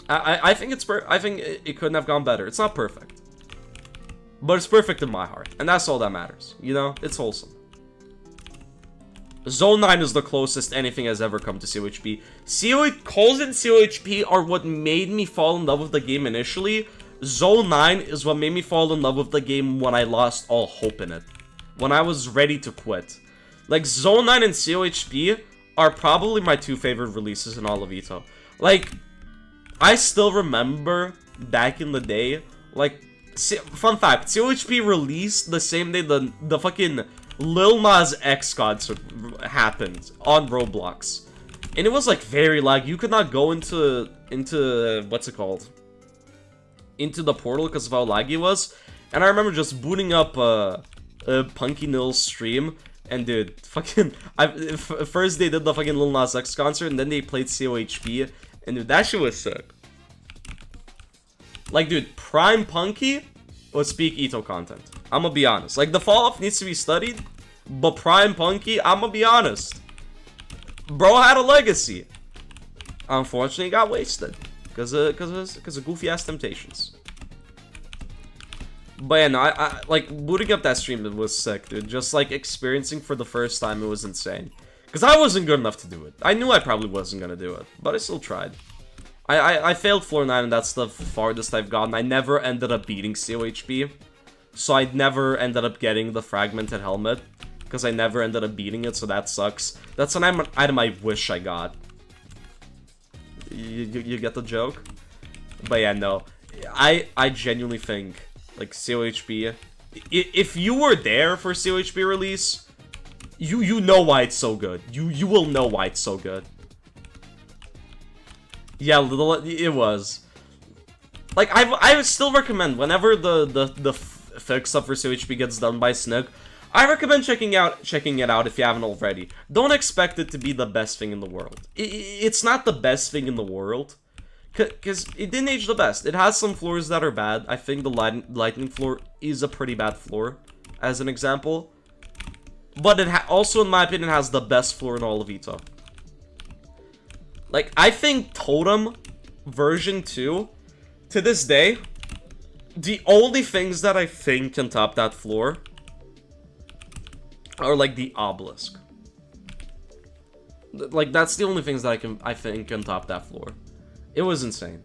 I think I think it couldn't have gone better. It's not perfect. But it's perfect in my heart. And that's all that matters. You know? It's wholesome. Zone 9 is the closest anything has ever come to COHP. Coles and COHP are what made me fall in love with the game initially. Zone 9 is what made me fall in love with the game when I lost all hope in it. When I was ready to quit. Like, Zone 9 and COHP are probably my two favorite releases in all of EToH. Like, I still remember back in the day, like, fun fact, COHP released the same day the fucking Lil Nas X concert happened on Roblox. And it was, like, very laggy. You could not go into what's it called? Into the portal because of how laggy it was. And I remember just booting up Punky Nil's stream. And dude, fucking, first they did the fucking Lil Nas X concert, and then they played COHP. And dude, that shit was sick. Like, dude, Prime Punky was peak EToH content. I'm gonna be honest. Like, the fall-off needs to be studied, but Prime Punky, I'm gonna be honest. Bro had a legacy. Unfortunately, it got wasted. because of goofy ass temptations. But yeah, no, I like booting up that stream. It was sick, dude. Just like experiencing for the first time, it was insane. Because I wasn't good enough to do it. I knew I probably wasn't gonna do it, but I still tried. I failed floor 9, and that's the farthest I've gotten. I never ended up beating COHB, so I never ended up getting the fragmented helmet, because I never ended up beating it, so that sucks. That's an item I wish I got. You get the joke? But yeah, no. I genuinely think, like, COHB, if you were there for COHB release, you know why it's so good. You will know why it's so good. Yeah, it was. Like, I would still recommend, whenever the fix stuff for COHB gets done by Snook, I recommend checking it out if you haven't already. Don't expect it to be the best thing in the world. It's not the best thing in the world, because it didn't age the best. It has some floors that are bad. I think the lightning floor is a pretty bad floor, as an example. But it also, in my opinion, has the best floor in all of EToH. Like, I think Totem version 2, to this day, the only things that I think can top that floor are like the obelisk. Like, that's the only things that I think can top that floor. It was insane.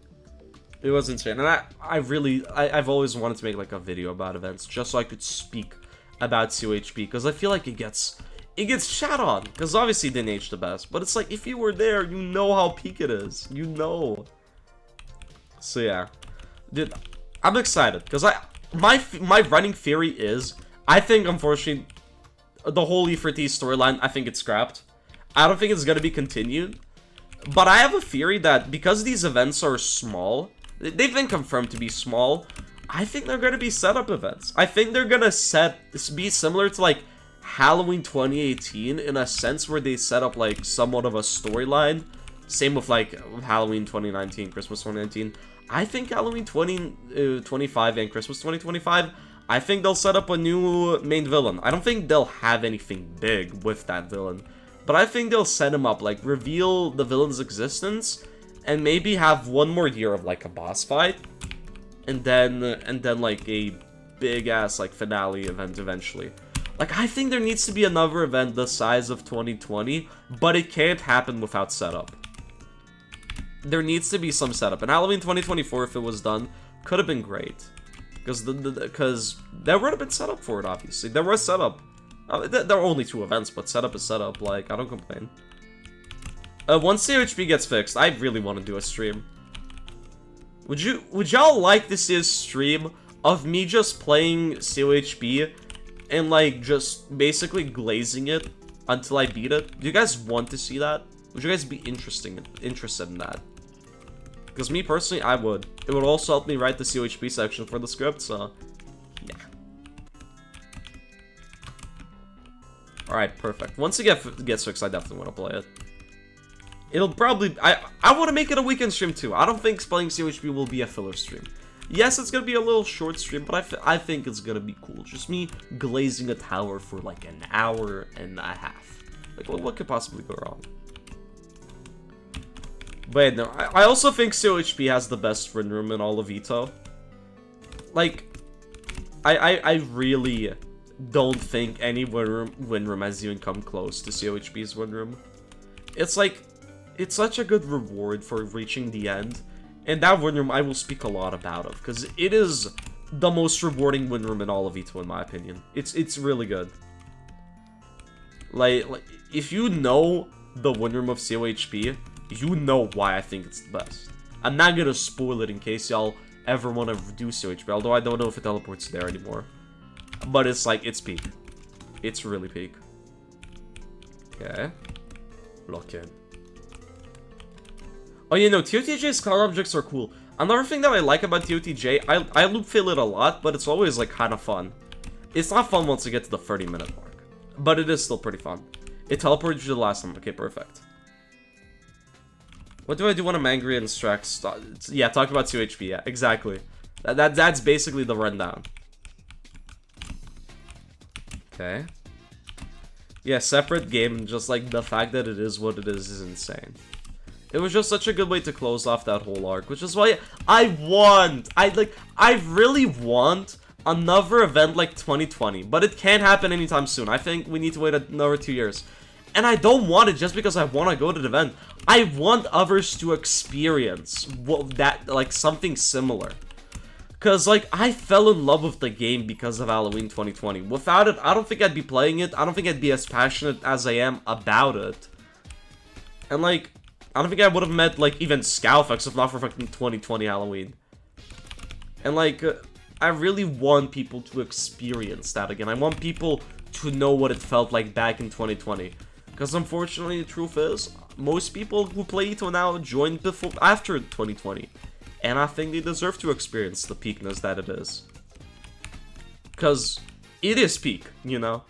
It was insane. And I've always wanted to make like a video about events just so I could speak about COHB, because I feel like it gets shat on, because obviously it didn't age the best, but it's like, if you were there, you know how peak it is. You know. So yeah. Dude, I'm excited, because my running theory is, I think, unfortunately, the whole E4T storyline, I think it's scrapped. I don't think it's going to be continued. But I have a theory that because these events are small, they've been confirmed to be small, I think they're going to be setup events. I think they're going to be similar to like Halloween 2018 in a sense, where they set up like somewhat of a storyline. Same with like Halloween 2019, Christmas 2019. I think Halloween 2025 and Christmas 2025, I think they'll set up a new main villain. I don't think they'll have anything big with that villain, but I think they'll set him up, like reveal the villain's existence, and maybe have one more year of like a boss fight, and then like a big ass like finale event eventually. Like, I think there needs to be another event the size of 2020, but it can't happen without setup. There needs to be some setup, and Halloween 2024, if it was done, could have been great. Because there would have been setup for it, obviously. There was setup. There are only 2 events, but setup is setup. Like, I don't complain. Once COHB gets fixed, I really want to do a stream. Would y'all like to see a stream of me just playing COHB and, like, just basically glazing it until I beat it? Do you guys want to see that? Would you guys be interested in that? Because me, personally, I would. It would also help me write the COHB section for the script, so... yeah. Alright, perfect. Once it gets fixed, I definitely want to play it. It'll probably... I want to make it a weekend stream, too. I don't think playing COHB will be a filler stream. Yes, it's going to be a little short stream, but I think it's going to be cool. Just me glazing a tower for, like, an hour and a half. Like, what could possibly go wrong? But no, I also think COHB has the best win room in all of EToH. Like, I really don't think any win room has even come close to COHB's win room. It's like, it's such a good reward for reaching the end. And that win room I will speak a lot about of, because it is the most rewarding win room in all of EToH, in my opinion. It's really good. Like if you know the win room of COHB, you know why I think it's the best. I'm not gonna spoil it in case y'all ever want to do COHB, although I don't know if it teleports there anymore. But it's like, it's peak. It's really peak. Okay. Lock in. Oh, you know, TOTJ's cloud objects are cool. Another thing that I like about TOTJ, I loop fill it a lot, but it's always, like, kind of fun. It's not fun once you get to the 30-minute mark, but it is still pretty fun. It teleported you to the last one. Okay, perfect. What do I do when I'm angry and stressed? Yeah, talk about COHB. Yeah, exactly. That's basically the rundown. Okay. Yeah, separate game. Just like the fact that it is what it is insane. It was just such a good way to close off that whole arc, which is why I really want another event like 2020, but it can't happen anytime soon. I think we need to wait another 2 years. And I don't want it just because I want to go to the event. I want others to experience something similar. Because, like, I fell in love with the game because of Halloween 2020. Without it, I don't think I'd be playing it. I don't think I'd be as passionate as I am about it. And, like, I don't think I would have met, like, even Scowfex if not for fucking 2020 Halloween. And, like, I really want people to experience that again. I want people to know what it felt like back in 2020. Because, unfortunately, the truth is, most people who play EToH now joined after 2020. And I think they deserve to experience the peakness that it is. Because it is peak, you know?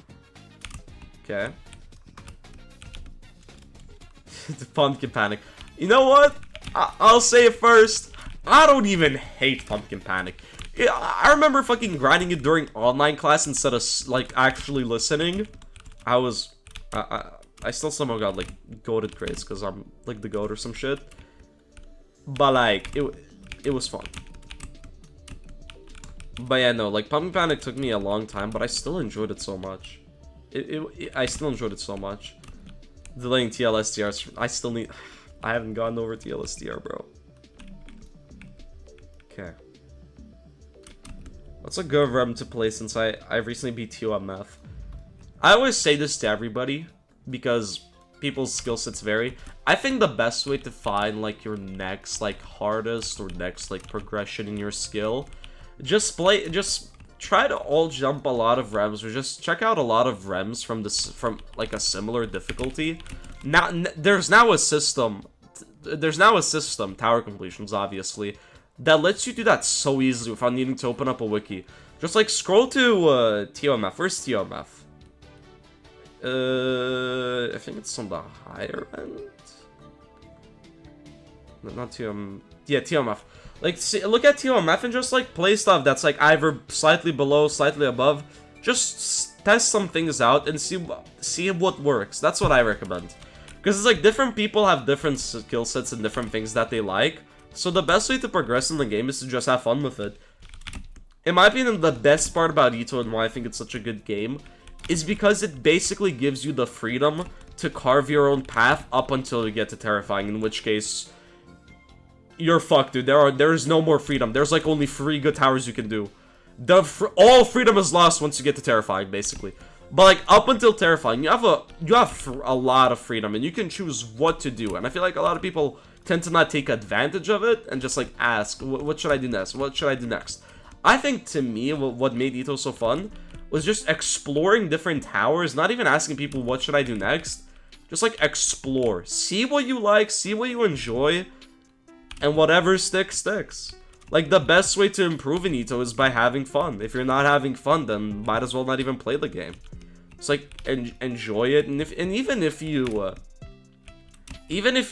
Okay. The Pumpkin Panic. You know what? I'll say it first. I don't even hate Pumpkin Panic. I remember fucking grinding it during online class instead of, like, actually listening. I still somehow got, like, goated grades because I'm, like, the goat or some shit. But, like, it was fun. But yeah, no, like, Pumpkin Panic took me a long time, but I still enjoyed it so much. I still enjoyed it so much. Delaying TLSDRs, I haven't gotten over TLSDR, bro. Okay. What's a good rem to play since I recently beat TOMF? I always say this to everybody, because people's skill sets vary. I think the best way to find, like, your next, like, hardest or next, like, progression in your skill, just try to all jump a lot of rems, or just check out a lot of rems from like, a similar difficulty. Now, there's now a system, tower completions, obviously, that lets you do that so easily without needing to open up a wiki. Just, like, scroll to, TOMF. Where's TOMF? I think it's on the higher end. No, not TOMF. Yeah, TOMF. Like, look at TOMF and just, like, play stuff that's, like, either slightly below, slightly above. Just test some things out and see what works. That's what I recommend. Because it's, like, different people have different skill sets and different things that they like. So the best way to progress in the game is to just have fun with it. In my opinion, the best part about EToH and why I think it's such a good game is because it basically gives you the freedom to carve your own path up until you get to Terrifying, in which case you're fucked, dude. There's no more freedom. There's, like, only 3 good towers you can do. All freedom is lost once you get to Terrifying, basically. But, like, up until Terrifying, you have a lot of freedom, and you can choose what to do. And I feel like a lot of people tend to not take advantage of it and just, like, ask, what should I do next? What should I do next? I think, to me, what made EToH so fun was just exploring different towers, not even asking people, what should I do next? Just, like, explore. See what you like, see what you enjoy, and whatever sticks, sticks. Like, the best way to improve in EToH is by having fun. If you're not having fun, then might as well not even play the game. It's like, enjoy it, and even if you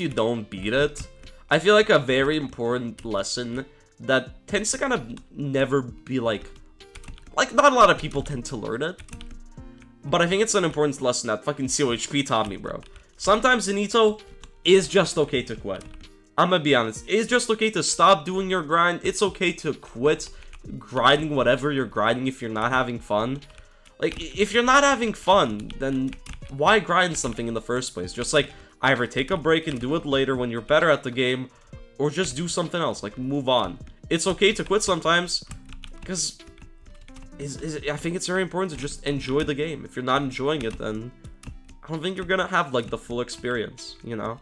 don't beat it, I feel like a very important lesson that tends to kind of never be, like, not a lot of people tend to learn it, but I think it's an important lesson that fucking COHP taught me, bro. Sometimes in EToH, it's just okay to quit. I'm gonna be honest, it's just okay to stop doing your grind. It's okay to quit grinding whatever you're grinding if you're not having fun. Like, if you're not having fun, then why grind something in the first place? Just, like, either take a break and do it later when you're better at the game, or just do something else, like, move on. It's okay to quit sometimes, because I think it's very important to just enjoy the game. If you're not enjoying it, then I don't think you're gonna have, like, the full experience, you know?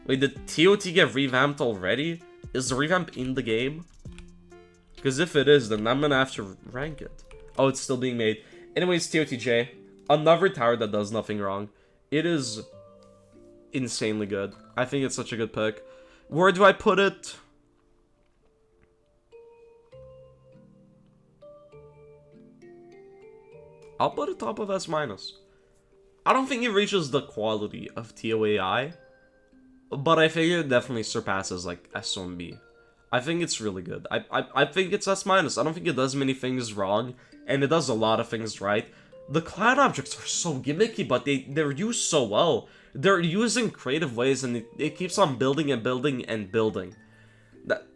Wait, did TOT get revamped already? Is the revamp in the game? Because if it is, then I'm gonna have to rank it. Oh, it's still being made. Anyways, TOTJ, another tower that does nothing wrong. It is insanely good. I think it's such a good pick. Where do I put it? I'll put it top of S-. I don't think it reaches the quality of TOAI, but I think it definitely surpasses, like, S1B. I think it's really good. I think it's S-. I don't think it does many things wrong, and it does a lot of things right. The clan objects are so gimmicky, but they're used so well. they're using creative ways, and it keeps on building and building and building.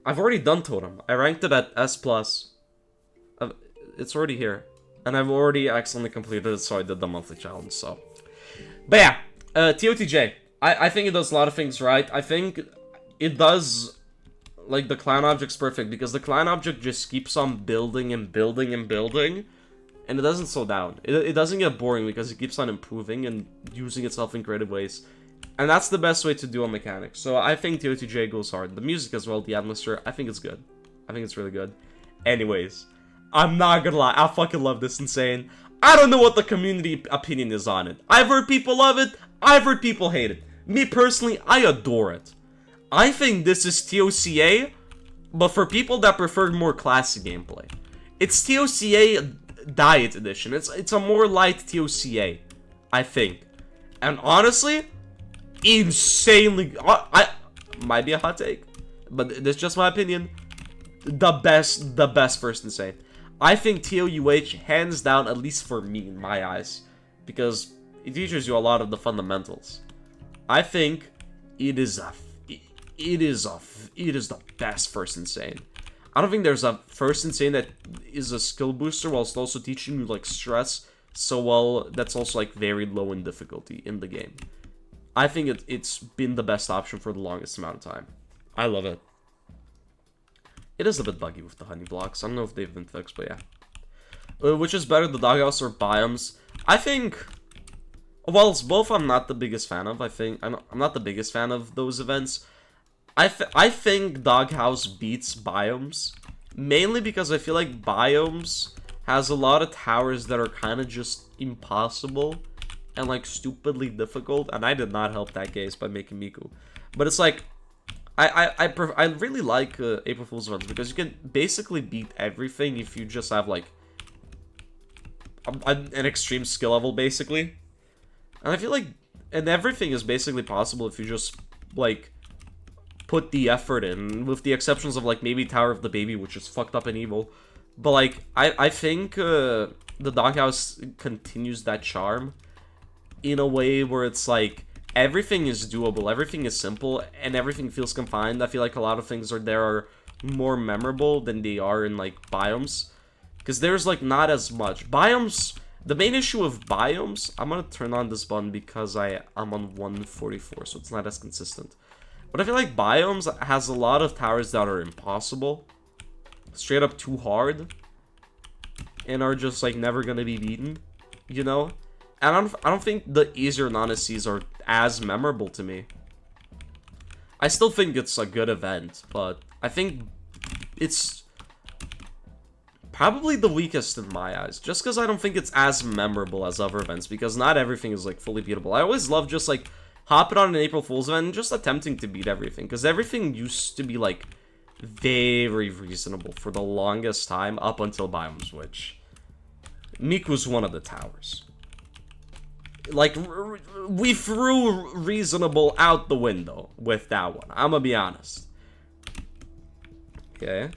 I've already done Totem. I ranked it at S+. It's already here. And I've already accidentally completed it, so I did the monthly challenge, so. But yeah, TOTJ. I think it does a lot of things right. I think it does, like, the clan object's perfect, because the clan object just keeps on building and building and building, and it doesn't slow down. It doesn't get boring, because it keeps on improving and using itself in creative ways. And that's the best way to do a mechanic. So I think TOTJ goes hard. The music as well, the atmosphere, I think it's good. I think it's really good. Anyways, I'm not gonna lie, I fucking love this Insane. I don't know what the community opinion is on it. I've heard people love it, I've heard people hate it. Me personally, I adore it. I think this is TOCA, but for people that prefer more classic gameplay. It's TOCA Diet Edition. It's a more light TOCA, I think. And honestly, insanely, I might be a hot take, but that's just my opinion. The best first Insane. I think TOUH hands down, at least for me in my eyes, because it teaches you a lot of the fundamentals. I think it is the best first Insane. I don't think there's a first Insane that is a skill booster whilst also teaching you like stress so well. That's also like very low in difficulty in the game. I think it's been the best option for the longest amount of time. I love it. It is a bit buggy with the honey blocks. I don't know if they've been fixed, but yeah. Which is better, the doghouse or biomes? I think, well, it's both. I'm not the biggest fan of. I'm not the biggest fan of those events. I think doghouse beats biomes, mainly because I feel like biomes has a lot of towers that are kind of just impossible and like stupidly difficult, and I did not help that case by making Miku. But it's like, I really like April Fool's events because you can basically beat everything if you just have like an extreme skill level, basically. And I feel like, and everything is basically possible if you just like put the effort in, with the exceptions of like maybe Tower of the Baby, which is fucked up and evil. But like I think the doghouse continues that charm in a way where it's like everything is doable, everything is simple, and everything feels confined. I feel like a lot of things are more memorable than they are in like biomes, because there's like not as much biomes. The main issue of biomes, I'm gonna turn on this button because I'm on 144, so it's not as consistent. But I feel like biomes has a lot of towers that are impossible, straight up too hard, and are just like never gonna be beaten, you know. And I don't think the easier non-SCs are as memorable to me. I still think it's a good event, but I think it's probably the weakest in my eyes, just because I don't think it's as memorable as other events, because not everything is like fully beatable. I always love just like hopping on an April Fool's event and just attempting to beat everything, because everything used to be like very reasonable for the longest time up until biomes, which Miku's one of the towers. Like, we threw reasonable out the window with that one. I'm gonna be honest. Okay.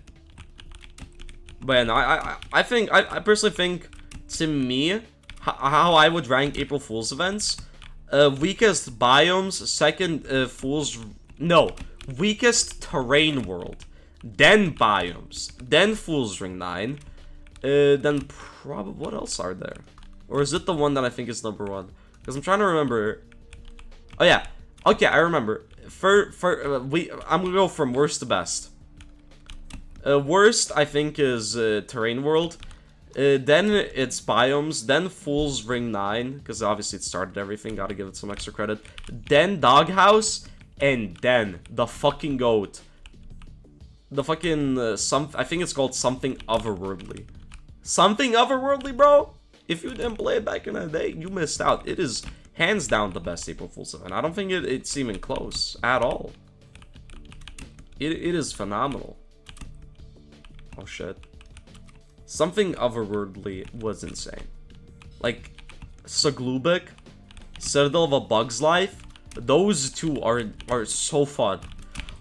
But yeah, no, I personally think, to me, how I would rank April Fool's events, weakest biomes, second weakest terrain world, then biomes, then Fool's Ring 9, then probably, what else are there? Or is it the one that I think is number one? Because I'm trying to remember. Oh yeah, okay, I remember. I'm gonna go from worst to best. Worst, I think, is Terrain World. Then it's Biomes. Then Fool's Ring 9, because obviously it started everything. Gotta give it some extra credit. Then Doghouse, and then the fucking GOAT. The fucking I think it's called something otherworldly. Something otherworldly, bro. If you didn't play it back in the day, you missed out. It is hands down the best April Fool's event. I don't think it's even close at all. It is phenomenal. Oh shit. Something otherworldly was insane. Like Sillygoober, Citadel of a Bug's Life, those two are so fun.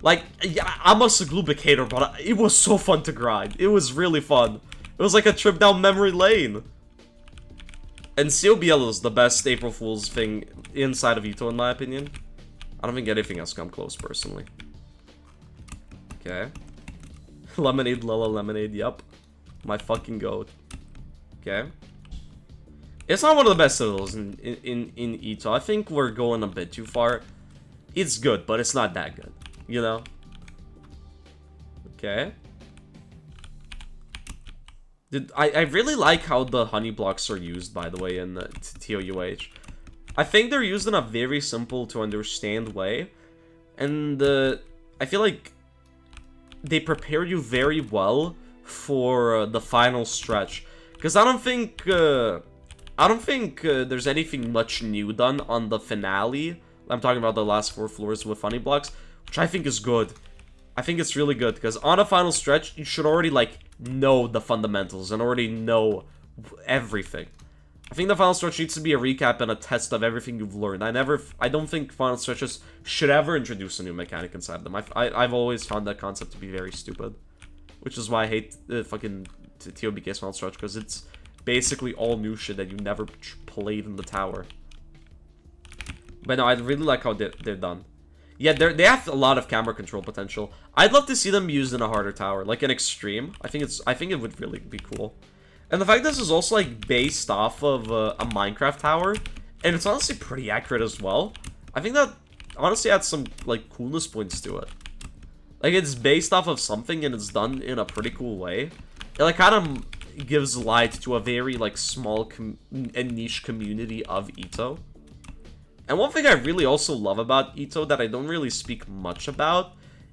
Like, yeah, I'm a Sillygoober hater, but it was so fun to grind. It was really fun. It was like a trip down memory lane. And COBL is the best April Fool's thing inside of EToH, in my opinion. I don't think anything else come close, personally. Okay. Lemonade, Lala, Lemonade, yup. My fucking goat. Okay. It's not one of the best Citadels in EToH. I think we're going a bit too far. It's good, but it's not that good. You know? Okay. I really like how the honey blocks are used, by the way, in the TOUH. I think they're used in a very simple to understand way. And I feel like they prepare you very well for the final stretch. Because I don't think there's anything much new done on the finale. I'm talking about the last 4 floors with funny blocks, which I think is good. I think it's really good, because on a final stretch, you should already, like, know the fundamentals and already know everything. I think the final stretch needs to be a recap and a test of everything you've learned. I don't think final stretches should ever introduce a new mechanic inside them. I've always found that concept to be very stupid. Which is why I hate the fucking TOBK's final stretch, because it's basically all new shit that you never played in the tower. But no, I really like how they're done. Yeah, they have a lot of camera control potential. I'd love to see them used in a harder tower, like an extreme. I think it would really be cool. And the fact this is also like based off of a Minecraft tower, and it's honestly pretty accurate as well. I think that honestly adds some like coolness points to it. Like it's based off of something and it's done in a pretty cool way. It like kind of gives light to a very like small and niche community of EToH. And one thing I really also love about EToH that I don't really speak much about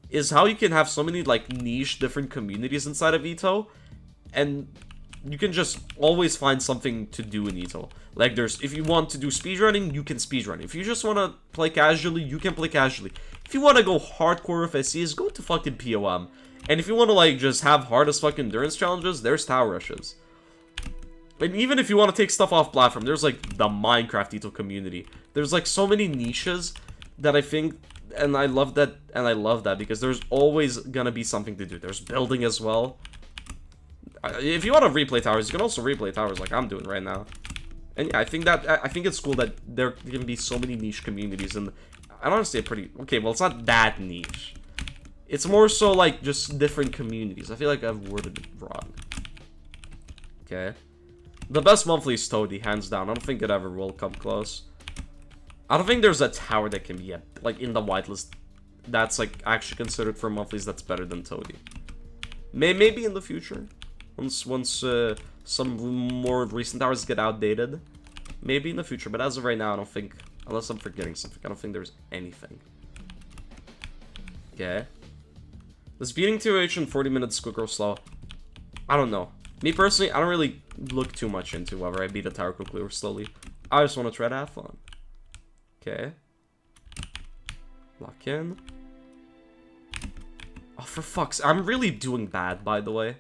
is how you can have so many like niche different communities inside of EToH, and you can just always find something to do in EToH. Like if you want to do speedrunning, you can speedrun. If you just want to play casually, you can play casually. If you want to go hardcore with SCs, go to fucking POM. And if you want to like just have hard as fuck endurance challenges, there's tower rushes. And even if you want to take stuff off platform, there's like the Minecraft EToH community. There's like so many niches that I think, and I love that because there's always gonna be something to do. There's building as well. If you want to replay towers, you can also replay towers like I'm doing right now. And yeah, I think it's cool that there can be so many niche communities, and I don't want to say pretty, okay, well it's not that niche. It's more so like just different communities. I feel like I've worded it wrong. Okay. The best monthly is Toadie, hands down. I don't think it ever will come close. I don't think there's a tower that can be, like, in the whitelist that's, like, actually considered for monthlies that's better than Toadie. Maybe in the future. Once some more recent towers get outdated. Maybe in the future, but as of right now, I don't think, unless I'm forgetting something, I don't think there's anything. Okay. This beating TOH in 40 minutes quick or slow. I don't know. Me personally, I don't really look too much into whether I beat a tower quickly or slowly. I just want to try to have fun. Okay. Lock in. Oh, for fuck's sake. I'm really doing bad, by the way.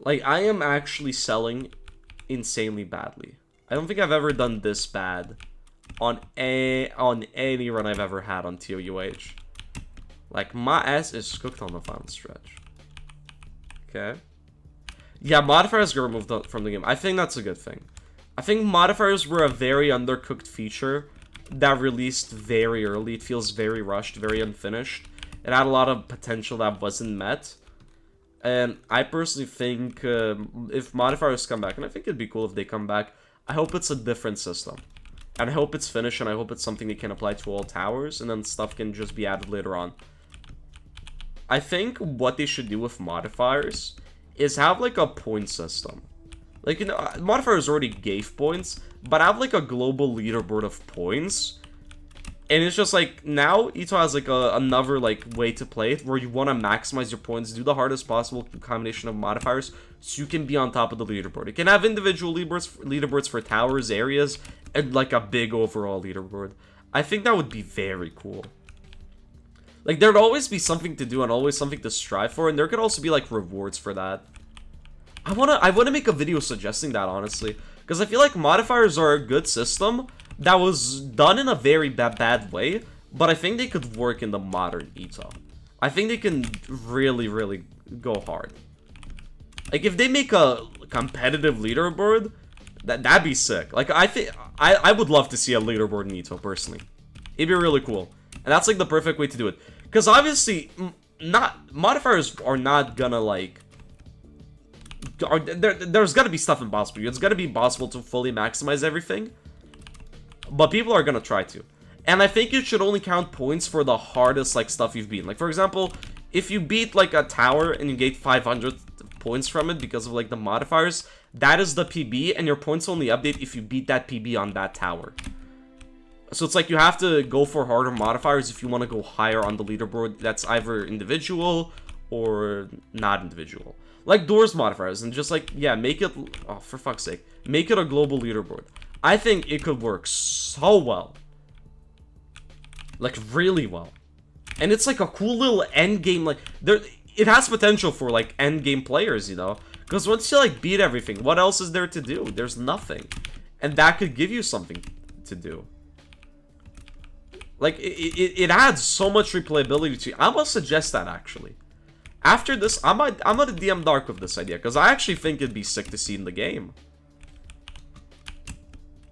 Like, I am actually selling insanely badly. I don't think I've ever done this bad on any run I've ever had on TOUH. Like, my ass is cooked on the final stretch. Okay. Yeah, modifiers get removed from the game. I think that's a good thing. I think modifiers were a very undercooked feature that released very early. It feels very rushed, very unfinished. It had a lot of potential that wasn't met. And I personally think if modifiers come back, and I think it'd be cool if they come back, I hope it's a different system. And I hope it's finished, and I hope it's something they can apply to all towers, and then stuff can just be added later on. I think what they should do with modifiers is have like a point system. Like, you know, modifiers already gave points, but have like a global leaderboard of points. And it's just like, now EToH has like another like way to play it, where you want to maximize your points, do the hardest possible combination of modifiers, so you can be on top of the leaderboard. It can have individual leaderboards for towers, areas, and like a big overall leaderboard. I think that would be very cool. Like, there'd always be something to do and always something to strive for, and there could also be, like, rewards for that. I wanna make a video suggesting that, honestly, because I feel like modifiers are a good system that was done in a very bad way, but I think they could work in the modern EToH. I think they can really, really go hard. Like, if they make a competitive leaderboard, That'd be sick. Like, I think I would love to see a leaderboard in EToH personally. It'd be really cool, and that's like the perfect way to do it. Because obviously, modifiers are not gonna like. There's gonna be stuff impossible. It's gonna be impossible to fully maximize everything, but people are gonna try to. And I think it should only count points for the hardest like stuff you've beaten. Like for example, if you beat like a tower and you get 500 points from it because of like the modifiers, that is the PB, and your points only update if you beat that PB on that tower. So it's like you have to go for harder modifiers if you want to go higher on the leaderboard. That's either individual or not individual. Like doors modifiers, and just like, yeah, make it, oh, for fuck's sake, make it a global leaderboard. I think it could work so well. Like, really well. And it's like a cool little end game, like, it has potential for, like, end game players, you know? Because once you, like, beat everything, what else is there to do? There's nothing. And that could give you something to do. Like, it adds so much replayability to you. I must suggest that, actually. After this, I'm gonna DM Dark with this idea, because I actually think it'd be sick to see in the game.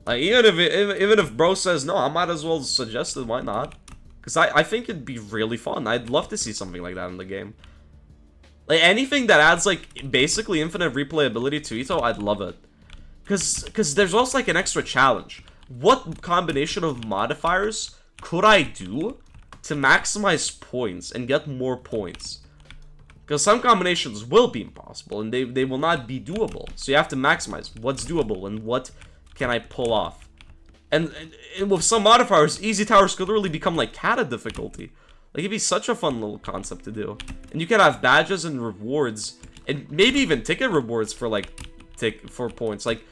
Like, even if bro says no, I might as well suggest it, why not? Because I think it'd be really fun. I'd love to see something like that in the game. Like, anything that adds, like, basically infinite replayability to EToH, I'd love it. Because there's also, like, an extra challenge. What combination of modifiers could I do to maximize points and get more points? Because some combinations will be impossible, and they will not be doable. So you have to maximize what's doable and what can I pull off. And with some modifiers, easy towers could really become like kata difficulty. Like, it'd be such a fun little concept to do. And you can have badges and rewards, and maybe even ticket rewards for like for points. Like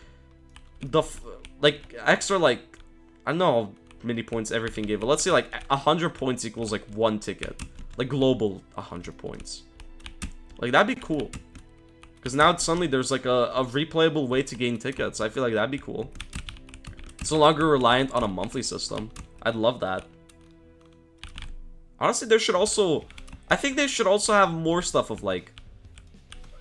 extra, like, I don't know how many points everything gave, but let's say like 100 points equals like 1 ticket, like global 100 points. Like, that'd be cool. Because now suddenly there's like a replayable way to gain tickets. I feel like that'd be cool. It's no longer reliant on a monthly system. I'd love that. Honestly, there should also... I think they should also have more stuff of, like...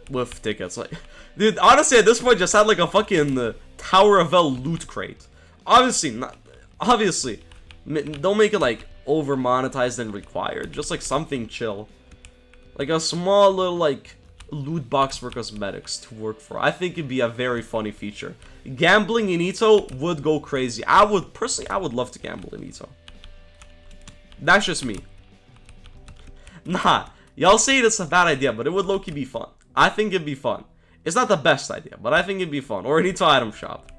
with tickets. Like, dude, honestly, at this point, just had like a fucking Tower of Hell loot crate. Obviously, not... Obviously. Don't make it, like, over-monetized and required. Just, like, something chill. Like, a small little, like, loot box for cosmetics to work for. I think it'd be a very funny feature. Gambling in EToH would go crazy. Personally, I would love to gamble in EToH. That's just me. Nah, y'all say it's a bad idea, but it would low-key be fun. I think it'd be fun. It's not the best idea, but I think it'd be fun. Or an EToH item shop.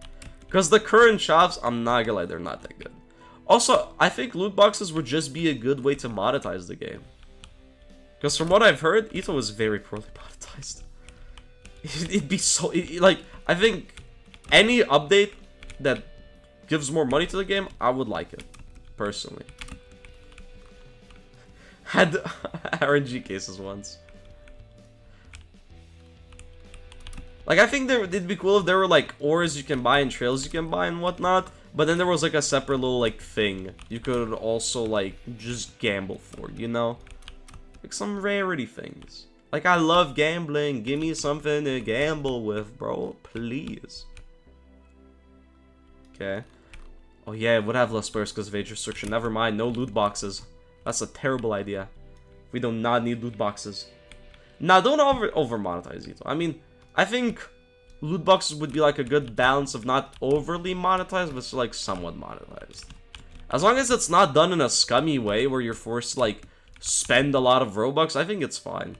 Because the current shops, I'm not gonna lie, they're not that good. Also, I think loot boxes would just be a good way to monetize the game. Because from what I've heard, EToH is very poorly monetized. It'd be so... like, I think any update that gives more money to the game, I would like it. Personally. Had RNG cases once. Like, I think it'd be cool if there were, like, ores you can buy and trails you can buy and whatnot. But then there was, like, a separate little, like, thing you could also, like, just gamble for, you know? Like, some rarity things. Like, I love gambling. Give me something to gamble with, bro. Please. Okay. Oh, yeah, it would have less spurs because of age restriction. Never mind. No loot boxes. That's a terrible idea. We do not need loot boxes. Now, don't over-monetize EToH. I mean, I think loot boxes would be, like, a good balance of not overly monetized, but like, somewhat monetized. As long as it's not done in a scummy way where you're forced to, like, spend a lot of Robux, I think it's fine.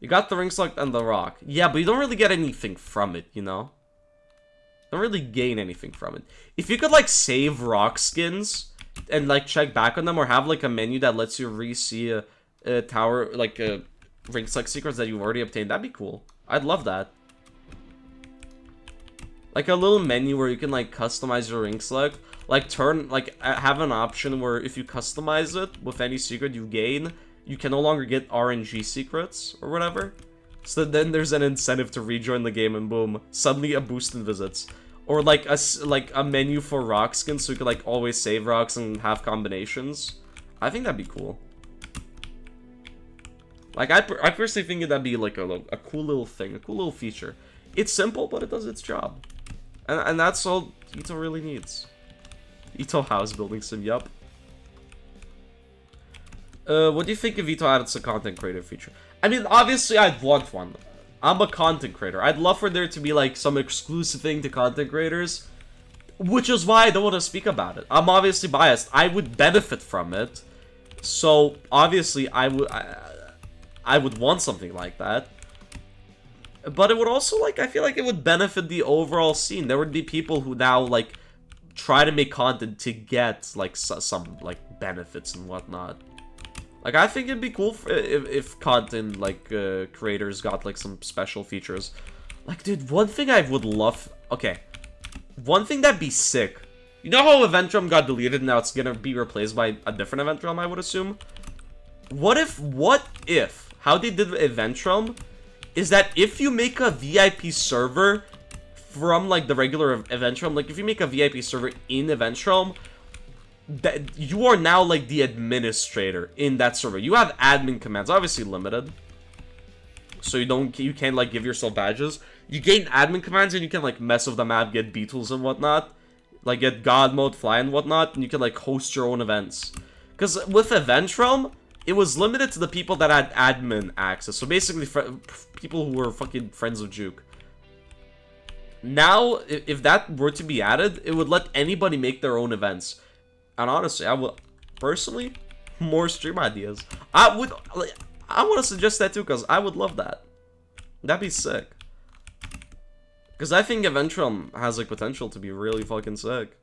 You got the ring select and the rock. Yeah, but you don't really get anything from it, you know? Don't really gain anything from it. If you could, like, save rock skins and, like, check back on them, or have, like, a menu that lets you re-see a tower, like, a ring select secrets that you've already obtained, that'd be cool. I'd love that. Like, a little menu where you can, like, customize your ring select. Like, have an option where if you customize it with any secret you gain, you can no longer get RNG secrets or whatever. So then there's an incentive to rejoin the game, and boom, suddenly a boost in visits. Or like a menu for rock skins, so you could like always save rocks and have combinations. I think that'd be cool. Like, I personally think that'd be like a cool little thing, a cool little feature. It's simple, but it does its job. And that's all EToH really needs. EToH house building sim, yup. What do you think if EToH added a content creator feature? I mean, obviously I'd want one. I'm a content creator. I'd love for there to be like some exclusive thing to content creators. Which is why I don't want to speak about it. I'm obviously biased. I would benefit from it. So, obviously, I would want something like that. But it would also, like, I feel like it would benefit the overall scene. There would be people who now, like, try to make content to get, like, some, like, benefits and whatnot. Like, I think it'd be cool if content, like, creators got, like, some special features. Like, dude, one thing I would love... Okay. One thing that'd be sick. You know how Event Drum got deleted and now it's gonna be replaced by a different Event Drum, I would assume? What if, how they did Event Drum is that if you make a VIP server from, like, the regular Event Drum, like, if you make a VIP server in Event Drum, that you are now, like, the administrator in that server. You have admin commands, obviously limited. So you can't, like, give yourself badges. You gain admin commands and you can, like, mess with the map, get B-tools and whatnot. Like, get God mode, fly and whatnot, and you can, like, host your own events. Because with Event Realm, it was limited to the people that had admin access. So basically, people who were fucking friends of Juke. Now, if that were to be added, it would let anybody make their own events. And honestly, I would, personally, more stream ideas. I want to suggest that too, because I would love that. That'd be sick. Because I think Event Realm has, like, potential to be really fucking sick.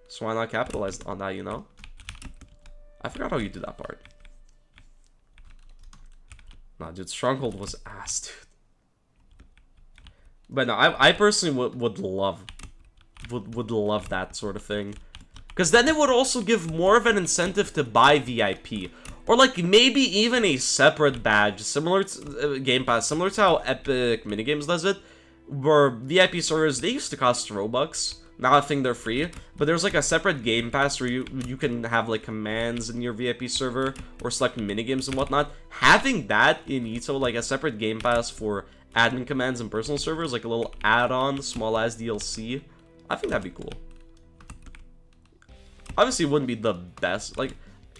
So why not capitalize on that, you know? I forgot how you do that part. Nah, dude, Stronghold was ass, dude. But no, I personally would love that sort of thing. Because then it would also give more of an incentive to buy VIP. Or, like, maybe even a separate badge, similar to Game Pass, similar to how Epic Minigames does it. Where VIP servers, they used to cost Robux. Now I think they're free. But there's, like, a separate Game Pass where you can have, like, commands in your VIP server. Or select minigames and whatnot. Having that in EToH, like, a separate Game Pass for admin commands and personal servers. Like, a little add-on, small-ass DLC. I think that'd be cool. Obviously, it wouldn't be the best. Like,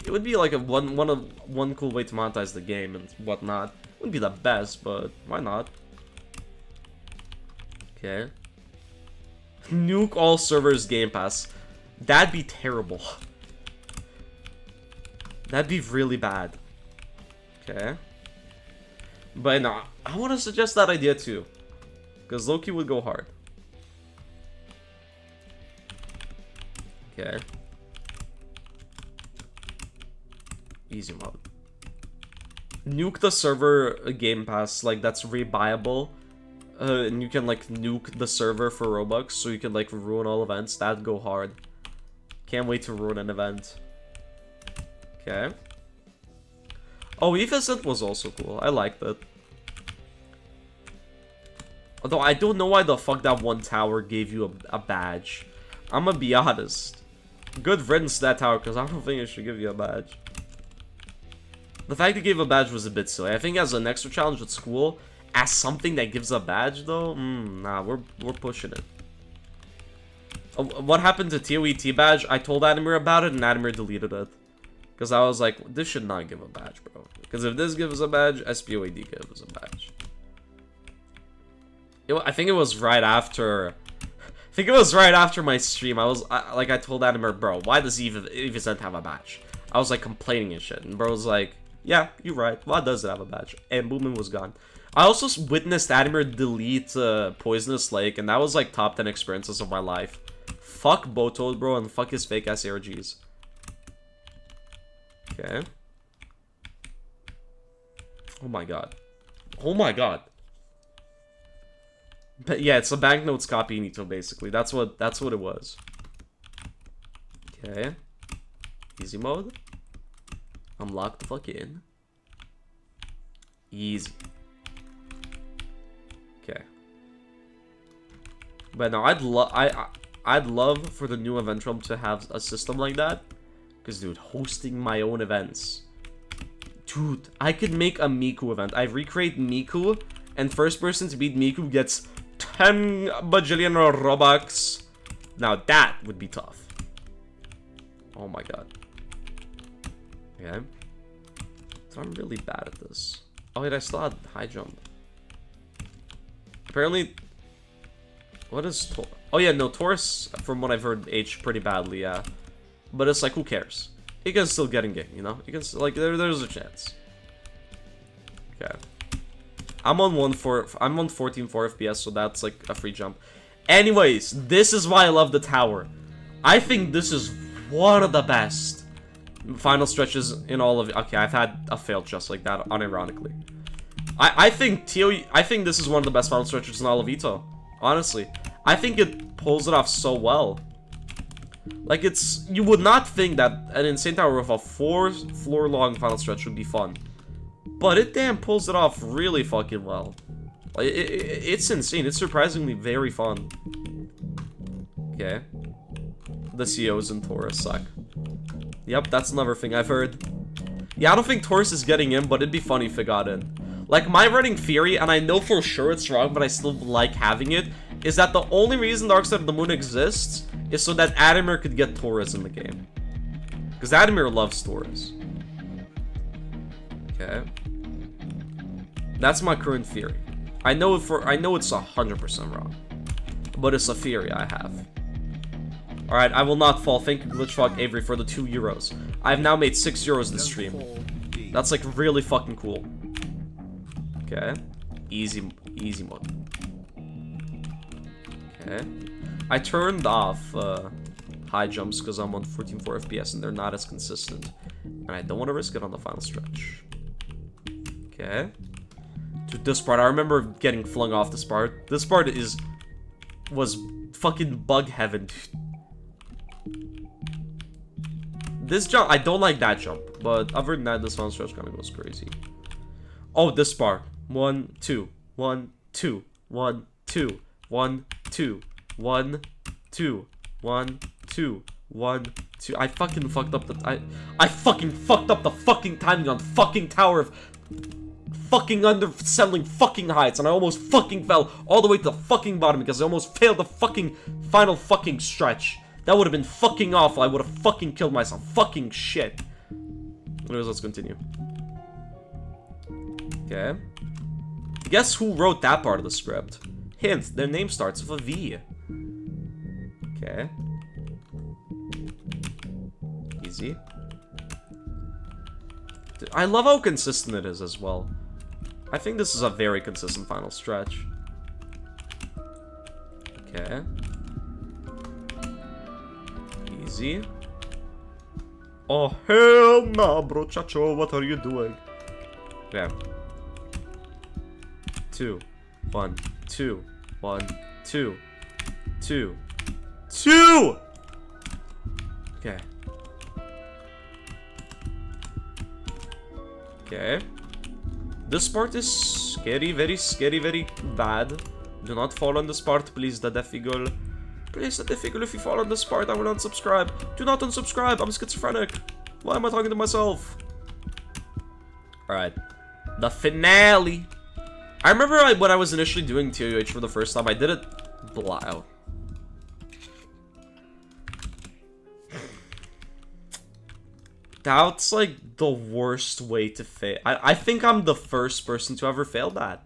it would be, like, one cool way to monetize the game and whatnot. It wouldn't be the best, but why not? Okay. Nuke all servers Game Pass. That'd be terrible. That'd be really bad. Okay. But no, I want to suggest that idea too. Because Loki would go hard. Okay. Easy mode. Nuke the server Game Pass, like, that's rebuyable. And you can, like, nuke the server for Robux, so you can, like, ruin all events. That'd go hard. Can't wait to ruin an event. Okay. Oh, EToH was also cool. I liked it. Although, I don't know why the fuck that one tower gave you a badge. I'm gonna be honest. Good riddance to that tower, because I don't think it should give you a badge. The fact it gave a badge was a bit silly. I think as an extra challenge at school, as something that gives a badge, though, nah, we're pushing it. What happened to TOET badge? I told Adamir about it, and Adamir deleted it. Because I was like, this should not give a badge, bro. Because if this gives a badge, SPOAD gives a badge. I think it was right after... I think it was right after my stream. I told Adamir, bro, why does EToH have a badge? I was, like, complaining and shit. And bro was like, yeah, you're right. Why does it have a badge? And Booming was gone. I also witnessed Adamir delete Poisonous Lake, and that was, like, top 10 experiences of my life. Fuck Botoad, bro, and fuck his fake-ass ARGs. Okay. Oh my god. Oh my god. But yeah, it's a banknotes copy in EToH, basically. That's what it was. Okay. Easy mode. Unlock the fuck in. Easy. Okay. But no, I'd love for the new Event Realm to have a system like that. Because, dude, hosting my own events. Dude, I could make a Miku event. I recreate Miku, and first person to beat Miku gets 10 bajillion Robux. Now that would be tough. Oh my god. Okay. So I'm really bad at this. Oh wait, I still had high jump. Apparently... What is Tor? Oh yeah, no, Taurus, from what I've heard, aged pretty badly, yeah. But it's like, who cares? He can still get in game, you know? He can still, like, there's a chance. Okay. I'm on 14.4 FPS, so that's like a free jump. Anyways, this is why I love the tower. I think this is one of the best final stretches in all of... Okay, I've had a fail just like that, unironically. I think this is one of the best final stretches in all of EToH. Honestly. I think it pulls it off so well. Like, it's... You would not think that an insane tower with a 4-floor-long final stretch would be fun. But it damn pulls it off really fucking well. Like, it's insane. It's surprisingly very fun. Okay. The COs in Taurus suck. Yep, that's another thing I've heard. Yeah, I don't think Taurus is getting in, but it'd be funny if it got in. Like, my running theory, and I know for sure it's wrong, but I still like having it, is that the only reason Dark Side of the Moon exists is so that Adamir could get Taurus in the game. Because Adamir loves Taurus. Okay. That's my current theory. I know it's 100% wrong. But it's a theory I have. Alright, I will not fall. Thank you, GlitchFog Avery, for the 2 euros. I've now made 6 euros this stream. That's like really fucking cool. Okay. Easy mode. Okay. I turned off high jumps because I'm on 14.4 FPS and they're not as consistent. And I don't want to risk it on the final stretch. Okay. Dude, this part, I remember getting flung off this part. This part was fucking bug heaven, dude. This jump, I don't like that jump. But other than that, this final stretch kind of goes crazy. Oh, this part. 1, 2, 1, 2, 1, 2, 1, 2, 1, 2, 1, 2, 1, 2. I fucking fucked up the... I fucking fucked up the fucking timing on fucking tower of fucking underselling fucking heights, and I almost fucking fell all the way to the fucking bottom because I almost failed the fucking final fucking stretch. That would have been fucking awful. I would have fucking killed myself. Fucking shit. Anyways, let's continue. Okay. Guess who wrote that part of the script? Hint, their name starts with a V. Okay. Easy. Dude, I love how consistent it is as well. I think this is a very consistent final stretch. Okay. Easy. Oh, hell nah, bro, chacho, what are you doing? Okay. 2, 1, 2, 1, 2, 2, 2! Okay. Okay. This part is scary, very bad. Do not fall on this part, please, the Death Eagle. Please, the Death Eagle, if you fall on this part, I will unsubscribe. Do not unsubscribe, I'm schizophrenic. Why am I talking to myself? Alright. The finale. I remember when I was initially doing TOH for the first time, I did it blind. That's like the worst way to fail. I think I'm the first person to ever fail that.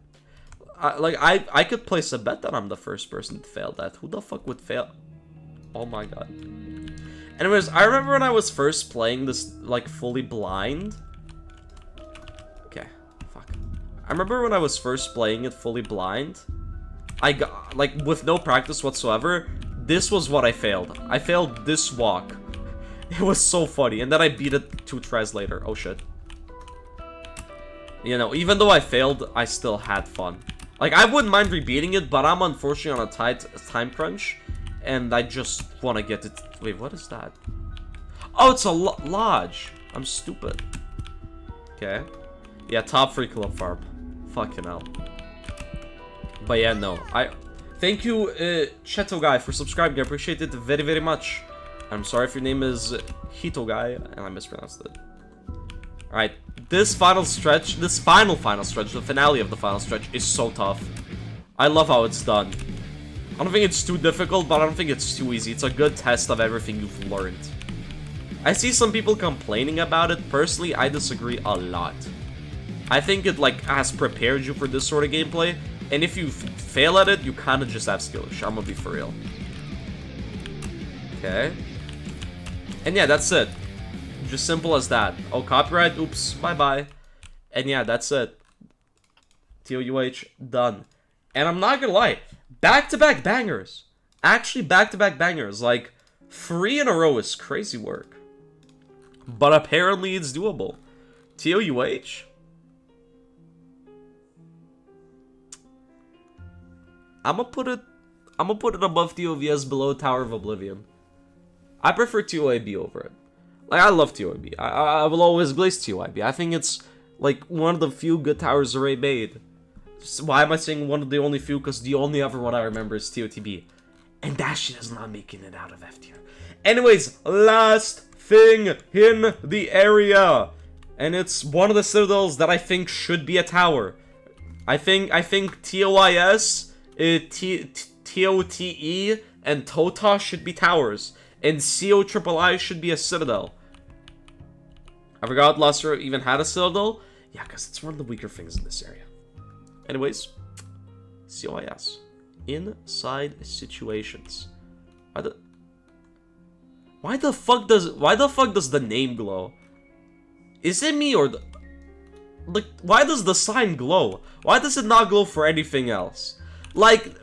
I could place a bet that I'm the first person to fail that. Who the fuck would fail? Oh my god. Anyways, I remember when I was first playing this, like, fully blind. Okay, fuck. I remember when I was first playing it fully blind. I got, like, with no practice whatsoever, this was what I failed. I failed this walk. It was so funny, and then I beat it 2 tries later. Oh shit. You know, even though I failed, I still had fun. Like, I wouldn't mind rebeating it, but I'm unfortunately on a tight time crunch, and I just want to get it. Wait, what is that? Oh, it's a lodge. I'm stupid. Okay. Yeah, top 3 club farm. Fucking hell. But yeah, no. Thank you, Cheto guy, for subscribing. I appreciate it very much. I'm sorry if your name is Hito guy and I mispronounced it. Alright, this final stretch, the finale of the final stretch is so tough. I love how it's done. I don't think it's too difficult, but I don't think it's too easy. It's a good test of everything you've learned. I see some people complaining about it. Personally, I disagree a lot. I think it, like, has prepared you for this sort of gameplay. And if you fail at it, you kind of just have skill issue. I'm gonna be for real. Okay. And yeah, that's it. Just simple as that. Oh, copyright. Oops. Bye-bye. And yeah, that's it. TOUH. Done. And I'm not gonna lie. Back-to-back bangers. Actually, back-to-back bangers. Like, 3 in a row is crazy work. But apparently it's doable. TOUH? I'm gonna put it above TOVS, below Tower of Oblivion. I prefer TOIB over it. Like, I love TOIB. I will always blaze TOIB. I think it's, like, one of the few good towers already made. Why am I saying one of the only few? Because the only other one I remember is TOTB. And that shit is not making it out of F tier. Anyways, last thing in the area. And it's one of the citadels that I think should be a tower. I think TOIS, TOTE, and TOTA should be towers. And COIII should be a citadel. I forgot Lustre even had a citadel. Yeah, because it's one of the weaker things in this area. Anyways, COIS. Inside situations. Why the fuck does the name glow? Is it me or like, why does the sign glow? Why does it not glow for anything else? Like,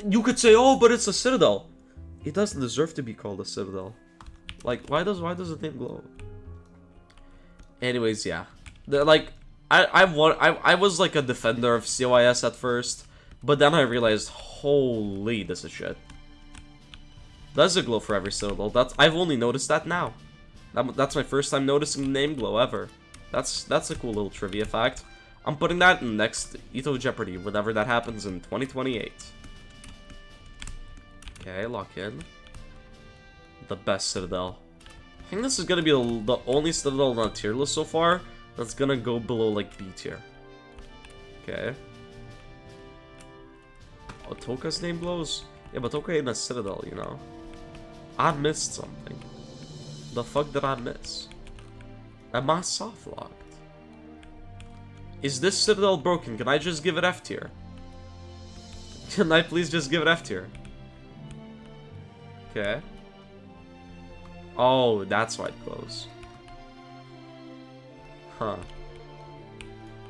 you could say, oh, but it's a citadel. It doesn't deserve to be called a citadel. Like, why does the name glow? Anyways, yeah. I was like a defender of COIS at first, but then I realized, holy, this is shit. Does it glow for every citadel? I've only noticed that now. That's my first time noticing the name glow ever. That's a cool little trivia fact. I'm putting that in next EToH Jeopardy, whenever that happens in 2028. Okay, lock in. The best citadel. I think this is gonna be the only citadel on tier list so far that's gonna go below, like, B tier. Okay. Oh, Toka's name glows? Yeah, but Toka ain't a citadel, you know? I missed something. The fuck did I miss? Am I soft locked? Is this citadel broken? Can I just give it F tier? Can I please just give it F tier? Okay. Oh, that's why it glows. Huh.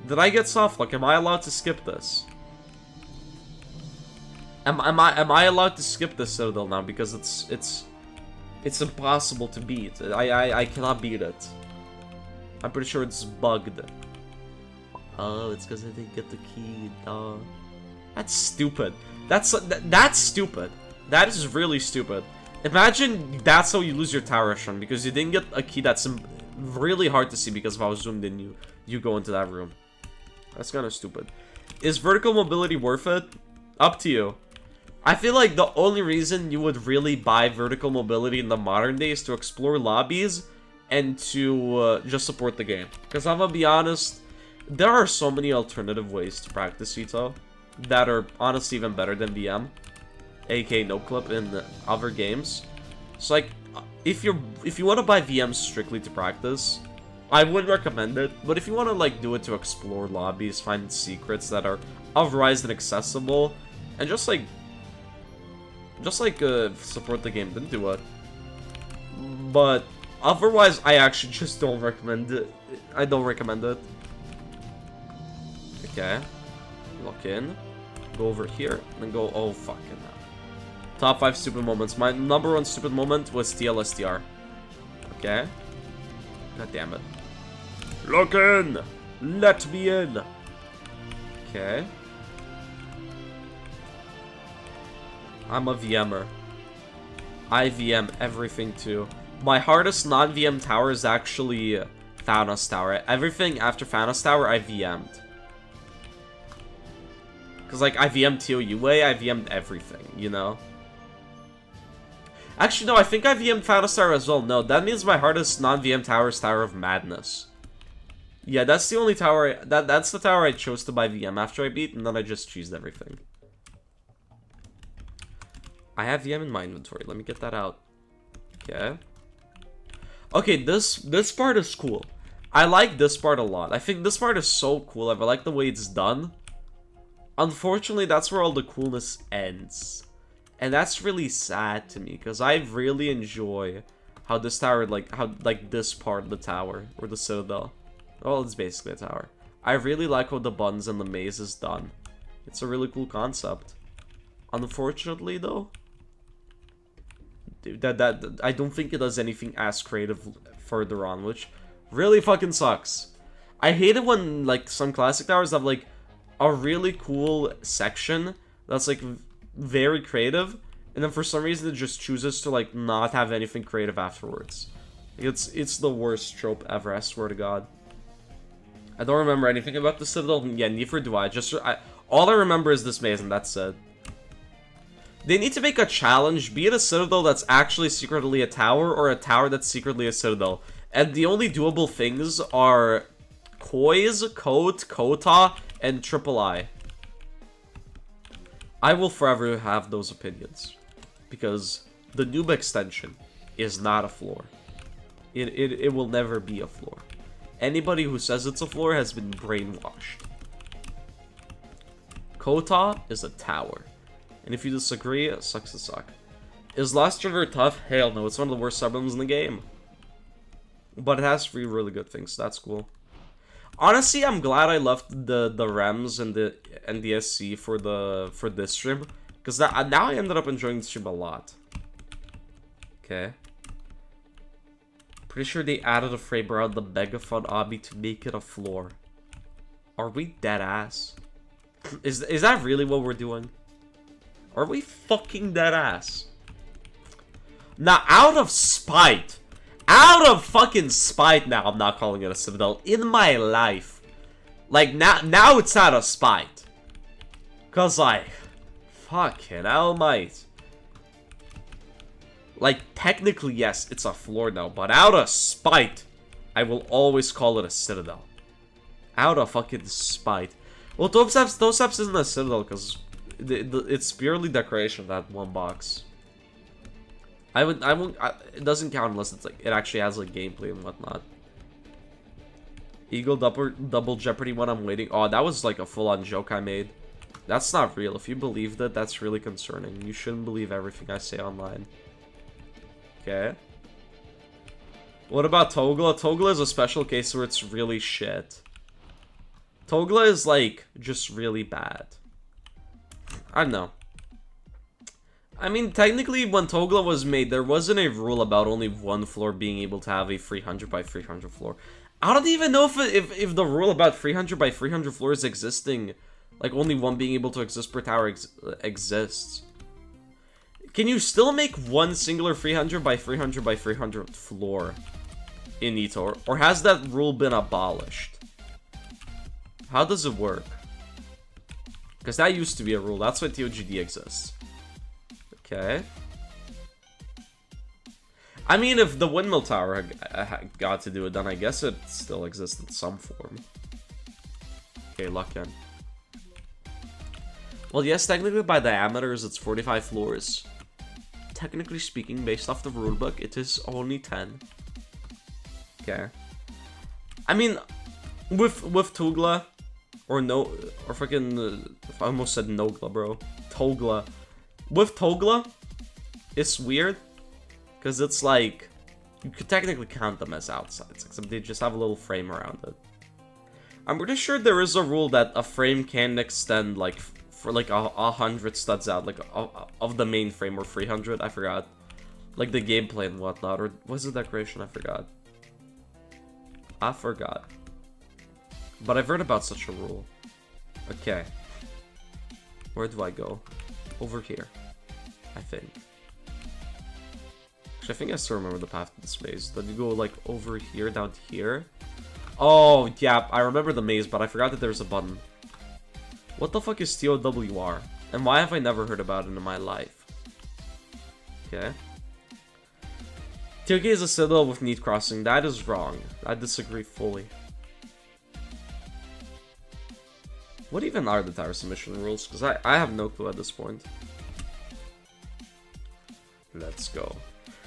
Did I get soft lock? Am I allowed to skip this? Am I allowed to skip this citadel now because it's impossible to beat. I cannot beat it. I'm pretty sure it's bugged. Oh, it's because I didn't get the key. Duh. That's stupid. That's stupid. That is really stupid. Imagine that's how you lose your tower run because you didn't get a key that's really hard to see because if I was zoomed in, you go into that room. That's kind of stupid. Is vertical mobility worth it? Up to you. I feel like the only reason you would really buy vertical mobility in the modern day is to explore lobbies and to just support the game. Because I'm gonna be honest, there are so many alternative ways to practice EToH that are honestly even better than VM, aka no clip in other games. So like, if you want to buy VMs strictly to practice, I wouldn't recommend it. But if you want to like do it to explore lobbies, find secrets that are otherwise inaccessible, and just like support the game, then do it. But otherwise, I actually just don't recommend it. I don't recommend it. Okay, lock in, go over here, and go. Oh fucking hell. Top 5 stupid moments. My number 1 stupid moment was TLSTR. Okay. God damn it. Lock in! Let me in! Okay. I'm a VMer. I VM everything too. My hardest non-VM tower is actually Thanos Tower. Everything after Thanos Tower I VM'd. Cause like I VM'd TOUA, I VM'd everything, you know? Actually, no, I think I VM'd Thanos Tower as well. No, that means my hardest non-VM tower is Tower of Madness. Yeah, that's the only tower, that's the tower I chose to buy VM after I beat, and then I just cheesed everything. I have VM in my inventory. Let me get that out. Okay. Okay, this part is cool. I like this part a lot. I think this part is so cool. I like the way it's done. Unfortunately, that's where all the coolness ends. And that's really sad to me, because I really enjoy how this tower, like this part of the tower, or the citadel. Well, it's basically a tower. I really like how the buttons and the maze is done. It's a really cool concept. Unfortunately, though, that I don't think it does anything as creative further on, which really fucking sucks. I hate it when, like, some classic towers have, like, a really cool section that's, like, very creative, and then for some reason it just chooses to, like, not have anything creative afterwards. It's the worst trope ever, I swear to God. I don't remember anything about the citadel. Yeah, neither do I. All I remember is this maze, and that's it. They need to make a challenge, be it a citadel that's actually secretly a tower, or a tower that's secretly a citadel. And the only doable things are Qezarity, Coat, Kota, and III. I will forever have those opinions, because the noob extension is not a floor. It will never be a floor. Anybody who says it's a floor has been brainwashed. Kota is a tower. And if you disagree, it sucks to suck. Is Lost River tough? Hell no, it's one of the worst suburbs in the game. But it has 3 really good things, so that's cool. Honestly, I'm glad I left the REMs and the SC for this stream, because now I ended up enjoying the stream a lot. Okay. Pretty sure they added a frame around the Megafun obby to make it a floor. Are we dead ass? Is that really what we're doing? Are we fucking dead ass? Now, out of spite, out of fucking spite, now I'm not calling it a citadel in my life. Like, now it's out of spite. Cause, like, fucking hell, mate. Like, technically, yes, it's a floor now, but out of spite, I will always call it a citadel. Out of fucking spite. Well, Tosaps isn't a citadel, because it's purely decoration, that one box. It doesn't count unless it's like, it actually has like gameplay and whatnot. Eagle double Jeopardy when I'm waiting. Oh, that was like a full-on joke I made. That's not real. If you believe that, that's really concerning. You shouldn't believe everything I say online. Okay. What about Togla? Togla is a special case where it's really shit. Togla is like just really bad. I don't know. I mean, technically, when Togla was made, there wasn't a rule about only one floor being able to have a 300 by 300 floor. I don't even know if the rule about 300 by 300 floors existing, like only one being able to exist per tower exists. Can you still make one singular 300 by 300 by 300 floor in EToH, or has that rule been abolished? How does it work? Because that used to be a rule. That's why TOGD exists. Okay. I mean, if the windmill tower got to do it, then I guess it still exists in some form. Okay, luck in. Well, yes, technically by diameters, it's 45 floors. Technically speaking, based off the rulebook, it is only 10. Okay. I mean, with Togla, or freaking, I almost said Nogla, bro. Togla. With Togla, it's weird, because it's like, you could technically count them as outsides, except they just have a little frame around it. I'm pretty sure there is a rule that a frame can extend, like, for like 100 studs out, like, of the main frame, or 300, I forgot. Like the gameplay and whatnot, or was it decoration? I forgot. But I've heard about such a rule. Okay. Where do I go? Over here, I think. Actually, I think I still remember the path to this maze. Then you go, like, over here, down to here. Oh, yeah, I remember the maze, but I forgot that there's a button. What the fuck is TOWR? And why have I never heard about it in my life? Okay. TOK is a citadel with need crossing. That is wrong. I disagree fully. What even are the tower submission rules? Because I have no clue at this point. Let's go.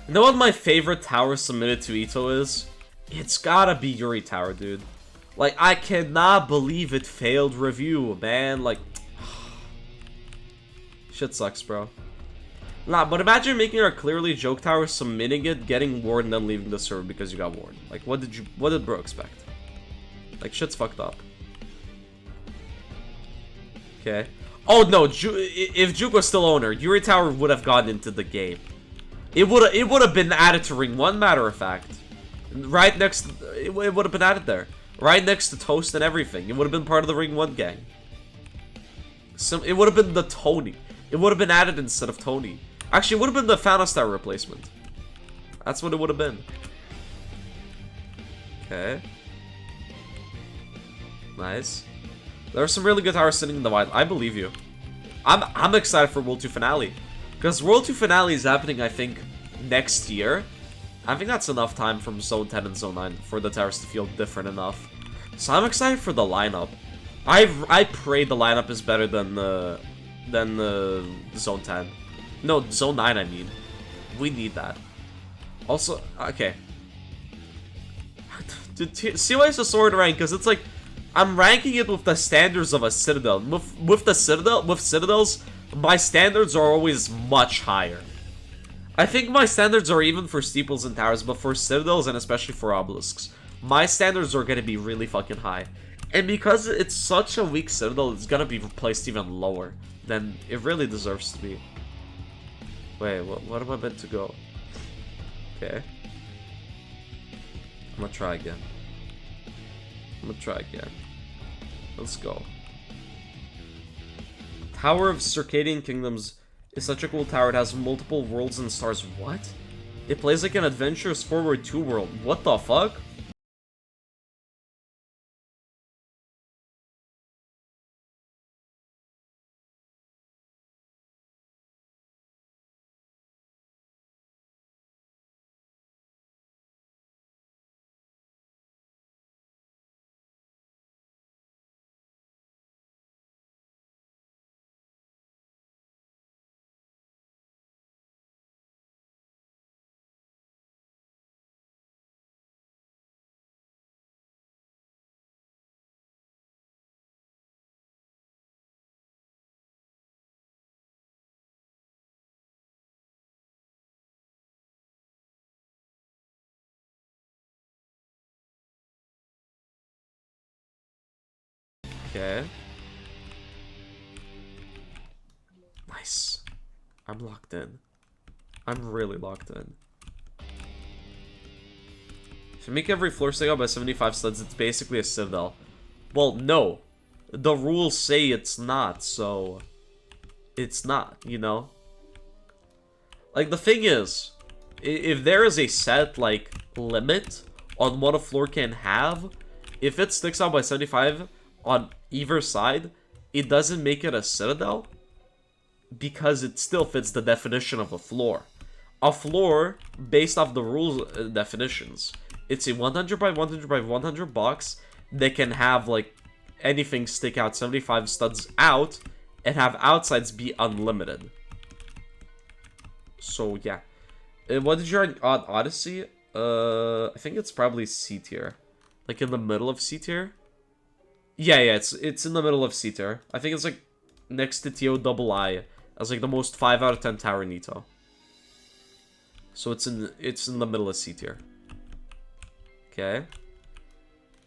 You know what my favorite tower submitted to EToH is? It's gotta be Yuri Tower, dude. Like, I cannot believe it failed review, man. Like, shit sucks, bro. Nah, but imagine making a clearly joke tower, submitting it, getting warned, and then leaving the server because you got warned. Like, what did bro expect? Like, shit's fucked up. Okay. Oh no, if Juke was still owner, Yuri Tower would have gotten into the game. It would have been added to Ring 1, matter of fact. Right next, it would have been added there. Right next to Toast and everything. It would have been part of the Ring 1 gang. It would have been the Tony. It would have been added instead of Tony. Actually, it would have been the Farcanster replacement. That's what it would have been. Okay. Nice. There are some really good towers sitting in the wild. I believe you. I'm excited for World 2 Finale. Because World 2 Finale is happening, I think, next year. I think that's enough time from Zone 10 and Zone 9 for the towers to feel different enough. So I'm excited for the lineup. I pray the lineup is better than the Zone 10. No, Zone 9, I mean. We need that. Also, okay. Dude, see why it's a sword rank? Because it's like, I'm ranking it with the standards of a Citadel. With Citadels, my standards are always much higher. I think my standards are even for steeples and towers, but for Citadels and especially for obelisks, my standards are going to be really fucking high. And because it's such a weak Citadel, it's going to be placed even lower than it really deserves to be. Wait, what am I meant to go? Okay. I'm gonna try again. Let's go. Tower of Circadian Kingdoms is such a cool tower. It has multiple worlds and stars. What? It plays like an adventurous forward 2 world. What the fuck? Okay. Nice. I'm locked in. I'm really locked in. If you make every floor stick out by 75 studs, it's basically a Citadel. Well, no. The rules say it's not, so... It's not, you know? Like, the thing is, if there is a set, like, limit on what a floor can have, if it sticks out by 75 on either side, it doesn't make it a Citadel because it still fits the definition of a floor. A floor, based off the rules definitions, it's a 100 by 100 by 100 box that can have, like, anything stick out 75 studs out and have outsides be unlimited. So, yeah. What did you run on Odyssey? I think it's probably C tier. Like, in the middle of C tier? Yeah, it's in the middle of C tier. I think it's, like, next to TOII as, like, the most 5 out of 10 tower in EToH. So it's in the middle of C tier. Okay.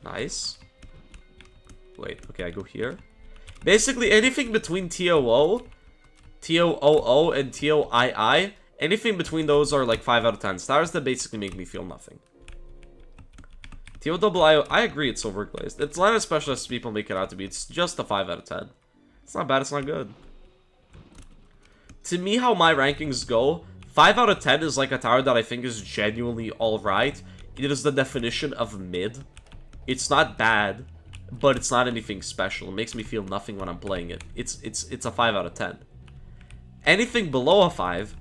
Nice. Wait, okay, I go here. Basically, anything between TOO, and TOII, anything between those are like 5 out of 10 stars that basically make me feel nothing. TOII, I agree it's overglazed. It's not as special as people make it out to be. It's just a 5 out of 10. It's not bad, it's not good. To me, how my rankings go, 5 out of 10 is like a tower that I think is genuinely alright. It is the definition of mid. It's not bad, but it's not anything special. It makes me feel nothing when I'm playing it. It's a 5 out of 10. Anything below a 5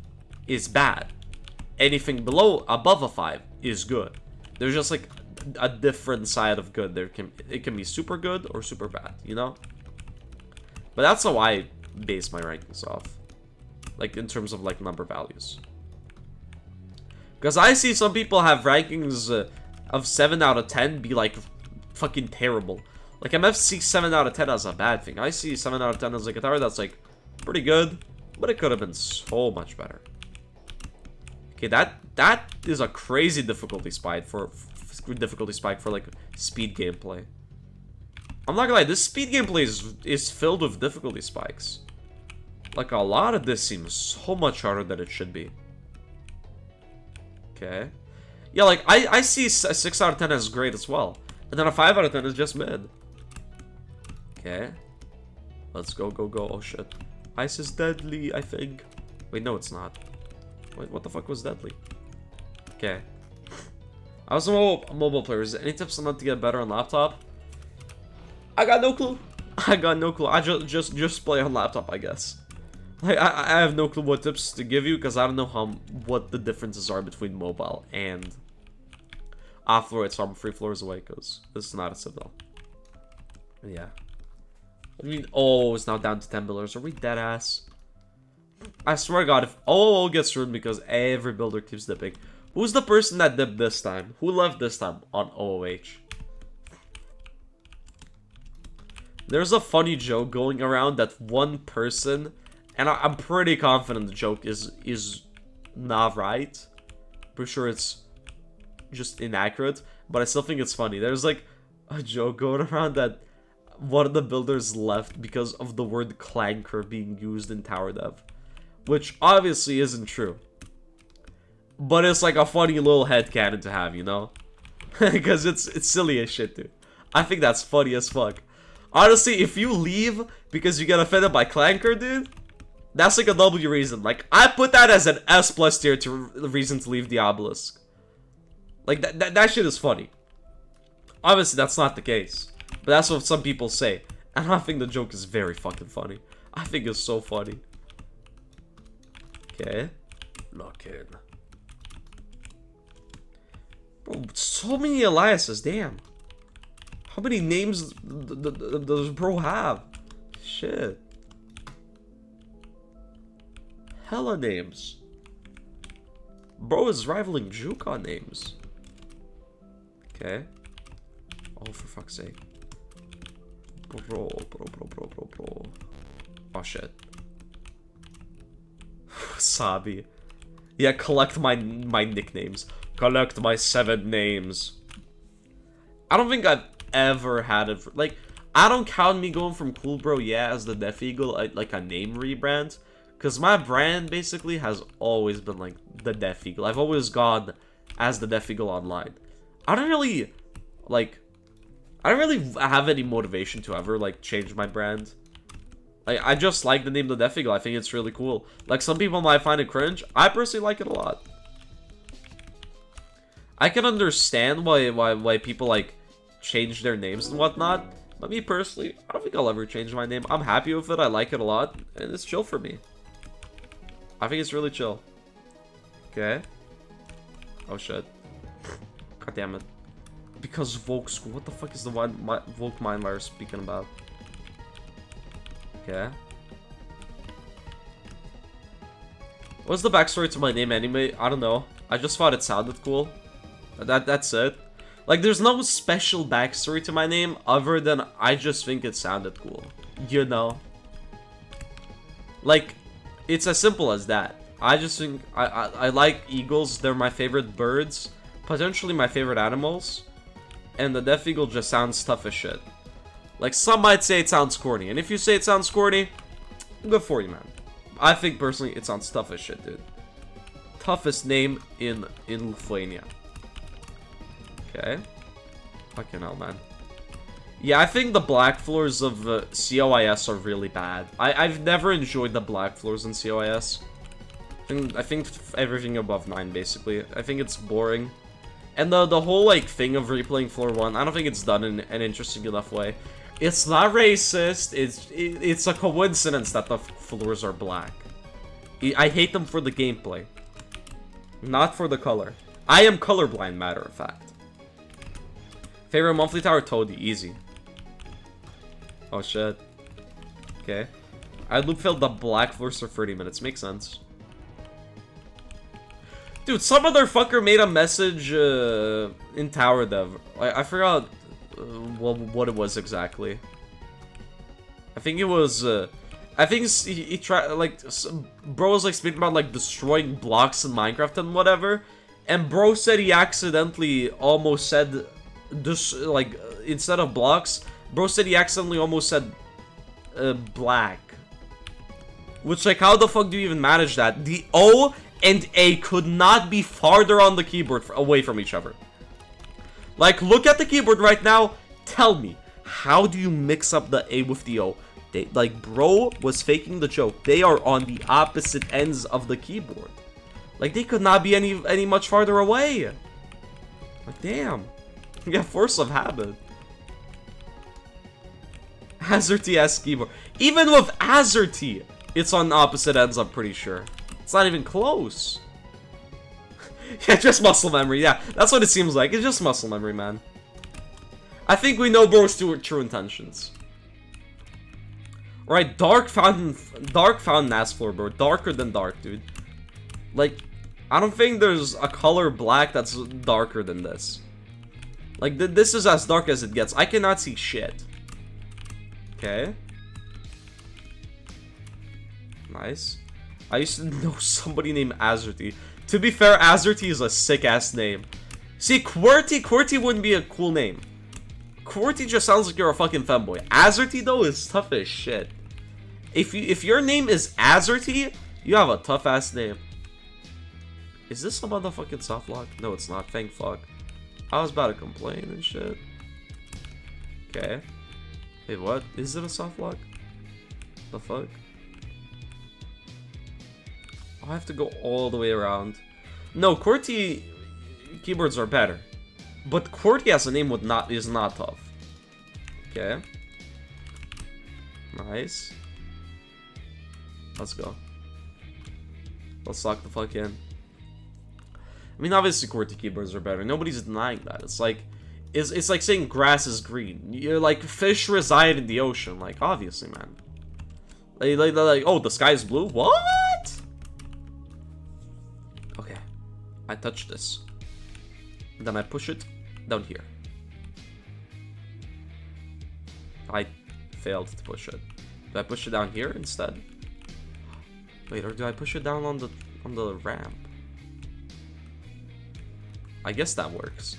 is bad. Anything above a 5 is good. There's just like a different side of good. It can be super good or super bad, you know? But that's how I base my rankings off. Like, in terms of, like, number values. Because I see some people have rankings of 7 out of 10 be like fucking terrible. Like MF sees 7 out of 10 as a bad thing. I see 7 out of 10 as a guitar that's like pretty good, but it could have been so much better. Okay, that is a crazy difficulty spike for like speed gameplay. I'm not gonna lie, this speed gameplay is filled with difficulty spikes. Like a lot of this seems so much harder than it should be. Okay. Yeah, like I see a 6 out of 10 as great as well. And then a 5 out of 10 is just mid. Okay. Let's go, go, go. Oh shit. Ice is deadly, I think. Wait, no, it's not. Wait, what the fuck was deadly? Okay. I was a mobile player. Is there any tips on how to get better on laptop? I got no clue. I got no clue. I just play on laptop, I guess. Like, I have no clue what tips to give you because I don't know what the differences are between mobile and off-floor. It's from 3 floors away because this is not a Citadel. Yeah. I mean, oh, it's now down to $10. Are we dead ass? I swear to God, if OOO gets ruined because every builder keeps dipping. Who's the person that dipped this time? Who left this time on OOH? There's a funny joke going around that one person, and I'm pretty confident the joke is not right. Pretty sure it's just inaccurate, but I still think it's funny. There's like a joke going around that one of the builders left because of the word clanker being used in tower dev, which obviously isn't true. But it's like a funny little headcanon to have, you know? Because it's silly as shit, dude. I think that's funny as fuck. Honestly, if you leave because you get offended by clanker, dude, that's like a W reason. Like, I put that as an S+ tier to reason to leave the obelisk. Like, that shit is funny. Obviously, that's not the case. But that's what some people say. And I think the joke is very fucking funny. I think it's so funny. Okay. Lock in. Bro, so many Eliases, damn. How many names does bro have? Shit. Hella names. Bro is rivaling Juke on names. Okay. Oh, for fuck's sake. Bro. Oh, shit. Sabi. Yeah, collect my nicknames. Collect my 7 names. I don't think I've ever had it. Like, I don't count me going from Cool Bro Yeah as the Deaf Eagle, like a name rebrand. Because my brand basically has always been like the Deaf Eagle. I've always gone as the Deaf Eagle online. I don't really have any motivation to ever like change my brand. Like, I just like the name the Deaf Eagle. I think it's really cool. Like, some people might find it cringe. I personally like it a lot. I can understand why people like change their names and whatnot. But me personally, I don't think I'll ever change my name. I'm happy with it. I like it a lot, and it's chill for me. I think it's really chill. Okay. Oh shit. God damn it. Because Volk School. What the fuck is the Volk Mind Virus speaking about? Okay. What's the backstory to my name anyway? I don't know. I just thought it sounded cool. That's it. Like, there's no special backstory to my name other than I just think it sounded cool. You know? Like, it's as simple as that. I just think I like eagles. They're my favorite birds. Potentially my favorite animals. And the Deaf Eagle just sounds tough as shit. Like, some might say it sounds corny. And if you say it sounds corny, good for you, man. I think, personally, it sounds tough as shit, dude. Toughest name in Lithuania. Okay. Fucking hell, man. Yeah, I think the black floors of COIS are really bad. I've never enjoyed the black floors in COIS. I think everything above 9, basically. I think it's boring. And the whole, like, thing of replaying floor 1, I don't think it's done in an interesting enough way. It's not racist. It's a coincidence that the floors are black. I hate them for the gameplay. Not for the color. I am colorblind, matter of fact. Favorite monthly tower? Toadie. Easy. Oh, shit. Okay. I loop filled the black floors for 30 minutes. Makes sense. Dude, some motherfucker made a message in Tower Dev. I forgot what it was exactly. I think it was, I think he tried, like, bro was, like, speaking about, like, destroying blocks in Minecraft and whatever. And bro said he accidentally almost said, like, instead of blocks, bro said he accidentally almost said, black. Which, like, how the fuck do you even manage that? The O and A could not be farther on the keyboard away from each other. Like, look at the keyboard right now. Tell me, how do you mix up the A with the O? They, like, bro was faking the joke. They are on the opposite ends of the keyboard. Like, they could not be any much farther away. Like, damn. Yeah, force of habit. qezarity keyboard. Even with qezarity, it's on opposite ends, I'm pretty sure. It's not even close. Yeah, just muscle memory. Yeah, that's what it seems like. It's just muscle memory, man. I think we know bro's true intentions. Right, dark found NAS floor, bro. Darker than dark, dude. Like, I don't think there's a color black that's darker than this. Like, this is as dark as it gets. I cannot see shit. Okay. Nice. I used to know somebody named qezarity. To be fair, qezarity is a sick-ass name. See, QWERTY wouldn't be a cool name. QWERTY just sounds like you're a fucking femboy. qezarity, though, is tough as shit. If your name is qezarity, you have a tough-ass name. Is this a motherfucking soft lock? No, it's not. Thank fuck. I was about to complain and shit. Okay. Wait, what? Is it a soft lock? The fuck? I have to go all the way around. No, QWERTY keyboards are better. But QWERTY as a name is not tough. Okay. Nice. Let's go. Let's lock the fuck in. I mean, obviously QWERTY keyboards are better. Nobody's denying that. It's like saying grass is green. You're like, fish reside in the ocean. Like, obviously, man. Like, oh, the sky is blue? What? Okay. I touch this. Then I push it down here. I failed to push it. Do I push it down here instead? Wait, or do I push it down on the ramp? I guess that works.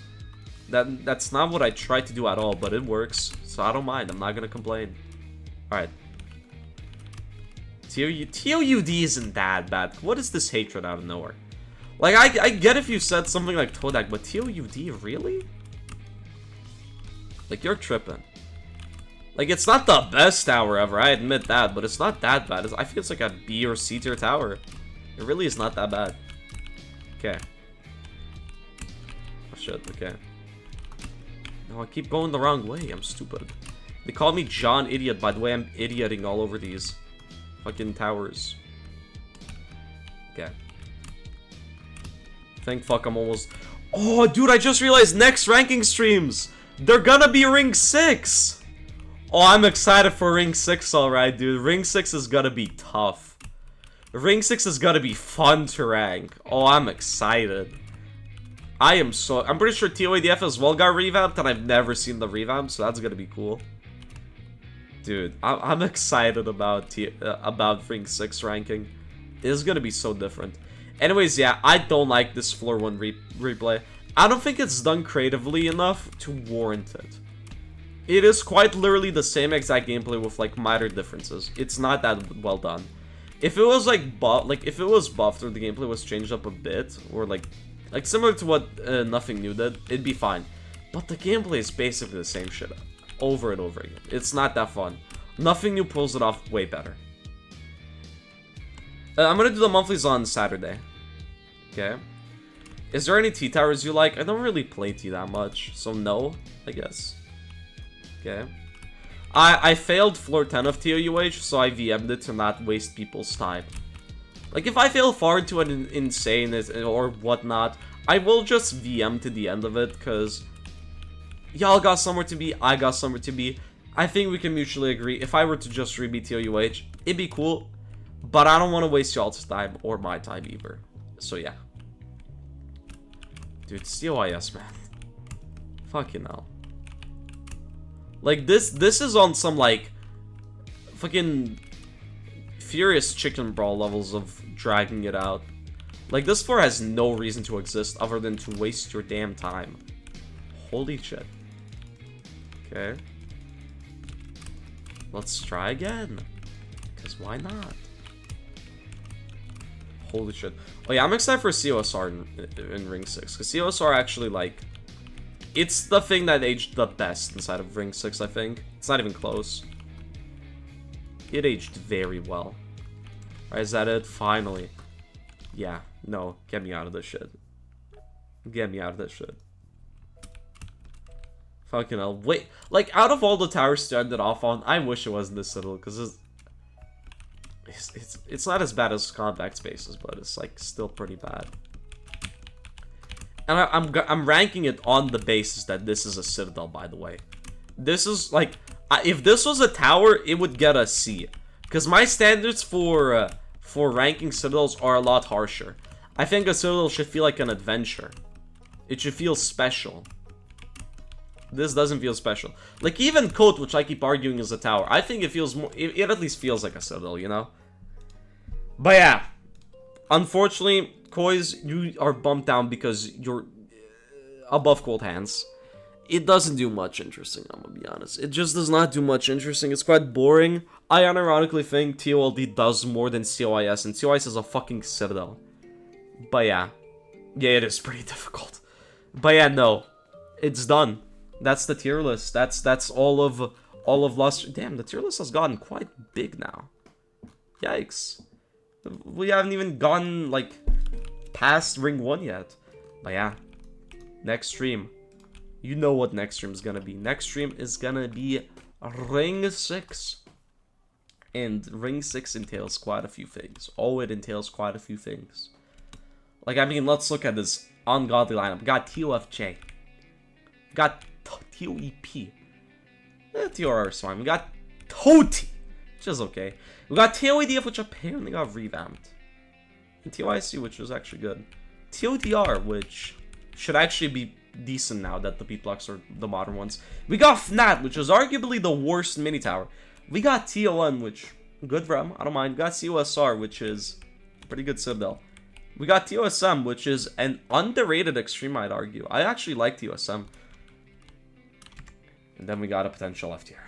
That's not what I tried to do at all, but it works. So I don't mind. I'm not gonna complain. Alright. TOUD isn't that bad. What is this hatred out of nowhere? Like, I get if you said something like Todak, but TOUD, really? Like, you're tripping. Like, it's not the best tower ever, I admit that, but it's not that bad. I think it's like a B or C tier tower. It really is not that bad. Okay. Oh, shit, okay. No, I keep going the wrong way, I'm stupid. They call me John Idiot, by the way, I'm idioting all over these fucking towers. Okay. Thank fuck I'm almost... Oh, dude, I just realized next ranking streams, they're gonna be Ring 6! Oh, I'm excited for Ring 6, alright, dude. Ring 6 is gonna be tough. Ring 6 is gonna be fun to rank. Oh, I'm excited. I'm pretty sure TOADF as well got revamped, and I've never seen the revamp, so that's gonna be cool. Dude, I'm excited about Ring 6 ranking. It is gonna be so different. Anyways, yeah, I don't like this floor 1 replay. I don't think it's done creatively enough to warrant it. It is quite literally the same exact gameplay with like minor differences. It's not that well done. If it was like if it was buffed or the gameplay was changed up a bit, or like similar to what Nothing New did, it'd be fine. But the gameplay is basically the same shit over and over again. It's not that fun. Nothing New pulls it off way better. I'm gonna do the monthlies on Saturday. Okay. Is there any T towers you like? I don't really play T that much, so no, I guess. Okay. I failed floor 10 of TOUH, so I VM'd it to not waste people's time. Like, if I fail far into an insane or whatnot, I will just VM to the end of it, because y'all got somewhere to be, I got somewhere to be. I think we can mutually agree. If I were to just rebeat TOUH, it'd be cool, but I don't want to waste y'all's time or my time either. So yeah. Dude, COIS, man. Fucking hell. Like, this is on some, like, fucking furious chicken brawl levels of dragging it out. Like, this floor has no reason to exist other than to waste your damn time. Holy shit. Okay. Let's try again. Because why not? Holy shit. Oh yeah, I'm excited for COSR in Ring 6. Because COSR actually, like... It's the thing that aged the best inside of Ring 6, I think. It's not even close. It aged very well. Alright, is that it? Finally. Yeah. No. Get me out of this shit. Get me out of this shit. Fucking hell. Wait. Like, out of all the towers to end it off on, I wish it wasn't this Citadel. Because it's not as bad as Compact Spaces, but it's, like, still pretty bad. And I'm ranking it on the basis that this is a Citadel, by the way. This is, like... if this was a tower, it would get a C. Because my standards for ranking Citadels are a lot harsher. I think a Citadel should feel like an adventure. It should feel special. This doesn't feel special. Like, even Coat, which I keep arguing is a tower, I think it feels more... It at least feels like a Citadel, you know? But yeah. Unfortunately, Koiz, you are bumped down because you're above Cold Hands. It doesn't do much interesting, I'm gonna be honest. It just does not do much interesting. It's quite boring. I unironically think TOLD does more than COIS, and COIS is a fucking Citadel. But yeah. Yeah, it is pretty difficult. But yeah, no. It's done. That's the tier list. That's all of Luster. Damn, the tier list has gotten quite big now. Yikes. We haven't even gone, like, past Ring 1 yet. But yeah. Next stream. You know what next stream is gonna be. Next stream is gonna be Ring 6. And Ring 6 entails quite a few things. Oh, it entails quite a few things. Like, I mean, let's look at this ungodly lineup. We got TOFJ. We got TOEP. TOR is fine. We got TOTI, which is okay. We got TOEDF, which apparently got revamped. And TOIC, which was actually good. TODR, which should actually be decent now that the beat blocks are the modern ones. We got FNAT, which is arguably the worst mini tower. We got TON, which, good for him, I don't mind. We got COSR, which is pretty good Citadel. We got TOSM, which is an underrated extreme, I'd argue. I actually like TOSM. And then we got a potential F tier.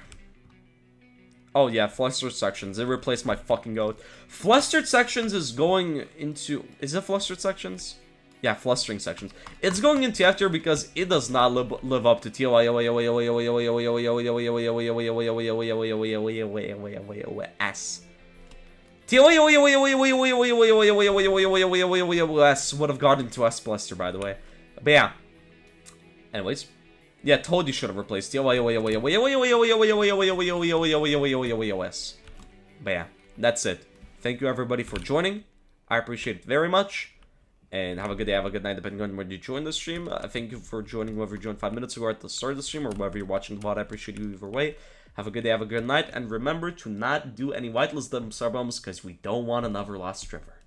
Oh yeah, Flustered Sections. It replaced my fucking goat. Flustered Sections is going into... Is it Flustered Sections? Yeah, Flustering Sections. It's going into F tier because it does not live up to TOS. TOS would have gotten to S Bluster, by the way. But yeah. Anyways. Yeah, told you should have replaced TOS. But yeah, that's it. Thank you everybody for joining. I appreciate it very much. And have a good day, have a good night, depending on when you join the stream. Thank you for joining, whoever joined 5 minutes ago or at the start of the stream, or wherever you're watching the VOD. I appreciate you either way. Have a good day, have a good night, and remember to not do any whitelist sub bums because we don't want another lost river.